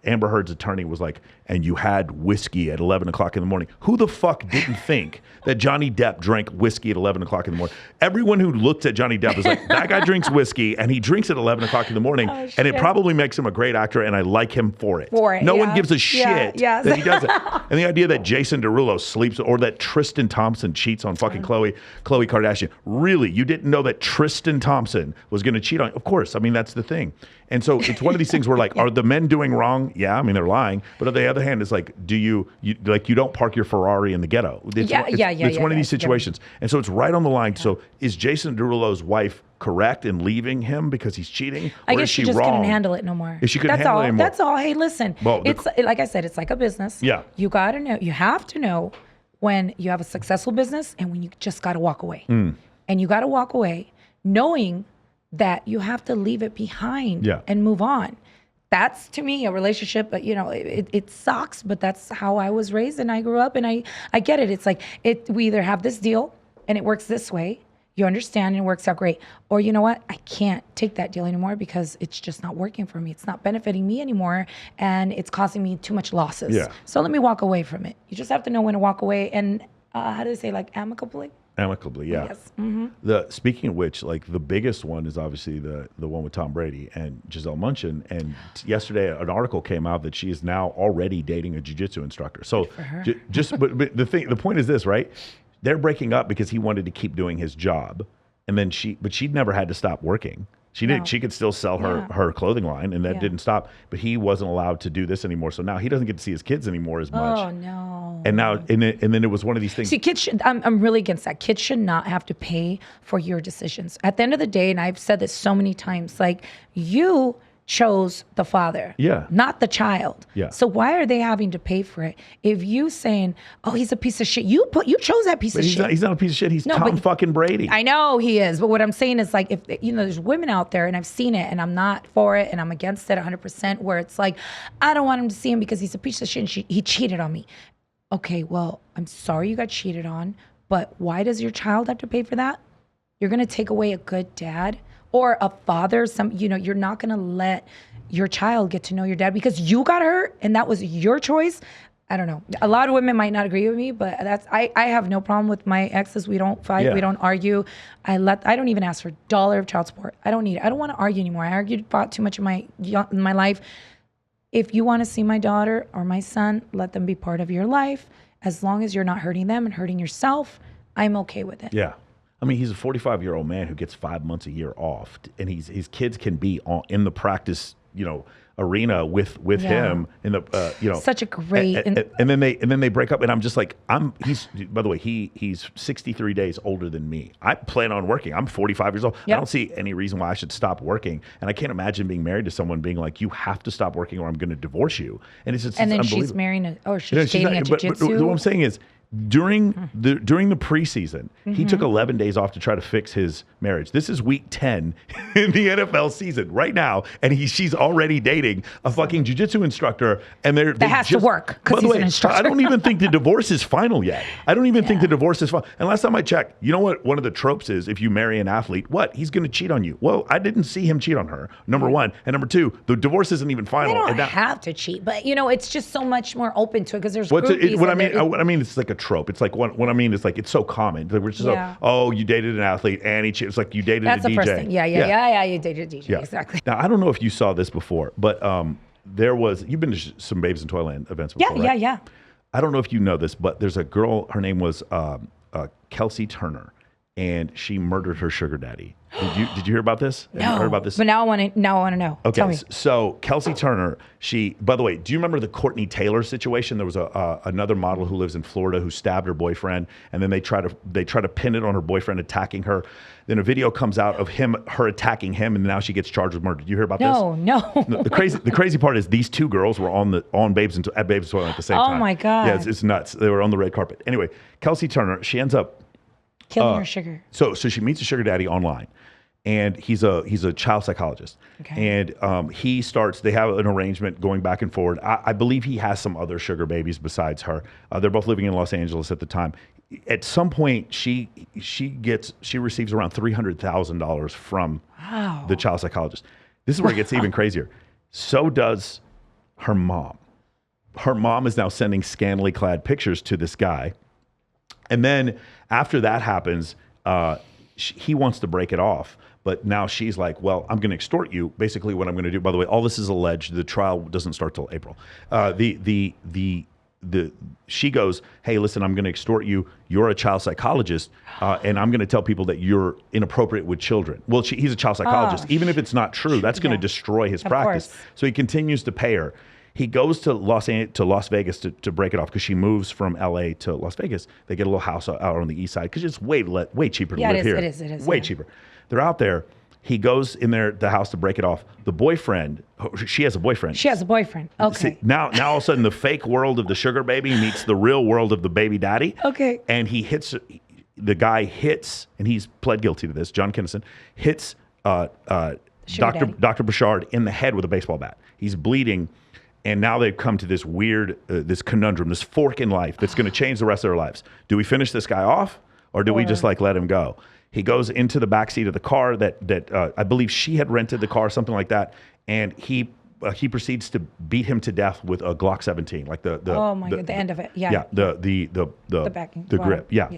Amber Heard's attorney was like, and you had whiskey at 11 o'clock in the morning. Who the fuck didn't think that Johnny Depp drank whiskey at 11 o'clock in the morning? Everyone who looked at Johnny Depp was like, that guy drinks whiskey and he drinks at 11 o'clock in the morning. And it probably makes him a great actor and I like him for it. No one gives a shit that he does it. And the idea that Jason Derulo sleeps or that Tristan Thompson cheats on fucking Khloe Kardashian. Really? You didn't know that Tristan Thompson was going to cheat on? Of course. I mean, that's the thing. And so it's one of these things where like, are the men doing wrong? Yeah, I mean, they're lying. But on the other hand, it's like, do you don't park your Ferrari in the ghetto. It's one of these situations. And so it's right on the line. So is Jason Derulo's wife correct in leaving him because he's cheating? I guess she just couldn't handle it no more. If she couldn't handle it anymore. That's all. Hey, listen, it's like I said, it's like a business. Yeah. You got to know, you have to know when you have a successful business and when you just got to walk away. And you got to walk away knowing that you have to leave it behind and move on. That's, to me, a relationship, but it sucks, but that's how I was raised and I grew up and I get it. It's like, we either have this deal and it works this way, you understand and it works out great, or you know what, I can't take that deal anymore because it's just not working for me. It's not benefiting me anymore and it's causing me too much losses. So let me walk away from it. You just have to know when to walk away and, how do they say, like amicably? Amicably, yeah. Yes. Speaking of which, like the biggest one is obviously the one with Tom Brady and Giselle Munchin. And yesterday, an article came out that she is now already dating a jiu-jitsu instructor. So but the point is this, right? They're breaking up because he wanted to keep doing his job, and then she'd never had to stop working. She did. She could still sell her clothing line, and that didn't stop. But he wasn't allowed to do this anymore. So now he doesn't get to see his kids anymore as much. Oh no! And now, and then it was one of these things. See, kids should. I'm really against that. Kids should not have to pay for your decisions. At the end of the day, and I've said this so many times, like you chose the father, not the child. So why are they having to pay for it? If you saying, "Oh, he's a piece of shit," you chose that piece of shit. He's not a piece of shit. He's Tom fucking Brady. I know he is, but what I'm saying is like, if there's women out there, and I've seen it, and I'm not for it, and I'm against it 100%. Where it's like, I don't want him to see him because he's a piece of shit and he cheated on me. Okay, well, I'm sorry you got cheated on, but why does your child have to pay for that? You're gonna take away a good dad. Or a father, you're not gonna let your child get to know your dad because you got hurt and that was your choice. I don't know. A lot of women might not agree with me, but I have no problem with my exes. We don't fight, we don't argue. I don't even ask for a dollar of child support. I don't need it. I don't want to argue anymore. I argued fought too much in my life. If you want to see my daughter or my son, let them be part of your life. As long as you're not hurting them and hurting yourself, I'm okay with it. Yeah. I mean, he's a 45-year-old man who gets 5 months a year off, and his kids can be in the practice, arena with him in the such a great and then they break up, and I'm just like, he's by the way, he's 63 days older than me. I plan on working. I'm 45 years old. I don't see any reason why I should stop working, and I can't imagine being married to someone being like, you have to stop working or I'm going to divorce you. And it's then she's marrying she's dating a jiu-jitsu. But what I'm saying is, during the preseason, he took 11 days off to try to fix his marriage. This is week 10 in the NFL season right now, and she's already dating a fucking jiu-jitsu instructor, and that has to work because he's an instructor. I don't even think the divorce is final yet. I don't even think the divorce is final. And last time I checked, you know what? One of the tropes is if you marry an athlete, he's going to cheat on you. Well, I didn't see him cheat on her. Number one, and number two, the divorce isn't even final. They don't have to cheat, but it's just so much more open to it because there's groupies. What I mean, it's like a trope. It's like what I mean is like it's so common. We're just you dated an athlete and he cheated. It's like you dated a DJ. That's the first thing. Yeah. You dated a DJ. Exactly. Now I don't know if you saw this before, but you've been to some Babes in Toyland events before, right? Yeah. I don't know if you know this, but there's a girl. Her name was Kelsey Turner, and she murdered her sugar daddy. Did you hear about this? No. Have you heard about this? But now I want to know. Okay, Tell me. so Kelsey Turner, by the way, do you remember the Courtney Taylor situation? There was another model who lives in Florida who stabbed her boyfriend, and then they try to pin it on her boyfriend attacking her. Then a video comes out of her attacking him, and now she gets charged with murder. Did you hear about this? No. The crazy part is these two girls were at Babes in Toyland at the same time. Oh my God. Yeah, it's nuts. They were on the red carpet. Anyway, Kelsey Turner, she ends up Killing her sugar. So she meets a sugar daddy online, and he's a child psychologist. Okay. And they have an arrangement going back and forward. I believe he has some other sugar babies besides her. They're both living in Los Angeles at the time. At some point, she receives around $300,000 from the child psychologist. This is where it gets even crazier. So does her mom. Her mom is now sending scantily clad pictures to this guy. And then after that happens, he wants to break it off. But now she's like, well, I'm going to extort you. Basically what I'm going to do, by the way, all this is alleged. The trial doesn't start till April. She goes, hey, listen, I'm going to extort you. You're a child psychologist, and I'm going to tell people that you're inappropriate with children. Well, he's a child psychologist. Even if it's not true, that's going to destroy his practice. Course. So he continues to pay her. He goes to Las Vegas to break it off because she moves from LA to Las Vegas. They get a little house out on the east side because it's way cheaper to live here. It is. Way cheaper. They're out there. He goes in the house to break it off. The boyfriend, she has a boyfriend. She has a boyfriend. Okay. See, now all of a sudden the fake world of the sugar baby meets the real world of the baby daddy. Okay. And the guy hits, and he's pled guilty to this, John Kinnison, hits Dr. Bouchard in the head with a baseball bat. He's bleeding. And now they've come to this weird, this conundrum, this fork in life that's going to change the rest of their lives. Do we finish this guy off, or do we just let him go? He goes into the backseat of the car that I believe she had rented the car, something like that, and he proceeds to beat him to death with a Glock 17, like the the end of it, yeah, the backing, the grip, yeah.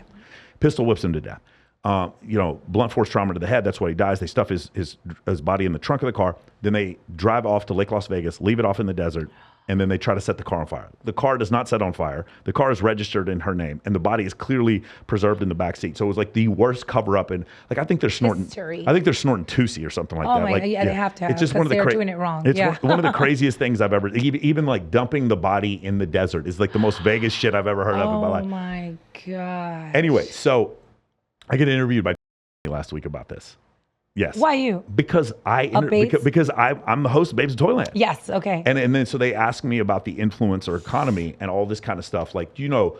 Pistol whips him to death. Blunt force trauma to the head. That's why he dies. They stuff his body in the trunk of the car. Then they drive off to Lake Las Vegas, leave it off in the desert, and then they try to set the car on fire. The car does not set on fire. The car is registered in her name, and the body is clearly preserved in the back seat. So it was like the worst cover up. And I think they're snorting. History. I think they're snorting Tusi or something like that. Oh my God, yeah, they have to. It's just one of the doing it wrong. It's one of the craziest things I've ever. Even like dumping the body in the desert is like the most Vegas shit I've ever heard of in my life. Oh my God. Anyway, so I get interviewed by last week about this. Yes. Why you? Because I'm the host of Babes in Toyland. Yes. Okay. And then so they asked me about the influencer economy and all this kind of stuff. Like, you know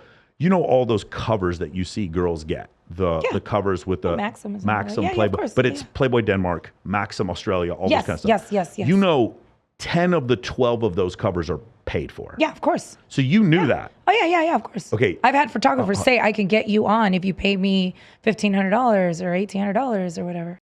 all those covers that you see girls get. The covers with the Maxim Playboy, but it's Playboy Denmark, Maxim Australia, all this kind of stuff. Yes. You know, 10 of the 12 of those covers are paid for. Yeah, of course. So you knew that. Oh yeah, of course. Okay. I've had photographers say I can get you on if you pay me $1,500 or $1,800 or whatever.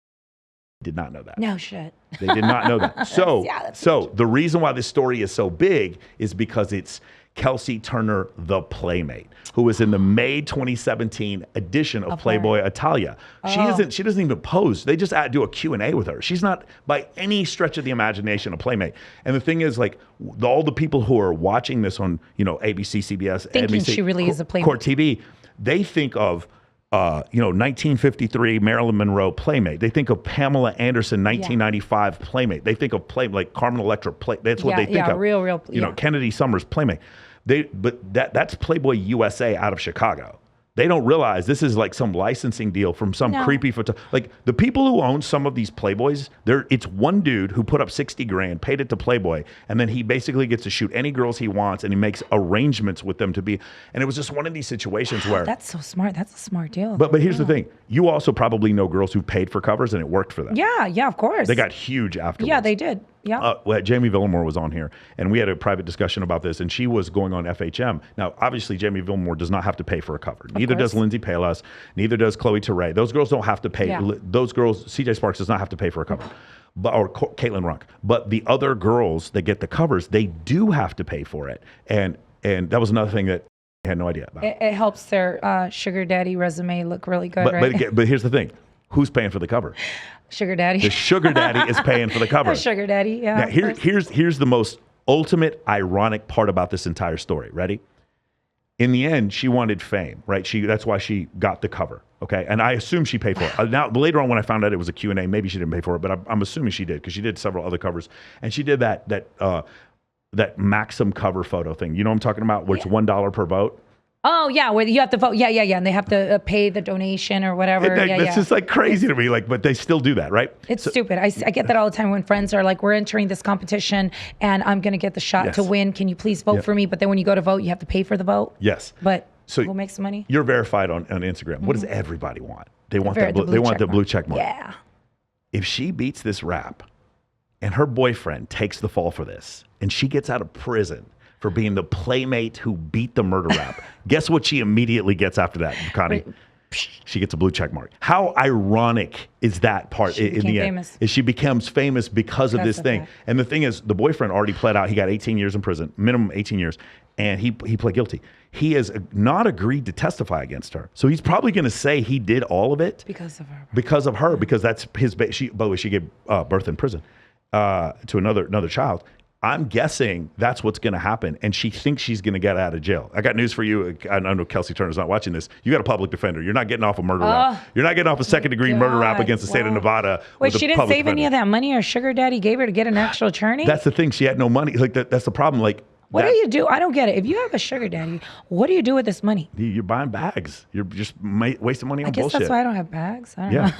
Did not know that. No shit. They did not know that. So, that's the reason why this story is so big is because it's Kelsey Turner, the Playmate, who was in the May 2017 edition of Playboy Italia. She doesn't even pose. They just do a Q&A with her. She's not by any stretch of the imagination a Playmate. And the thing is, like, all the people who are watching this on, ABC, CBS, thinking NBC, she really is a Playmate. Court TV, they think of 1953 Marilyn Monroe Playmate. They think of Pamela Anderson, 1995 Playmate. They think of like Carmen Electra Playmate. That's what they think of. Real. Kennedy Summers Playmate. But that's Playboy USA out of Chicago. They don't realize this is like some licensing deal from some creepy like the people who own some of these Playboys. It's one dude who put up $60,000, paid it to Playboy, and then he basically gets to shoot any girls he wants, and he makes arrangements with them to be. And it was just one of these situations where that's so smart. That's a smart deal. But here's the thing: you also probably know girls who paid for covers, and it worked for them. Yeah, of course. They got huge afterwards. Yeah, they did. Yeah. Jamie Villamore was on here, and we had a private discussion about this, and she was going on FHM. Now, obviously, Jamie Villamore does not have to pay for a cover. Neither does Lindsay Palas. Neither does Chloe Teray. Those girls don't have to pay. Yeah. Those girls, CJ Sparks does not have to pay for a cover. Or Caitlin Runk. But the other girls that get the covers, they do have to pay for it. And that was another thing that I had no idea about. It helps their sugar daddy resume look really good, right? But here's the thing. Who's paying for the cover? Sugar daddy. The sugar daddy is paying for the cover. The sugar daddy, yeah. Now, here's the most ultimate ironic part about this entire story. Ready? In the end, she wanted fame, right? That's why she got the cover. Okay, and I assume she paid for it. Now later on, when I found out it was a Q&A, maybe she didn't pay for it, but I'm assuming she did because she did several other covers, and she did that Maxim cover photo thing. You know what I'm talking about? Where it's $1 per vote. Oh yeah, where you have to vote. Yeah, and they have to pay the donation or whatever. That's just like crazy to me. Like, but they still do that, right? It's stupid. I get that all the time when friends are like, "We're entering this competition, and I'm going to get the shot to win. Can you please vote for me?" But then when you go to vote, you have to pay for the vote. Yes. But so who makes the money? You're verified on Instagram. What does everybody want? They want the blue check mark. Yeah. If she beats this rap, and her boyfriend takes the fall for this, and she gets out of prison for being the playmate who beat the murder rap, guess what she immediately gets after that, Connie? She gets a blue check mark. How ironic is that part in the end? Is she becomes famous because of this thing. And the thing is, the boyfriend already pled out. He got 18 years in prison, minimum 18 years, and he pled guilty. He has not agreed to testify against her. So he's probably going to say he did all of it because of her. Because that's his. By the way, she gave birth in prison to another child. I'm guessing that's what's going to happen, and she thinks she's going to get out of jail. I got news for you. I know Kelsey Turner's not watching this. You got a public defender. You're not getting off a murder rap. You're not getting off a second-degree murder rap against the state of Nevada. Wait, she didn't save any of that money her sugar daddy gave her to get an actual attorney? That's the thing. She had no money. Like that's the problem. Like, what do you do? I don't get it. If you have a sugar daddy, what do you do with this money? You're buying bags. You're just wasting money on bullshit. I guess that's why I don't have bags. I don't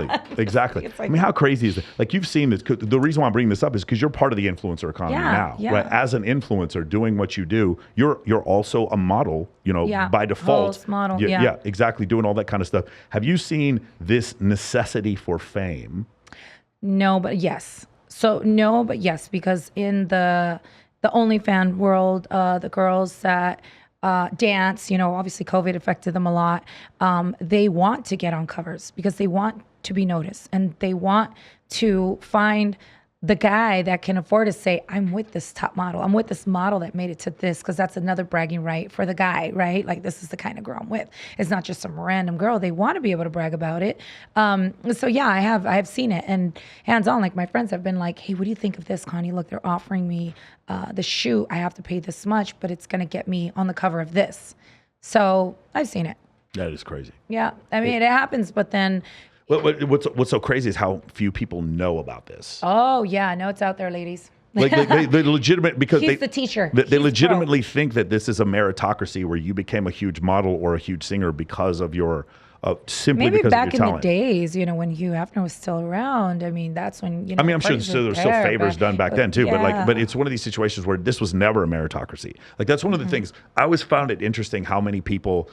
know. Exactly. I mean, how crazy is that? Like, you've seen this. The reason why I'm bringing this up is because you're part of the influencer economy now. Yeah. Right? As an influencer doing what you do, you're also a model, by default. Host, model. Yeah, exactly. Doing all that kind of stuff. Have you seen this necessity for fame? No, but yes. Because in the OnlyFans world, the girls that dance, obviously COVID affected them a lot. They want to get on covers because they want to be noticed, and they want to find the guy that can afford to say, I'm with this top model. I'm with this model that made it to this, because that's another bragging right for the guy, right? Like, this is the kind of girl I'm with. It's not just some random girl. They want to be able to brag about it. So yeah, I have seen it, and hands on, like, my friends have been like, hey, what do you think of this, Connie? Look, they're offering me the shoot. I have to pay this much, but it's going to get me on the cover of this. So I've seen it. That is crazy. Yeah. I mean, it happens, but then... What's so crazy is how few people know about this. Oh yeah, no, it's out there, ladies. Like they legitimate because He's the teacher. They legitimately think that this is a meritocracy where you became a huge model or a huge singer because of your simply maybe because back of your talent. In the days, when Hugh Hefner was still around. I mean, that's when I mean, I'm sure there were still favors done back then too. Yeah. But it's one of these situations where this was never a meritocracy. Like, that's one of the things. I always found it interesting how many people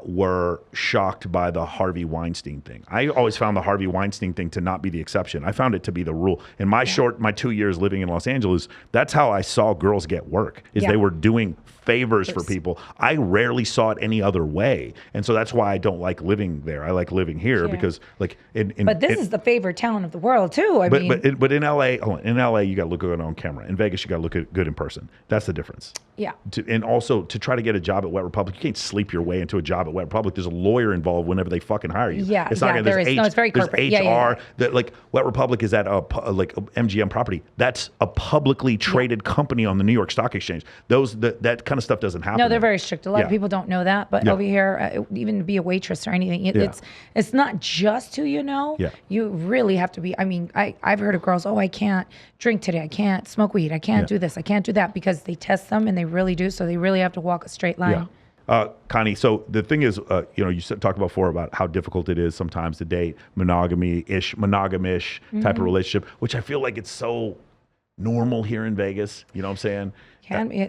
were shocked by the Harvey Weinstein thing. I always found the Harvey Weinstein thing to not be the exception. I found it to be the rule. In my 2 years living in Los Angeles, that's how I saw girls get work, is they were doing favors for people. I rarely saw it any other way. And so that's why I don't like living there. I like living here because, like, but this is the favorite town of the world too. But in LA, in LA, you got to look good on camera. In Vegas, you got to look good in person. That's the difference. Yeah. And also, to try to get a job at Wet Republic, you can't sleep your way into a job at Wet Republic. There's a lawyer involved whenever they fucking hire you. Yeah, it's not there is. No, it's very corporate. There's HR. That, like, Wet Republic is at like MGM property. That's a publicly traded company on the New York Stock Exchange. That kind of stuff doesn't happen. No, they're very strict. A lot of people don't know that, but over here, even to be a waitress or anything, it's not just who you know. Yeah. You really have to be. I mean, I've heard of girls, I can't drink today. I can't smoke weed. I can't do this. I can't do that, because they test them, and they really do. So they really have to walk a straight line. Yeah. Connie, so the thing is, you talked before about how difficult it is sometimes to date monogamish type of relationship, which I feel like it's so normal here in Vegas. You know what I'm saying?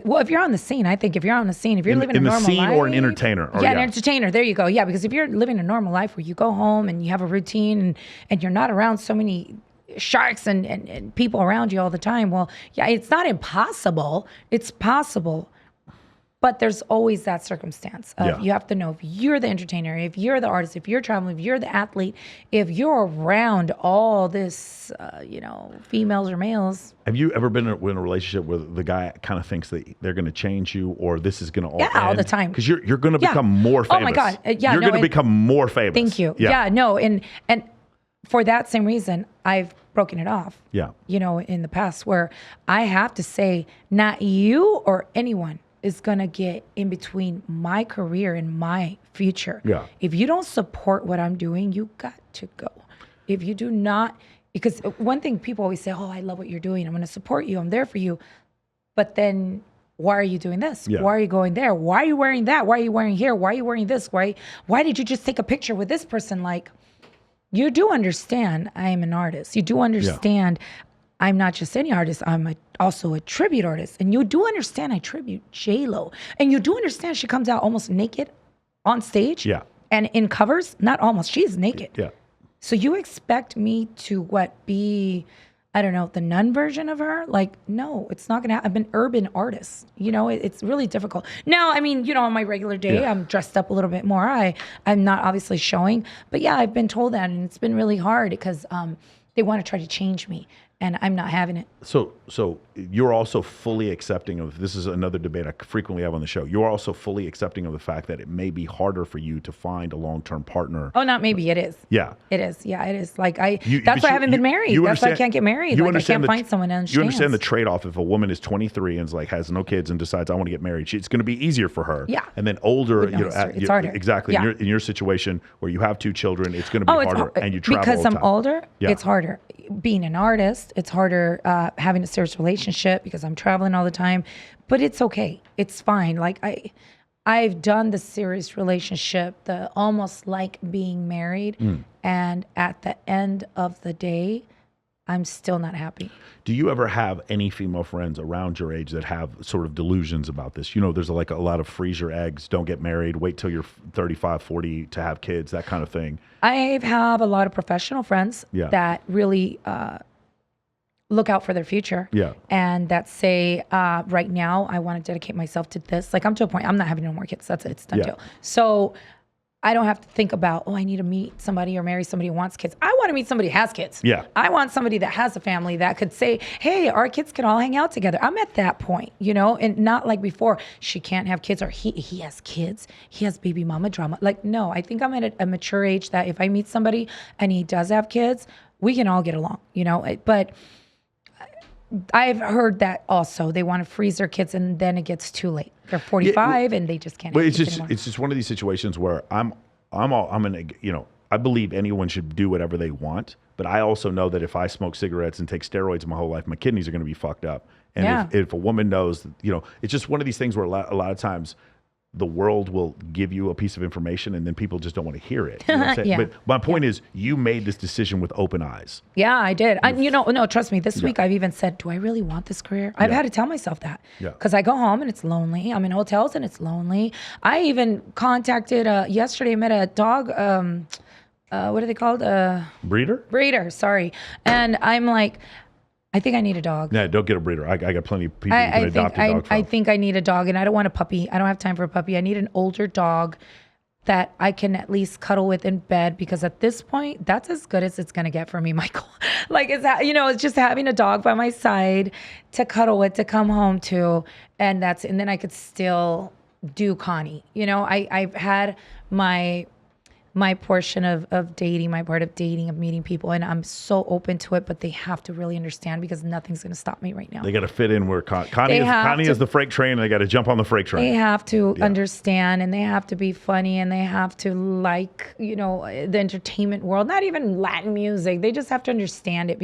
Well, if you're on the scene, I think if you're on the scene, if you're living a normal life. In the scene or an entertainer. An entertainer. There you go. Yeah, because if you're living a normal life where you go home and you have a routine and you're not around so many sharks and people around you all the time, well, yeah, it's not impossible. It's possible. But there's always that circumstance of you have to know, if you're the entertainer, if you're the artist, if you're traveling, if you're the athlete, if you're around all this, females or males. Have you ever been in a relationship where the guy kind of thinks that they're going to change you, or this is going to all end? All the time. Because you're going to become more famous. Oh my God. You're going to become more famous. Thank you. Yeah, no. And for that same reason, I've broken it off. Yeah. In the past, where I have to say, not you or anyone. is going to get in between my career and my future. Yeah. If you don't support what I'm doing, you got to go. If you do not, because one thing people always say, oh, I love what you're doing. I'm going to support you. I'm there for you. But then why are you doing this? Yeah. Why are you going there? Why are you wearing that? Why are you wearing here? Why are you wearing this? Why did you just take a picture with this person? Like, you do understand I am an artist. You do understand I'm not just any artist. I'm also a tribute artist. And you do understand I tribute J-Lo. And you do understand she comes out almost naked on stage. Yeah. And in covers, not almost, she's naked. Yeah. So you expect me to be, I don't know, the nun version of her? Like, no, it's not gonna happen. I'm an urban artist. It's really difficult. Now, I mean, on my regular day, I'm dressed up a little bit more. I'm not obviously showing, but yeah, I've been told that, and it's been really hard because they want to try to change me, and I'm not having it. So you're also fully accepting of, this is another debate I frequently have on the show. You're also fully accepting of the fact that it may be harder for you to find a long-term partner. Oh, not maybe, it is. Yeah. It is. Yeah, it is. Like that's why I haven't been married. That's why I can't get married. You like understand I can't find someone that understands. You understand the trade-off. If a woman is 23 and has no kids and decides I want to get married, it's going to be easier for her. Yeah. And then older, it's harder. Exactly. Yeah. In your situation where you have 2 children, it's going to be harder, and you travel because all the I'm time. older. Yeah. It's harder. Being an artist, it's harder having a serious relationship because I'm traveling all the time. But it's okay. It's fine. Like I've done the serious relationship, the almost like being married, and at the end of the day, I'm still not happy. Do you ever have any female friends around your age that have sort of delusions about this? There's a lot of freeze your eggs, don't get married, wait till you're 35, 40 to have kids, that kind of thing. I have a lot of professional friends that really look out for their future. Yeah. And that say, right now, I want to dedicate myself to this. Like, I'm to a point, I'm not having no more kids. That's it. It's done deal. So I don't have to think about, I need to meet somebody or marry somebody who wants kids. I want to meet somebody who has kids. Yeah. I want somebody that has a family that could say, hey, our kids can all hang out together. I'm at that point, and not like before, she can't have kids or he has kids. He has baby mama drama. Like, no, I think I'm at a mature age that if I meet somebody and he does have kids, we can all get along, But I've heard that also. They want to freeze their kids and then it gets too late. They're 45 and they just can't. But it's just one of these situations where I believe anyone should do whatever they want, but I also know that if I smoke cigarettes and take steroids my whole life, my kidneys are going to be fucked up. And if a woman knows, it's just one of these things where a lot of times the world will give you a piece of information and then people just don't want to hear it. You know what I'm saying? Yeah. But my point is, you made this decision with open eyes. Yeah, I did. No, trust me. This week I've even said, do I really want this career? I've had to tell myself that. Because I go home and it's lonely. I'm in hotels and it's lonely. I even contacted, yesterday I met a dog, what are they called? Breeder? Breeder, sorry. And I'm like, I think I need a dog. No, don't get a breeder. I got plenty of people you can adopt a dog from. I think I need a dog, and I don't want a puppy. I don't have time for a puppy. I need an older dog that I can at least cuddle with in bed, because at this point, that's as good as it's going to get for me, Michael. Like, it's just having a dog by my side to cuddle with, to come home to, and then I could still do Connie. I've had my portion of dating, my part of dating, of meeting people, and I'm so open to it, but they have to really understand, because nothing's going to stop me right now. They got to fit in where Connie is the freight train, and they got to jump on the freight train. They have to understand, and they have to be funny, and they have to like, the entertainment world, not even Latin music. They just have to understand it,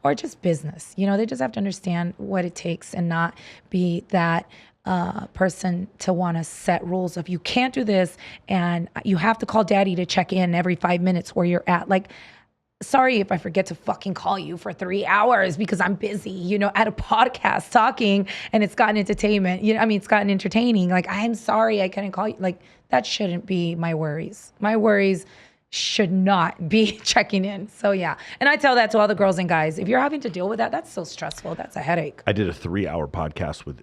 or just business. They just have to understand what it takes and not be that person to want to set rules of, you can't do this and you have to call daddy to check in every 5 minutes where you're at. Like, sorry if I forget to fucking call you for 3 hours because I'm busy, at a podcast talking, and it's gotten entertainment. It's gotten entertaining. Like, I'm sorry I couldn't call you. Like, that shouldn't be my worries. My worries should not be checking in. So yeah. And I tell that to all the girls and guys. If you're having to deal with that, that's so stressful. That's a headache. I did a 3-hour podcast with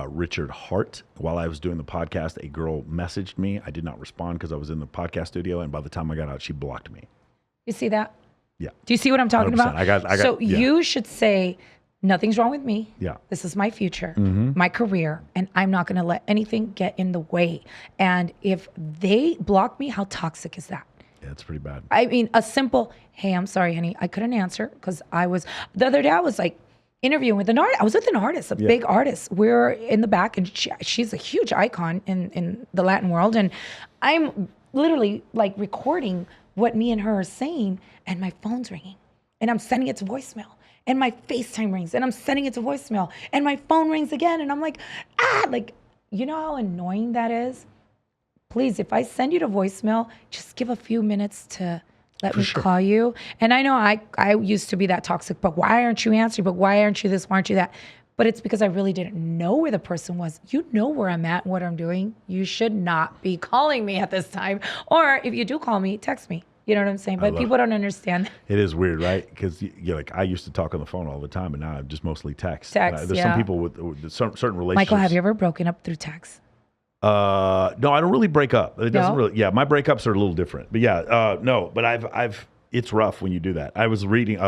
Richard Hart. While I was doing the podcast, a girl messaged me. I did not respond because I was in the podcast studio. And by the time I got out, she blocked me. You see that? Yeah. Do you see what I'm talking 100%. about? You should say, nothing's wrong with me. Yeah. This is my future, my career, and I'm not going to let anything get in the way. And if they block me, how toxic is that? Yeah, it's pretty bad. A simple, hey, I'm sorry, honey, I couldn't answer because the other day I was like interviewing with an artist. I was with an artist, a big artist. We're in the back, and she's a huge icon in the Latin world. And I'm literally like recording what me and her are saying, and my phone's ringing, and I'm sending it to voicemail. And my FaceTime rings, and I'm sending it to voicemail, and my phone rings again, and I'm like, like, you know how annoying that is? Please, if I send you to voicemail, just give a few minutes to let me call you. And I know I used to be that toxic, but why aren't you answering? But why aren't you this? Why aren't you that? But it's because I really didn't know where the person was. You know where I'm at and what I'm doing. You should not be calling me at this time. Or if you do call me, text me. You know what I'm saying? But people don't understand. It is weird, right? Because like I used to talk on the phone all the time, and now I just mostly text. There's some people with certain relationships. Michael, have you ever broken up through text? No, I don't really break up. It doesn't really. Yeah, my breakups are a little different. But yeah, no. But I've. It's rough when you do that. I was reading.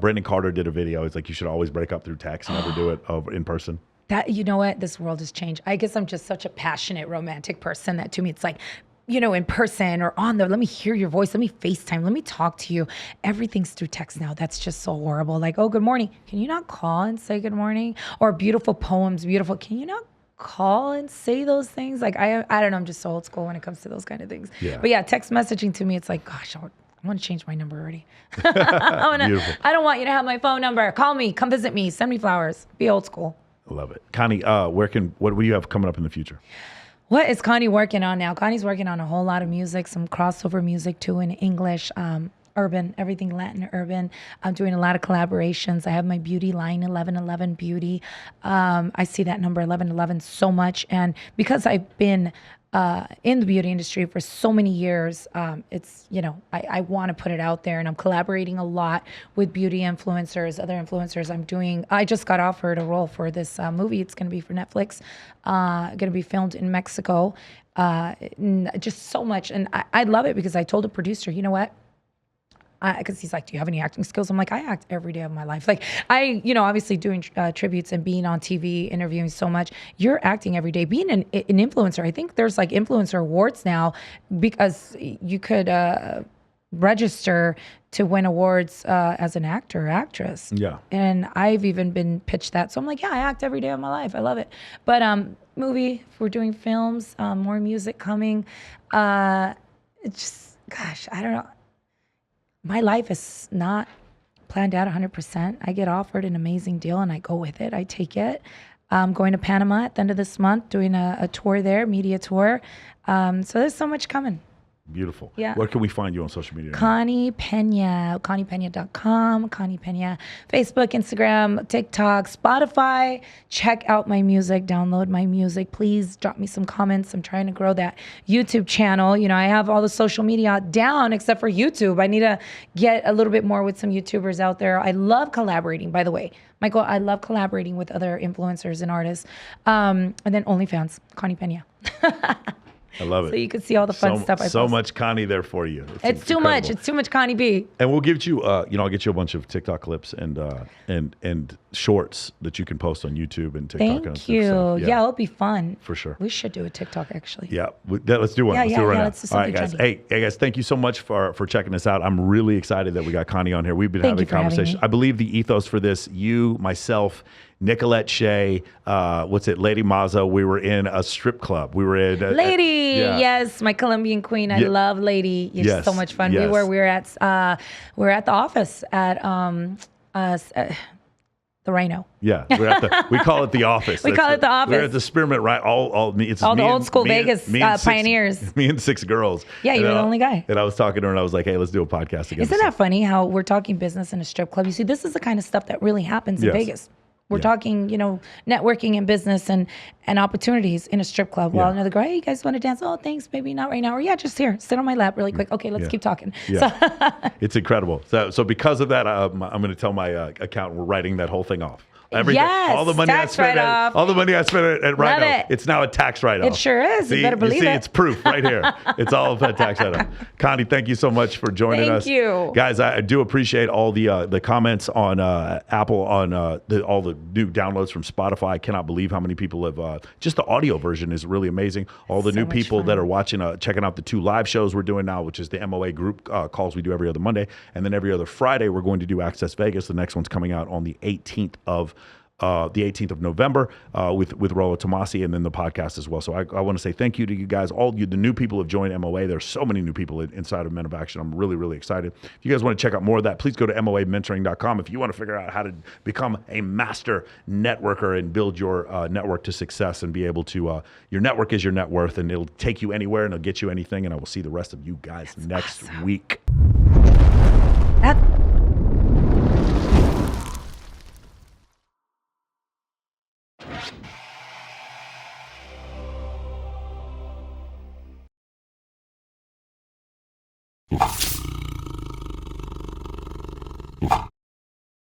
Brandon Carter did a video. It's like you should always break up through text and never do it in person. That, you know what? This world has changed. I guess I'm just such a passionate, romantic person that to me it's like, you know, in person or on there, let me hear your voice, let me FaceTime, let me talk to you. Everything's through text now. That's just so horrible. Like, oh, good morning. Can you not call and say good morning? Or beautiful poems, beautiful. Can you not call and say those things? Like, I don't know. I'm just so old school when it comes to those kind of things. Yeah. But yeah, text messaging to me, it's like, gosh, I want to change my number already. I don't want you to have my phone number. Call me, come visit me, send me flowers. Be old school. I love it. Connie, what do you have coming up in the future? What is Connie working on now? Connie's working on a whole lot of music, some crossover music too in English, urban, everything Latin urban. I'm doing a lot of collaborations. I have my beauty line, 1111 Beauty. I see that number 1111 so much. And because I've been in the beauty industry for so many years, it's, you know, I want to put it out there, and I'm collaborating a lot with beauty influencers, other influencers. I just got offered a role for this movie. It's going to be for Netflix, going to be filmed in Mexico, just so much. And I love it because I told the producer, you know what? Because he's like, do you have any acting skills? I'm like, I act every day of my life. Like obviously doing tributes and being on TV, interviewing so much, you're acting every day. Being an influencer, I think there's like influencer awards now because you could register to win awards as an actor or actress. Yeah. And I've even been pitched that. So I'm like, yeah, I act every day of my life. I love it. But movie, if we're doing films, more music coming. It's just, gosh, I don't know. My life is not planned out 100%. I get offered an amazing deal and I go with it. I take it. I'm going to Panama at the end of this month, doing a tour there, media tour. So there's so much coming. Beautiful. Yeah. Where can we find you on social media? Connie Pena, ConniePena.com, Connie Pena, Facebook, Instagram, TikTok, Spotify. Check out my music, download my music. Please drop me some comments. I'm trying to grow that YouTube channel. You know, I have all the social media down except for YouTube. I need to get a little bit more with some YouTubers out there. I love collaborating, by the way. Michael, I love collaborating with other influencers and artists. And then OnlyFans, Connie Pena. I love it. So you can see all the fun stuff I post. So much Connie there for you. It's too much. It's too much Connie B. And we'll give you, I'll get you a bunch of TikTok clips and shorts that you can post on YouTube and TikTok. Thank you. Yeah, it'll be fun. For sure. We should do a TikTok actually. Yeah, let's do one. Let's do it right now. All right, guys. Hey, guys, thank you so much for checking us out. I'm really excited that we got Connie on here. We've been having a conversation. I believe the ethos for this, you, myself, Nicolette Shea, Lady Maza. We were in a strip club. We were in Lady, yes, my Colombian queen. I love Lady. It's so much fun. Yes. We were at the office at the Rhino. Yeah, we call it the office. We call it the office. We're at the Spearmint, right? All the old school Vegas pioneers. Me and 6 girls. Yeah, you were the only guy. And I was talking to her, and I was like, "Hey, let's do a podcast together." Isn't that funny how we're talking business in a strip club? You see, this is the kind of stuff that really happens in Vegas. We're talking, networking and business and opportunities in a strip club. While another girl, hey, you guys want to dance? Oh, thanks, maybe not right now. Or just here, sit on my lap really quick. Okay, let's keep talking. Yeah. So it's incredible. So because of that, I'm going to tell my accountant we're writing that whole thing off. All the money I spent at Rhino, it's now a tax write-off. It sure is. You better believe it. It's proof right here. It's all a tax write-off. Connie, thank you so much for joining us. Thank you. Guys, I do appreciate all the comments on Apple, on all the new downloads from Spotify. I cannot believe how many people have, just the audio version is really amazing. All the new people that are watching, checking out the 2 live shows we're doing now, which is the MOA group calls we do every other Monday. And then every other Friday, we're going to do Access Vegas. The next one's coming out on the 18th of the 18th of November with Rollo Tomasi, and then the podcast as well. So I want to say thank you to you guys, all you, the new people who have joined MOA. There's so many new people inside of Men of Action. I'm really, really excited. If you guys want to check out more of that, please go to MOAmentoring.com. If you want to figure out how to become a master networker and build your network to success and be able to, your network is your net worth, and it'll take you anywhere and it'll get you anything. And I will see the rest of you guys next week.